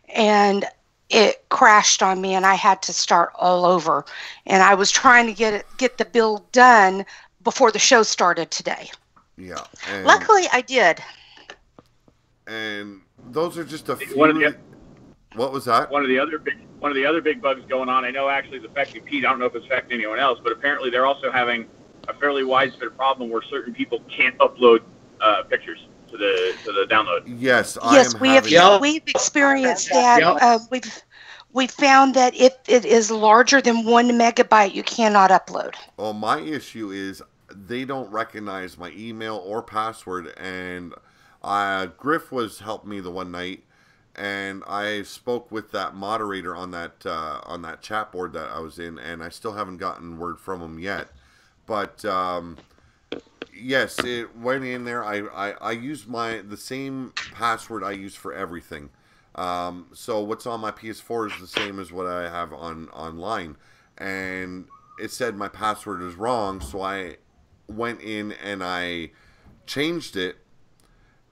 and it crashed on me, and I had to start all over. And I was trying to get the build done before the show started today. Yeah. Luckily, I did. And those are just a few. What was that? One of the other big bugs going on. I know actually it's affecting Pete. I don't know if it's affecting anyone else, but apparently they're also having a fairly widespread problem where certain people can't upload pictures to the download. Yes, we've experienced that. We've found that if it is larger than 1 megabyte, you cannot upload. Well, my issue is they don't recognize my email or password, and Griff was helping me the one night, and I spoke with that moderator on that chat board that I was in, and I still haven't gotten word from him yet. But yes, it went in there. I used the same password I use for everything. So what's on my PS4 is the same as what I have online, and it said my password was wrong, so I went in and I changed it,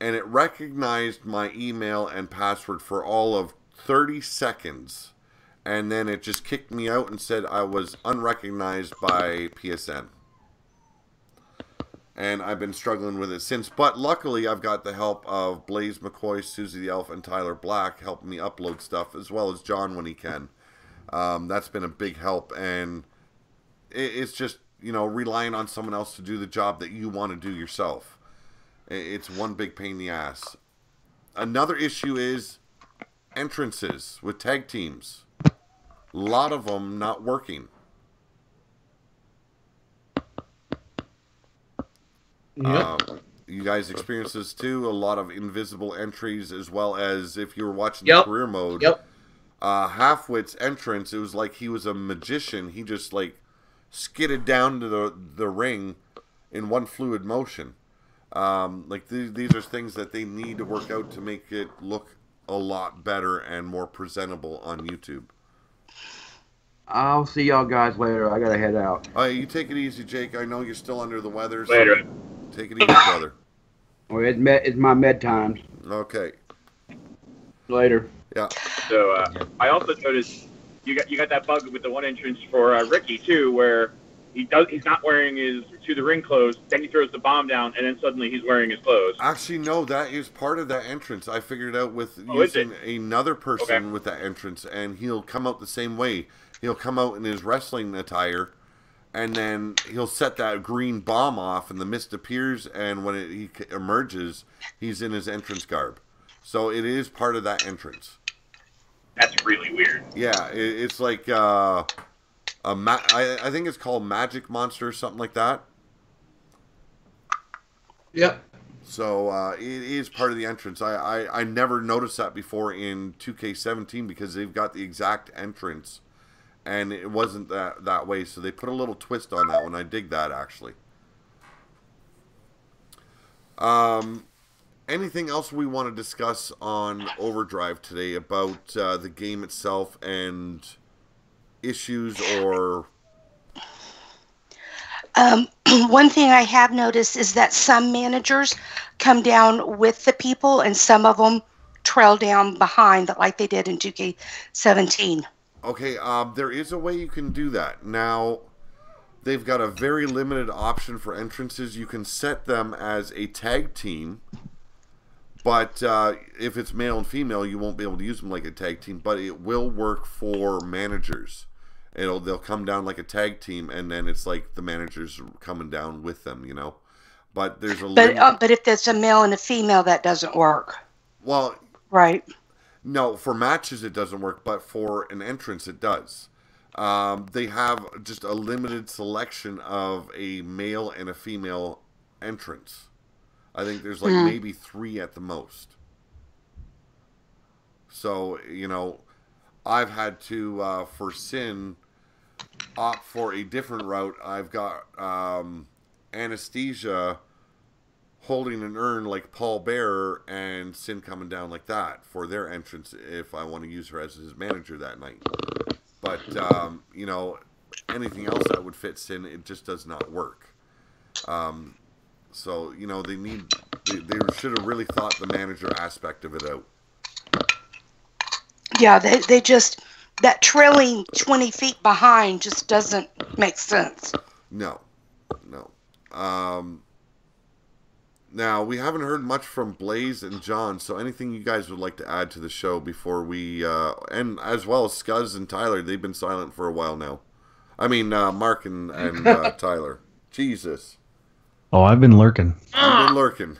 and it recognized my email and password for all of 30 seconds, and then it just kicked me out and said I was unrecognized by PSN. And I've been struggling with it since. But luckily, I've got the help of Blaze McCoy, Susie the Elf, and Tyler Black helping me upload stuff, as well as John when he can. That's been a big help. And it's just, relying on someone else to do the job that you want to do yourself. It's one big pain in the ass. Another issue is entrances with tag teams. A lot of them not working. Yep. You guys experience this too. A lot of invisible entries, as well as if you were watching the career mode. Yep. Halfwit's entrance, it was like he was a magician. He just skidded down to the ring in one fluid motion. These are things that they need to work out to make it look a lot better and more presentable on YouTube. I'll see y'all guys later. I gotta head out. You take it easy, Jake. I know you're still under the weather. So Later. take it easy, brother. Well, it's my med times. Okay. Later. Yeah. So I also noticed you got that bug with the one entrance for Ricky too, where he's not wearing his to the ring clothes, then he throws the bomb down, and then suddenly he's wearing his clothes. Actually, no, that is part of that entrance. I figured out with using another person with that entrance, and he'll come out the same way. He'll come out in his wrestling attire, and then he'll set that green bomb off, and the mist appears, and when he emerges, he's in his entrance garb. So it is part of that entrance. That's really weird. Yeah, it's like I think it's called Magic Monster or something like that. Yep. So it is part of the entrance. I never noticed that before in 2K17 because they've got the exact entrance, and it wasn't that way. So they put a little twist on that one. I dig that, actually. Anything else we want to discuss on Overdrive today about the game itself and issues or... One thing I have noticed is that some managers come down with the people and some of them trail down behind, like they did in 2K17. Okay, there is a way you can do that. Now, they've got a very limited option for entrances. You can set them as a tag team, but if it's male and female, you won't be able to use them like a tag team, but it will work for managers. They'll come down like a tag team, and then it's like the managers coming down with them, But there's a but if there's a male and a female, that doesn't work. Well, right. No, for matches it doesn't work, but for an entrance it does. They have just a limited selection of a male and a female entrance. I think there's maybe 3 at the most. So, I've had to, for Sin, opt for a different route. I've got Anesthesia holding an urn like Paul Bearer and Sin coming down like that for their entrance if I want to use her as his manager that night. But, anything else that would fit Sin, it just does not work. So, they should have really thought the manager aspect of it out. Yeah, they just, that trailing 20 feet behind just doesn't make sense. No. Now, we haven't heard much from Blaze and John, so anything you guys would like to add to the show before we, and as well as Scuzz and Tyler, they've been silent for a while now. I mean, Mark and Tyler. Jesus. Oh, I've been lurking. I've been lurking.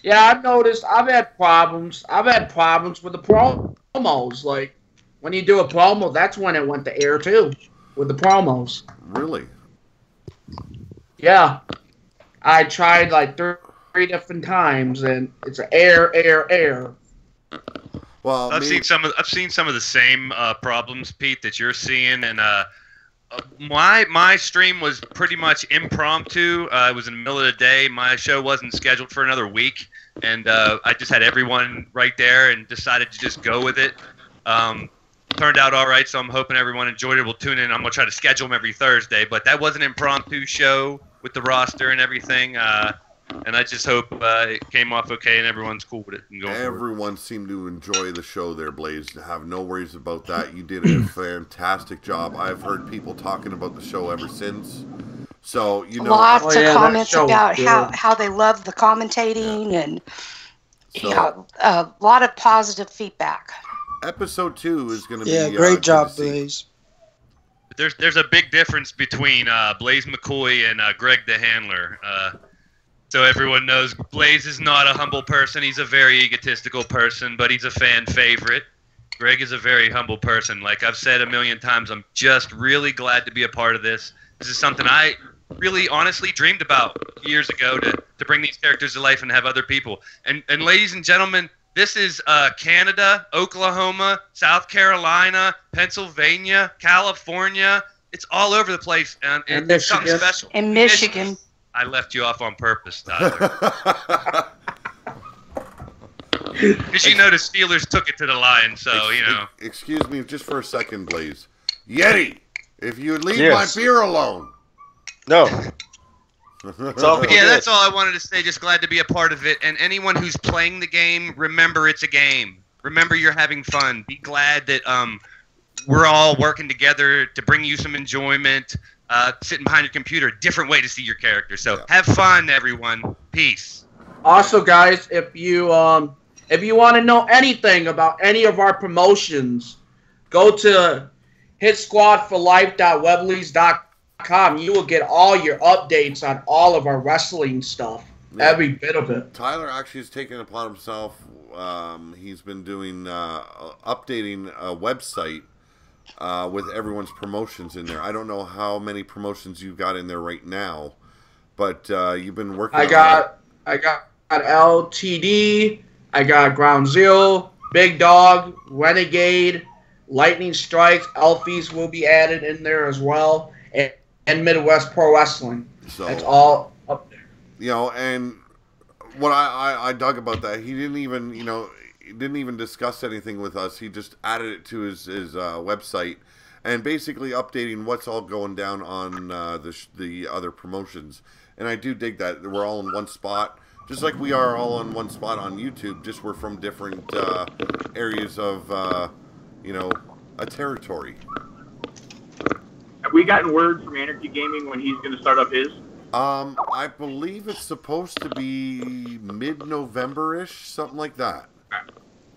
Yeah, I've noticed. I've had problems. With the promos. Like, when you do a promo, that's when it went to air, too, with the promos. Really? Yeah. I tried, 3 different times, and it's air. Well, I've seen some of the same problems, Pete, that you're seeing, and my stream was pretty impromptu. It was in the middle of the day. My show wasn't scheduled for another week, and I just had everyone right there and decided to just go with it. Turned out all right, so I'm hoping everyone enjoyed it. We'll tune in. I'm going to try to schedule them every Thursday, but that was an impromptu show with the roster and everything, and I just hope it came off okay and everyone's cool with it. And going Everyone seemed to enjoy the show there, Blaze. Have no worries about that. You did a fantastic job. I've heard people talking about the show ever since. So, you know. Lots of comments that show about was how they love the commentating and So, a lot of positive feedback. episode 2 is going to be great good job, to see. Blaze. There's a big difference between Blaze McCoy and Greg the Handler. So everyone knows Blaze is not a humble person. He's a very egotistical person, but he's a fan favorite. Greg is a very humble person. Like I've said a million times, I'm just really glad to be a part of this. This is something I really honestly dreamed about years ago to bring these characters to life and have other people. And ladies and gentlemen, this is Canada, Oklahoma, South Carolina, Pennsylvania, California. It's all over the place, and it's something special. In Michigan. I left you off on purpose, Tyler. Because you know the Steelers took it to the Lions, so, you know. Excuse me just for a second, Blaze. Yeti, if you would leave Yes. my beer alone. No. It's all But good. yeah, that's all I wanted to say. Just glad to be a part of it. And anyone who's playing the game, remember it's a game. Remember you're having fun. Be glad that we're all working together to bring you some enjoyment. Sitting behind your computer, a different way to see your character. So have fun, everyone. Peace. Also, guys, if you want to know anything about any of our promotions, go to hitsquadforlife.webleys.com. You will get all your updates on all of our wrestling stuff, every bit of it. Tyler actually has taken it upon himself. He's been doing updating a website with everyone's promotions in there. I don't know how many promotions you've got in there right now, but you've been working. I got LTD. I got Ground Zero, Big Dog, Renegade, Lightning Strikes. Alfies will be added in there as well, and Midwest Pro Wrestling. So that's all up there. You know, and what I dug about that, he didn't even discuss anything with us. He just added it to his website and basically updating what's all going down on the other promotions. And I do dig that we're all in one spot, just like we are all in one spot on YouTube. Just we're from different areas of a territory. Have we gotten word from Anarchy Gaming when he's going to start up his? I believe it's supposed to be mid-November-ish, something like that.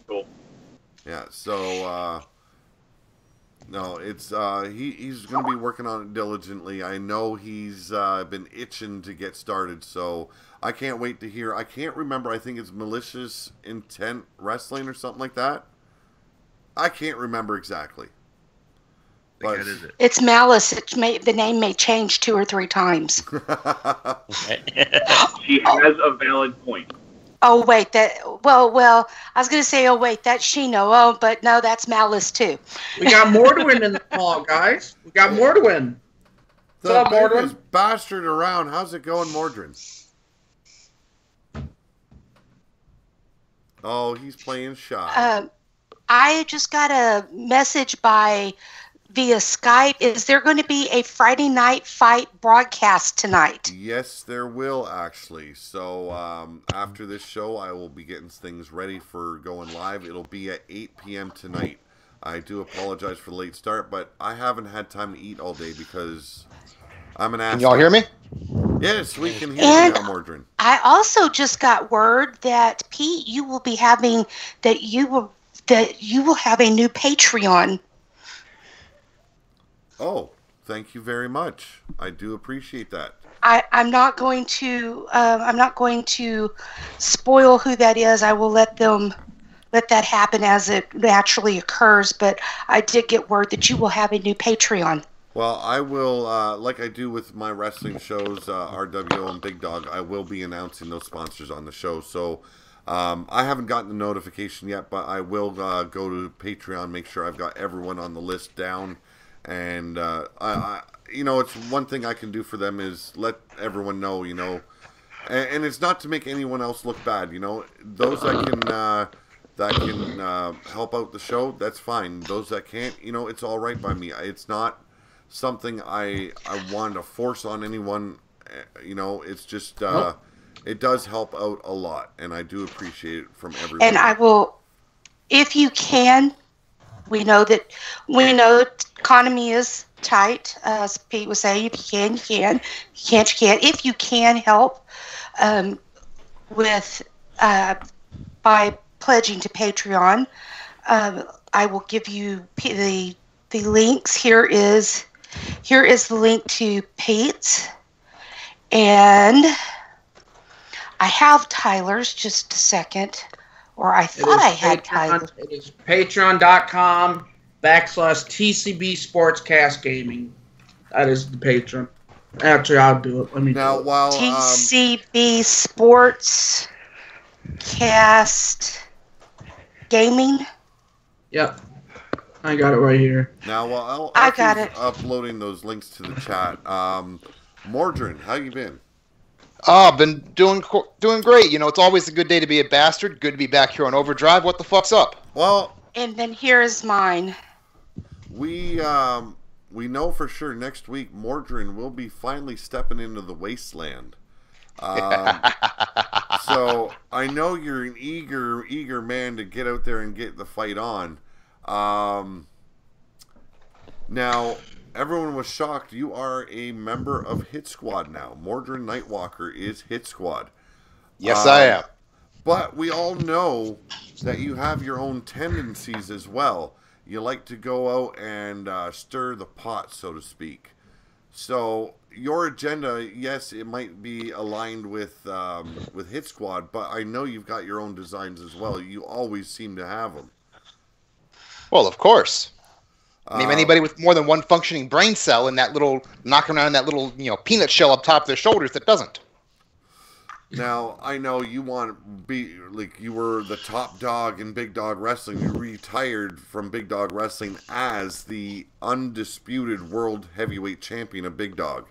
Cool. Yeah, so no, it's he's going to be working on it diligently. I know he's been itching to get started, so I can't wait to hear. I can't remember. I think it's Malicious Intent Wrestling or something like that. I can't remember exactly. But It's Malice. The name may change 2 or 3 times. She has a valid point. Oh wait, well, I was gonna say, oh wait, that's Shino. Oh, but no, that's Malice too. We got Mordwin in the call, guys. We got Mordwin. What's up, Mordwin? biggest bastard around. How's it going, Mordrin? Oh, he's playing shy. I just got a message via Skype. Is there going to be a Friday Night Fight broadcast tonight? Yes, there will actually. So after this show, I will be getting things ready for going live. It'll be at 8 p.m. tonight. I do apologize for the late start, but I haven't had time to eat all day because I'm an ass. Can y'all hear me? Yes, we can hear you now, Mordrin. I also just got word that Pete, you will be having you will have a new Patreon. Oh, thank you very much. I do appreciate that. I'm not going to spoil who that is. I will let that happen as it naturally occurs. But I did get word that you will have a new Patreon. Well, I will, like I do with my wrestling shows, RWO and Big Dog, I will be announcing those sponsors on the show. So I haven't gotten the notification yet, but I will go to Patreon, make sure I've got everyone on the list down. And, it's one thing I can do for them is let everyone know, and it's not to make anyone else look bad, those that can help out the show, that's fine. Those that can't, it's all right by me. It's not something I want to force on anyone, it's just, it does help out a lot, and I do appreciate it from everyone. And I will, if you can, we know economy is tight. As Pete was saying, if you can, you can. If you can't, you can't. If you can help with by pledging to Patreon, I will give you the links. Here is the link to Pete's, and I have Tyler's. Just a second, or I thought I had Tyler's. It is patreon.com/TCB Sportscast Gaming. That is the Patreon. Actually, I'll do it. Let me Now, do it. while TCB Sportscast Gaming. Yep. I got it right here. Now, while I got it. uploading those links to the chat, Mordrin, how you been? Oh, been doing great. You know, it's always a good day to be a bastard. Good to be back here on Overdrive. What the fuck's up? Well, And then here is mine. we know for sure next week Mordrin will be finally stepping into the wasteland. So I know you're an eager man to get out there and get the fight on. Now, everyone was shocked. You are a member of Hit Squad now. Mordrin Nightwalker is Hit Squad. Yes, I am. But we all know that you have your own tendencies as well. You like to go out and stir the pot, so to speak. So your agenda, yes, it might be aligned with Hit Squad, but I know you've got your own designs as well. You always seem to have them. Well, of course. Name anybody with more than one functioning brain cell in that little, knocking around in that little, peanut shell up top of their shoulders that doesn't. Now, I know you want to be, like, you were the top dog in Big Dog Wrestling. You retired from Big Dog Wrestling as the undisputed World Heavyweight Champion of Big Dog.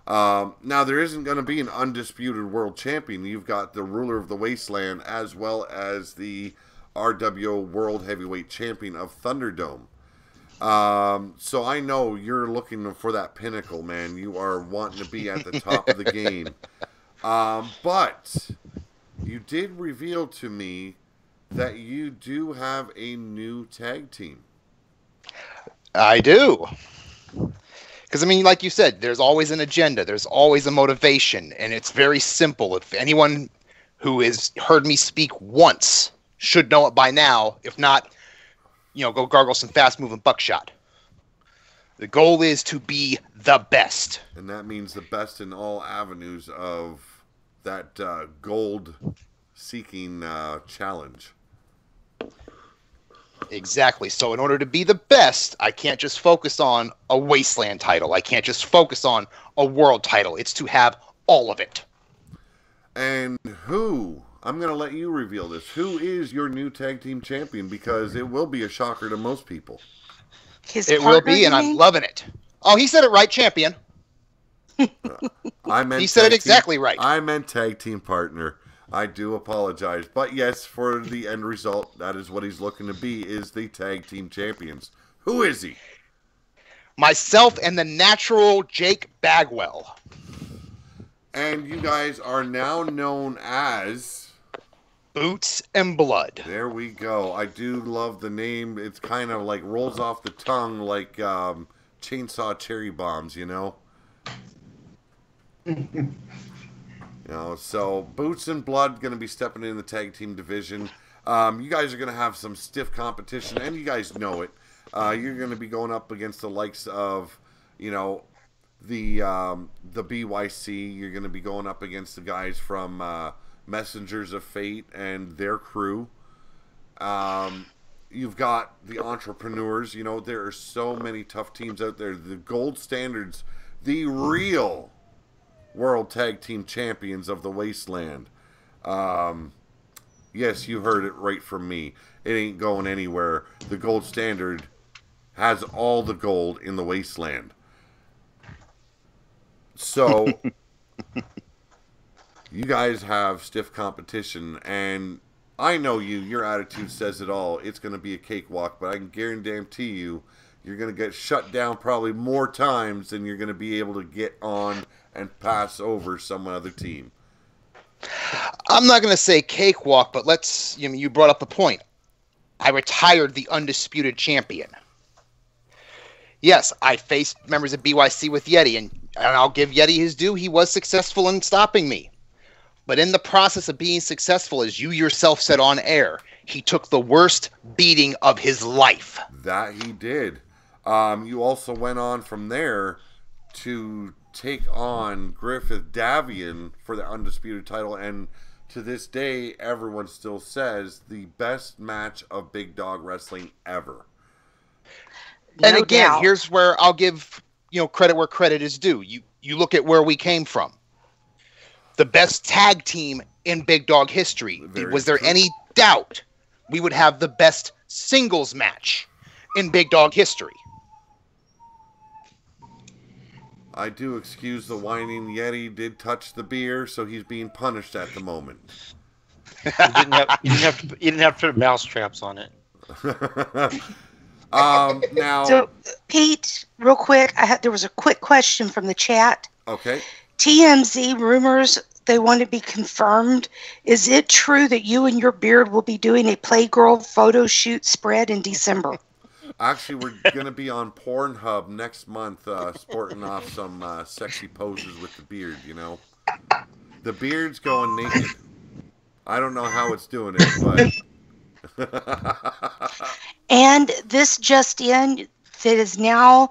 Now, there isn't going to be an undisputed World Champion. You've got the Ruler of the Wasteland as well as the RWO World Heavyweight Champion of Thunderdome. So I know you're looking for that pinnacle, man. You are wanting to be at the top of the game. But you did reveal to me that you do have a new tag team. I do. Because, like you said, there's always an agenda. There's always a motivation. And it's very simple. If anyone who has heard me speak once should know it by now. If not, go gargle some fast-moving buckshot. The goal is to be the best. And that means the best in all avenues of that gold-seeking challenge. Exactly. So in order to be the best, I can't just focus on a Wasteland title. I can't just focus on a world title. It's to have all of it. And I'm going to let you reveal this. Who is your new tag team champion? Because it will be a shocker to most people. It will be, and I'm loving it. Oh, he said it right, champion. He said it exactly right. I meant tag team partner. I do apologize. But yes, for the end result, that is what he's looking to be, is the tag team champions. Who is he? Myself and the natural Jake Bagwell. And you guys are now known as Boots and Blood. There we go. I do love the name. It's kind of like rolls off the tongue like chainsaw cherry bombs, So Boots and Blood going to be stepping in the tag team division. You guys are going to have some stiff competition, and you guys know it. You're going to be going up against the likes of, the BYC. You're going to be going up against the guys from Messengers of Fate and their crew. You've got the Entrepreneurs. There are so many tough teams out there. The gold standards, the real World Tag Team Champions of the Wasteland. Yes, you heard it right from me. It ain't going anywhere. The gold standard has all the gold in the Wasteland. So, you guys have stiff competition, and I know your attitude says it all. It's going to be a cakewalk, but I can guarantee you, you're going to get shut down probably more times than you're going to be able to get on and pass over some other team. I'm not going to say cakewalk, but you brought up the point. I retired the undisputed champion. Yes, I faced members of BYC with Yeti, and I'll give Yeti his due. He was successful in stopping me. But in the process of being successful, as you yourself said on air, he took the worst beating of his life. That he did. You also went on from there to take on Griffith Davion for the undisputed title, and to this day, everyone still says the best match of Big Dog Wrestling ever. And again, here's where I'll give credit where credit is due. You look at where we came from. The best tag team in Big Dog history. Was there any doubt we would have the best singles match in Big Dog history? I do excuse the whining. Yeti did touch the beer, so he's being punished at the moment. You didn't have to put mouse traps on it. Now, so Pete, real quick, there was a quick question from the chat. Okay. TMZ rumors, they want to be confirmed. Is it true that you and your beard will be doing a Playgirl photo shoot spread in December? Actually, we're going to be on Pornhub next month, sporting off some sexy poses with the beard, The beard's going naked. I don't know how it's doing it, but... And this just in, that is now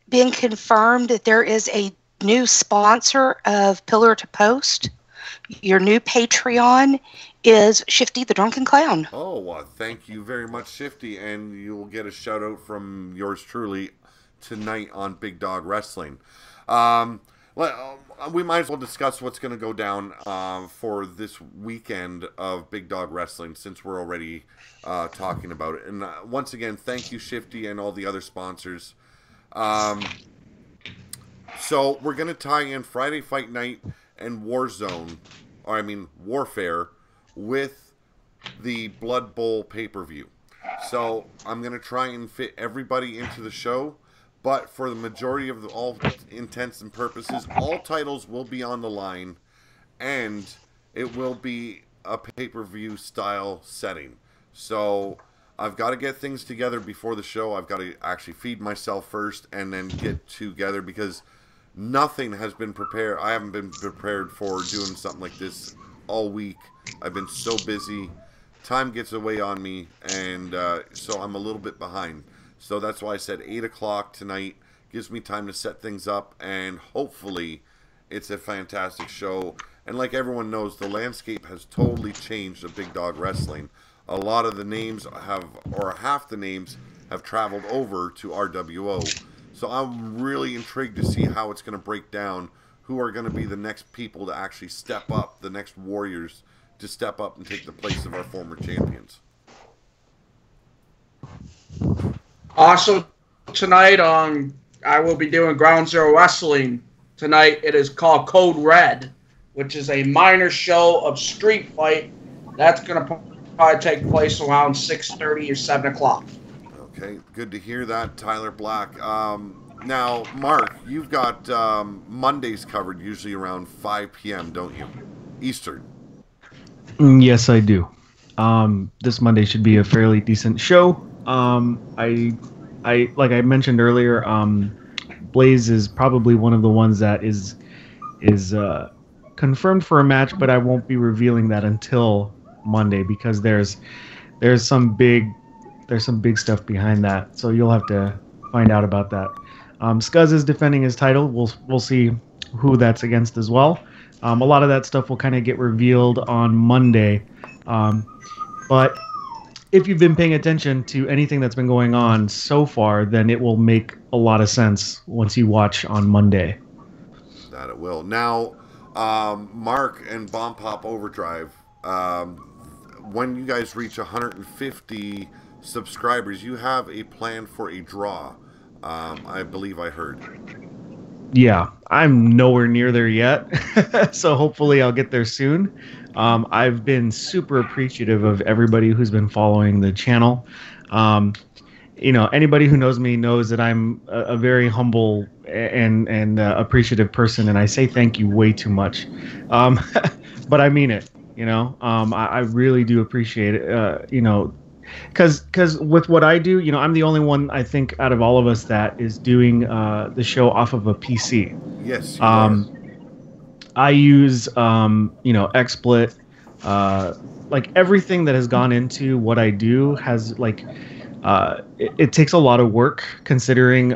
been confirmed that there is a new sponsor of Pillar to Post. Your new Patreon is Shifty the Drunken Clown. Oh, thank you very much, Shifty, and you will get a shout out from yours truly tonight on Big Dog Wrestling. We might as well discuss what's going to go down for this weekend of Big Dog Wrestling, since we're already talking about it. And once again, thank you, Shifty, and all the other sponsors. So we're going to tie in Friday Fight Night and Warfare with the Blood Bowl pay-per-view. So I'm going to try and fit everybody into the show, but for the majority of all intents and purposes, all titles will be on the line, and it will be a pay-per-view style setting. So I've got to get things together before the show. I've got to actually feed myself first and then get together, because nothing has been prepared. I haven't been prepared for doing something like this all week. I've been so busy. Time gets away on me, and so I'm a little bit behind. So that's why I said 8 o'clock tonight. Gives me time to set things up, and hopefully it's a fantastic show. And like everyone knows, the landscape has totally changed of Big Dog Wrestling. A lot of the names half the names have traveled over to RWO. So I'm really intrigued to see how it's going to break down, who are going to be the next people to actually step up, the next warriors to step up and take the place of our former champions. Also, tonight I will be doing Ground Zero Wrestling. Tonight it is called Code Red, which is a minor show of Street Fight. That's going to probably take place around 6:30 or 7 o'clock. Okay, good to hear that, Tyler Black. Now, Mark, you've got Mondays covered usually around 5 p.m., don't you? Eastern. Yes, I do. This Monday should be a fairly decent show. I like I mentioned earlier, Blaze is probably one of the ones that is confirmed for a match, but I won't be revealing that until Monday, because there's some big stuff behind that. So you'll have to find out about that. Scuzz is defending his title. We'll see who that's against as well. A lot of that stuff will kind of get revealed on Monday. But if you've been paying attention to anything that's been going on so far, then it will make a lot of sense once you watch on Monday. That it will. Now, Mark and Bombpop Overdrive, when you guys reach 150 subscribers, you have a plan for a draw. I believe I heard. Yeah, I'm nowhere near there yet, so hopefully I'll get there soon. I've been super appreciative of everybody who's been following the channel. Anybody who knows me knows that I'm a very humble and appreciative person, and I say thank you way too much. But I mean it. I really do appreciate it. because with what I do, I'm the only one I think out of all of us that is doing the show off of a PC. Yes. You are. I use XSplit, like everything that has gone into what I do has like it takes a lot of work considering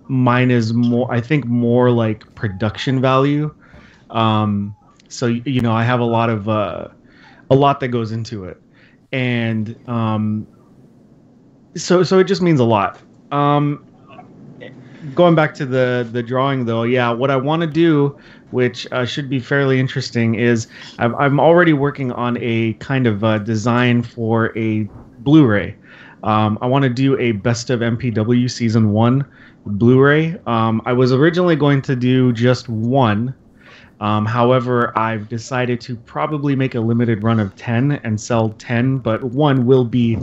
mine is more, I think, more like production value. So I have a lot that goes into it, and so it just means a lot. Going back to the drawing though, yeah, what I want to do, which should be fairly interesting, is I'm already working on a kind of design for a Blu-ray. I want to do a Best of MPW Season 1 Blu-ray. I was originally going to do just one. However, I've decided to probably make a limited run of 10 and sell 10, but one will be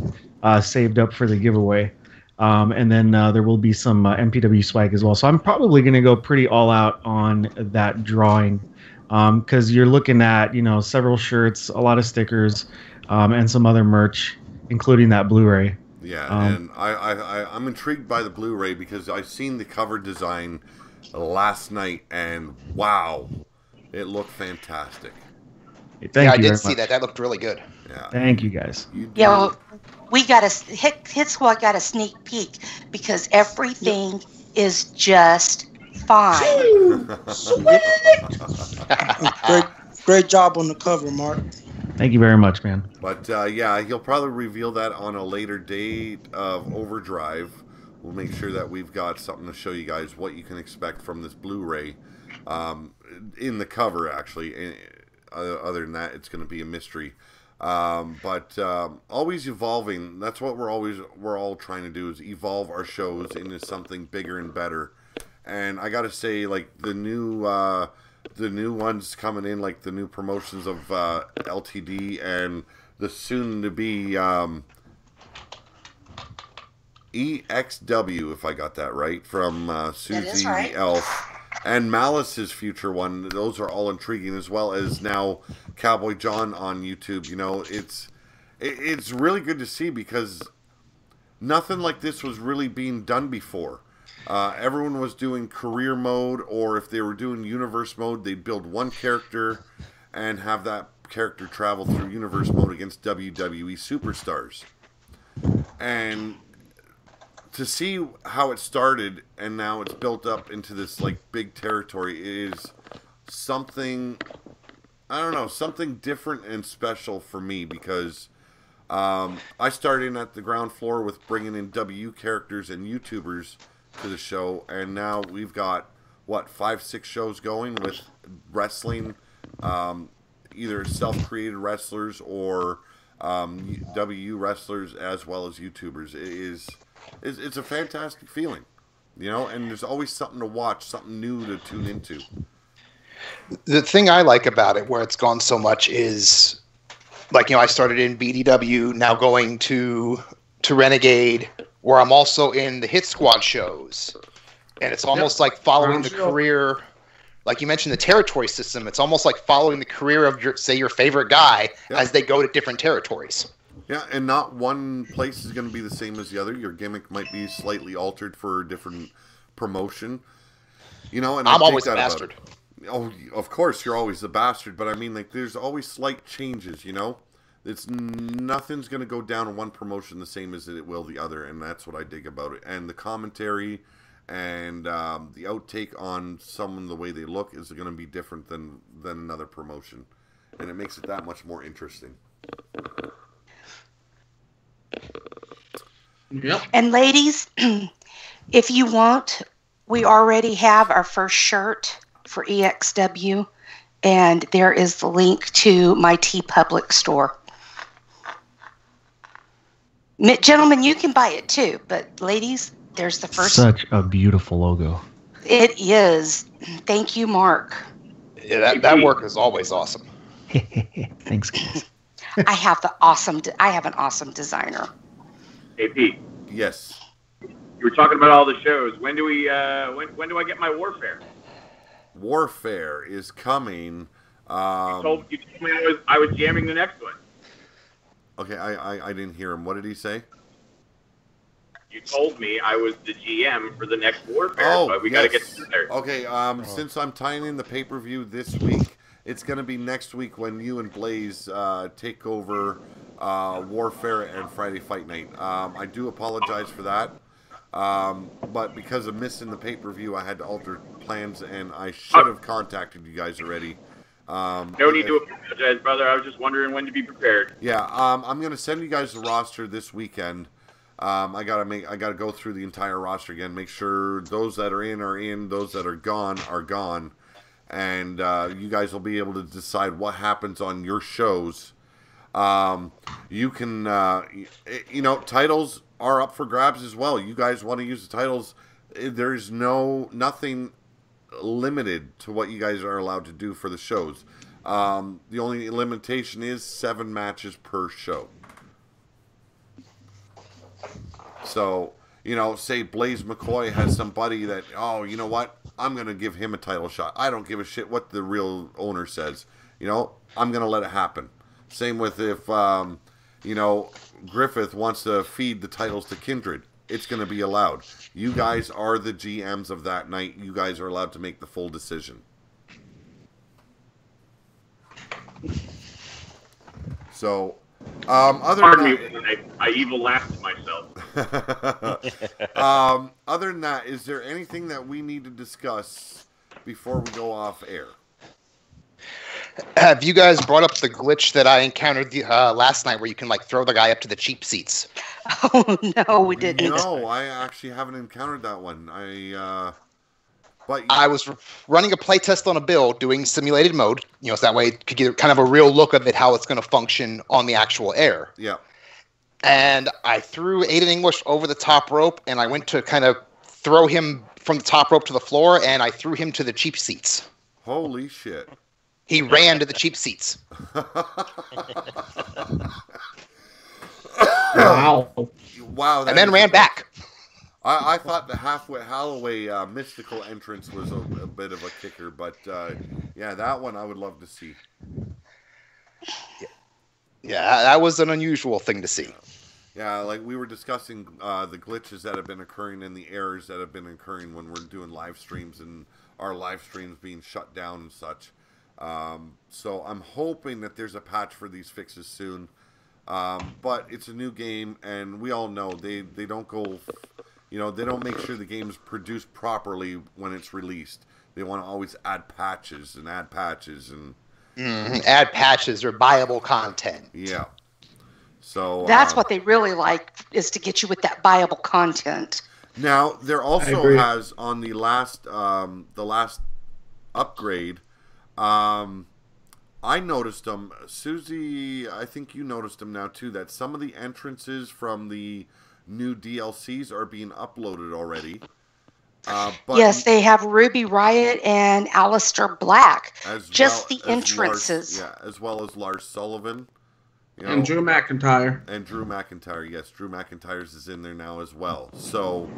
saved up for the giveaway. And then there will be some MPW swag as well. So I'm probably going to go pretty all out on that drawing, because you're looking at, several shirts, a lot of stickers, and some other merch, including that Blu-ray. Yeah, and I'm intrigued by the Blu-ray because I've seen the cover design last night, and wow, it looked fantastic. Yeah, I did see that. That looked really good. Yeah. Thank you, guys. Yeah, well, we got a Hit Squad got a sneak peek because everything is just fine. Great job on the cover, Mark. Thank you very much, man. But yeah, he'll probably reveal that on a later date of Overdrive. We'll make sure that we've got something to show you guys what you can expect from this Blu-ray in the cover, actually. Other than that, it's going to be a mystery. But always evolving. That's what we're all trying to do, is evolve our shows into something bigger and better. And I got to say, like the new ones coming in, like the new promotions of LTD and the soon-to-be EXW, if I got that right, from Susie the Elf. And Malice's future one, those are all intriguing, as well as now Cowboy John on YouTube. It's really good to see, because nothing like this was really being done before. Everyone was doing career mode, or if they were doing universe mode, they'd build one character and have that character travel through universe mode against WWE superstars. And to see how it started and now it's built up into this like big territory is something, I don't know, something different and special for me, because I started in at the ground floor with bringing in W characters and YouTubers to the show, and now we've got 5-6 shows going with wrestling, either self-created wrestlers or W wrestlers as well as YouTubers. It's a fantastic feeling, and there's always something to watch, something new to tune into. The thing I like about it, where it's gone so much, is like, I started in BDW, now going to Renegade, where I'm also in the Hit Squad shows. And it's almost like following the career, like you mentioned, the territory system. It's almost like following the career of your favorite guy as they go to different territories. Yeah, and not one place is going to be the same as the other. Your gimmick might be slightly altered for a different promotion. And I'm always a bastard. Oh, of course, you're always the bastard. But I mean, like, there's always slight changes, It's nothing's going to go down in one promotion the same as it will the other, and that's what I dig about it. And the commentary and the outtake on someone, the way they look, is going to be different than another promotion, and it makes it that much more interesting. Yep. And ladies, if you want, we already have our first shirt for EXW, and there is the link to my TeePublic store. Gentlemen, you can buy it too, but ladies, there's the first. Such a beautiful logo. It is. Thank you, Mark. Yeah, that work is always awesome. Thanks, guys. I have an awesome designer. Hey, Pete. Yes. You were talking about all the shows. When do I get my Warfare? Warfare is coming. You told me I was jamming the next one. Okay, I didn't hear him. What did he say? You told me I was the GM for the next Warfare, but we yes. got to get there. Okay, since I'm tying in the pay-per-view this week, it's going to be next week when you and Blaze take over Warfare and Friday Fight Night. I do apologize for that, but because of missing the pay-per-view, I had to alter plans, and I should have contacted you guys already. No need to apologize, brother. I was just wondering when to be prepared. Yeah, I'm going to send you guys the roster this weekend. I gotta go through the entire roster again, make sure those that are in, those that are gone, and you guys will be able to decide what happens on your shows. You can, titles are up for grabs as well. You guys want to use the titles? There's nothing limited to what you guys are allowed to do for the shows. The only limitation is 7 matches per show. So, say Blaze McCoy has somebody that, you know what? I'm going to give him a title shot. I don't give a shit what the real owner says. I'm going to let it happen. Same with if, Griffith wants to feed the titles to Kindred. It's going to be allowed. You guys are the GMs of that night. You guys are allowed to make the full decision. So... Pardon me, I evil laughed to myself. Other than that, is there anything that we need to discuss before we go off air? Have you guys brought up the glitch that I encountered last night where you can throw the guy up to the cheap seats? Oh, no, we didn't. No, I actually haven't encountered that one. I was running a playtest on a build, doing simulated mode, so that way it could get kind of a real look of it, how it's going to function on the actual air. Yeah. And I threw Aiden English over the top rope, and I went to kind of throw him from the top rope to the floor, and I threw him to the cheap seats. Holy shit. He ran to the cheap seats. Wow. Wow. And then ran back. I thought the Halfway Holloway mystical entrance was a bit of a kicker, but yeah, that one I would love to see. Yeah, that was an unusual thing to see. Yeah, like we were discussing the glitches that have been occurring and the errors that have been occurring when we're doing live streams and our live streams being shut down and such. So I'm hoping that there's a patch for these fixes soon. But it's a new game, and we all know they don't go... they don't make sure the game's produced properly when it's released. They want to always add patches and add patches or buyable content. Yeah. So that's what they really like, is to get you with that buyable content. Now there also has on the last upgrade. I noticed them, Susie. I think you noticed them now too. That some of the entrances from the new DLCs are being uploaded already. But yes, they have Ruby Riot and Aleister Black. Just the entrances. As well as Lars Sullivan. And Drew McIntyre. And Drew McIntyre, yes. Drew McIntyre's is in there now as well. So...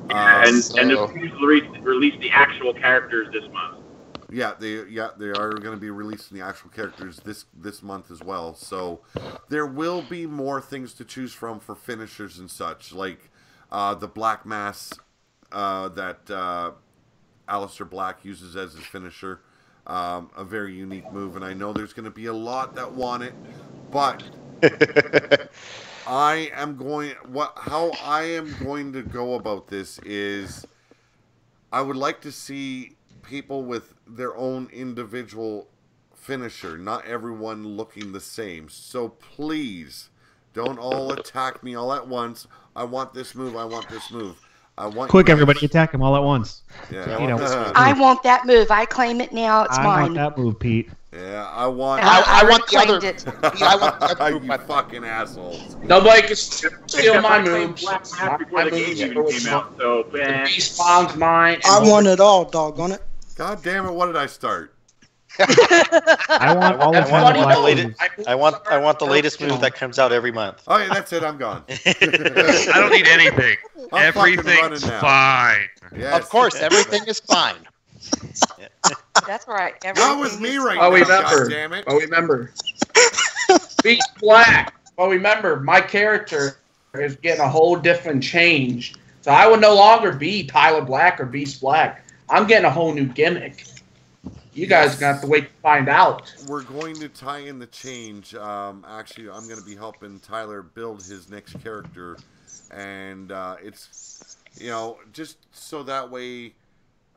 and the release the actual characters this month. Yeah, they are going to be releasing the actual characters this month as well. So there will be more things to choose from for finishers and such, like the Black Mass that Aleister Black uses as his finisher. A very unique move, and I know there's going to be a lot that want it, but how I am going to go about this is I would like to see people with their own individual finisher, not everyone looking the same. So please don't all attack me all at once. I want this move. I want this move. I want quick, everybody attack him all at once. Yeah, I want that move. I claim it now. It's mine. I want that move, Pete. Yeah, I want. I want the other. It. I want the other move. You fucking assholes. Nobody can steal my moves. Before the game even came out, so Respawn's mine. I want it all, doggone it. God damn it! What did I start? I want the latest move that comes out every month. Oh, yeah, that's it. I'm gone. I don't need anything. Everything's fine. Yes. Of course, everything is fine. That's right. Not with me right now. God damn it. Remember. Beast Black. Well, remember, my character is getting a whole different change. So I would no longer be Tyler Black or Beast Black. I'm getting a whole new gimmick. You guys are going to have to wait to find out. We're going to tie in the change. Actually, I'm going to be helping Tyler build his next character. And it's, just so that way,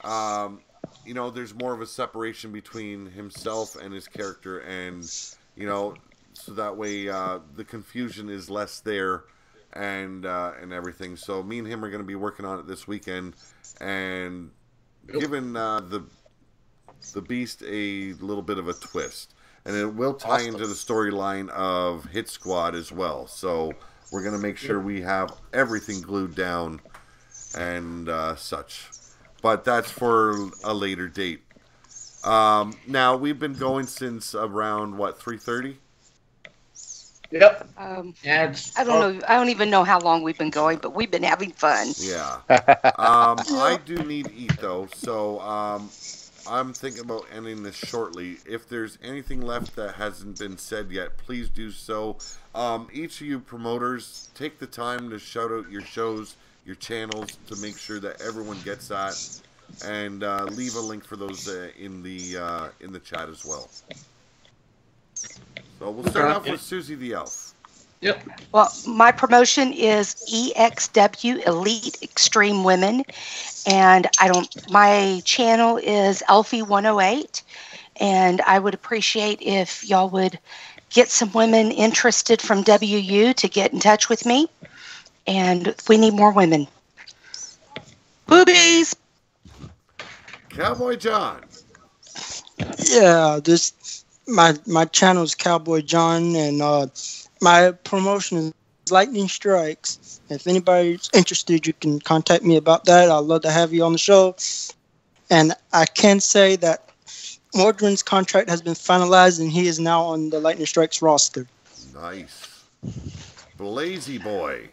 there's more of a separation between himself and his character. And, so that way the confusion is less there and everything. So me and him are going to be working on it this weekend. And giving the Beast a little bit of a twist, and it will tie into the storyline of Hit Squad as well. So we're going to make sure we have everything glued down and such. But that's for a later date. Now we've been going since around 3:30. Yep. I don't know. I don't even know how long we've been going, but we've been having fun. Yeah. I do need to eat though, so I'm thinking about ending this shortly. If there's anything left that hasn't been said yet, please do so. Each of you promoters, take the time to shout out your shows, your channels, to make sure that everyone gets that, and leave a link for those in the chat as well. So we'll start off with Susie the Elf. Yep. Well, my promotion is EXW Elite Extreme Women, and my channel is Elfie108, and I would appreciate if y'all would get some women interested from WU to get in touch with me, and we need more women. Boobies! Cowboy John. Yeah, my channel is Cowboy John, and my promotion is Lightning Strikes. If anybody's interested, you can contact me about that. I'd love to have you on the show. And I can say that Mordrin's contract has been finalized, and he is now on the Lightning Strikes roster. Nice. Blazy Boy.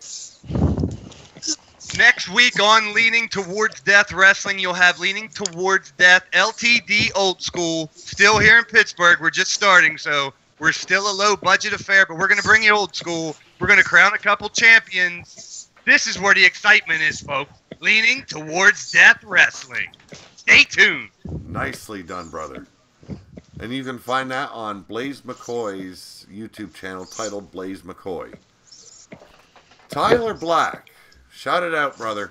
Next week on Leaning Towards Death Wrestling, you'll have Leaning Towards Death LTD Old School. Still here in Pittsburgh. We're just starting, so we're still a low-budget affair, but we're going to bring you old school. We're going to crown a couple champions. This is where the excitement is, folks. Leaning Towards Death Wrestling. Stay tuned. Nicely done, brother. And you can find that on Blaze McCoy's YouTube channel titled Blaze McCoy. Tyler Black. Shout it out, brother.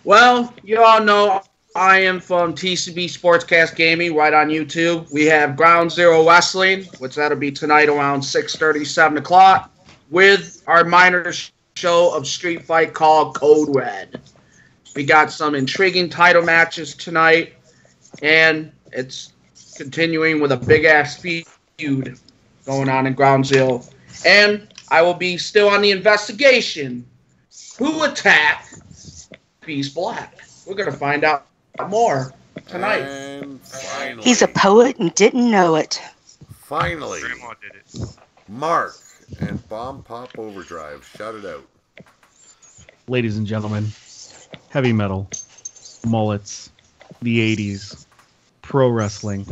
Well, you all know I am from TCB SportsCast Gaming right on YouTube. We have Ground Zero Wrestling, which that'll be tonight around 6:30, 7 o'clock, with our minor show of Street Fight called Code Red. We got some intriguing title matches tonight, and it's continuing with a big-ass feud going on in Ground Zero. And I will be still on the investigation. Who attacked Beast Black? We're going to find out more tonight. And finally, He's a poet and didn't know it. Finally, Grandma did it. Mark and Bombpop Overdrive. Shout it out. Ladies and gentlemen, heavy metal, mullets, the 80s, pro wrestling.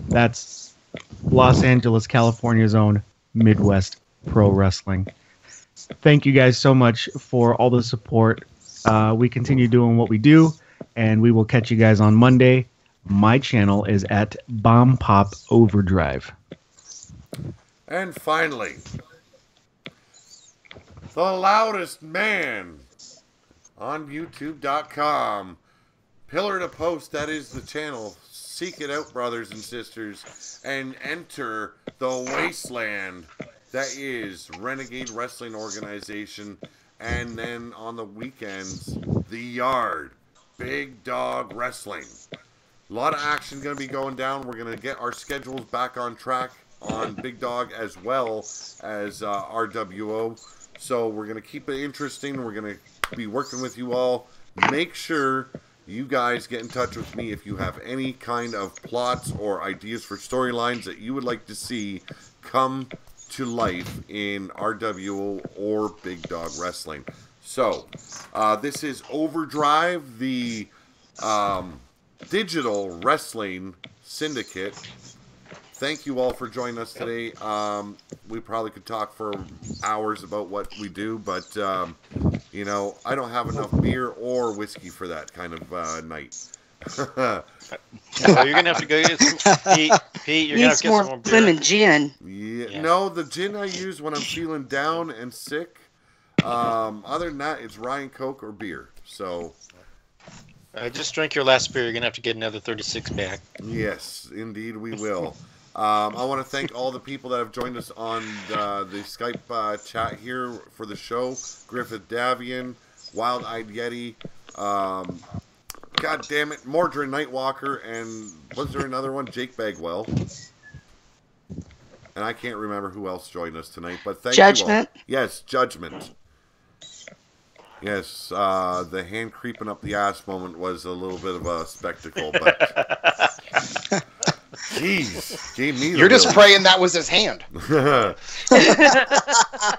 That's Los Angeles, California's own Midwest Pro Wrestling. Thank you guys so much for all the support. We continue doing what we do, and we will catch you guys on Monday. My channel is at Bombpop Overdrive. And finally, the loudest man on YouTube.com. Pillar to Post, that is the channel. Seek it out, brothers and sisters, and enter the wasteland that is Renegade Wrestling Organization. And then on the weekends, The Yard, Big Dog Wrestling. A lot of action going to be going down. We're going to get our schedules back on track on Big Dog as well as RWO. So we're going to keep it interesting. We're going to be working with you all. Make sure you guys get in touch with me if you have any kind of plots or ideas for storylines that you would like to see come to life in RWO or Big Dog Wrestling. So, this is Overdrive, the digital wrestling syndicate thank you all for joining us today. We probably could talk for hours about what we do, but you know, I don't have enough beer or whiskey for that kind of night. Well, you're gonna have to go get some, Pete. You're gonna have to get more some more beer. lemon gin. Yeah. No, the gin I use when I'm feeling down and sick. Other than that, it's Ryan Coke or beer. So Just drink your last beer. You're gonna have to get another 36 pack. yes, indeed we will. I want to thank all the people that have joined us on the Skype chat here for the show. Griffith Davion, Wild Eyed Yeti, God damn it, Mordred Nightwalker, and was there another one? Jake Bagwell. And I can't remember who else joined us tonight, but thank Judgment. you all. Yes, Judgment. Yes, the hand creeping up the ass moment was a little bit of a spectacle, but jeez, gave me the You're just real- praying that was his hand.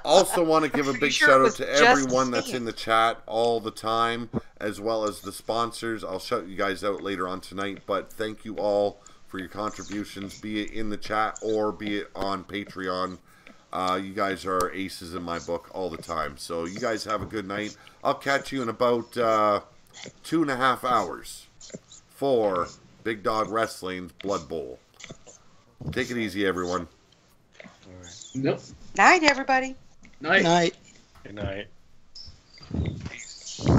Also want to give a big sure shout it out was to just everyone his that's in the chat all the time, as well as the sponsors. I'll shout you guys out later on tonight, but thank you all for your contributions, be it in the chat or be it on Patreon. You guys are aces in my book all the time. So you guys have a good night. I'll catch you in about 2.5 hours for Big Dog Wrestling's Blood Bowl. Take it easy, everyone. Nope. Night, everybody. Night. Night. Good night.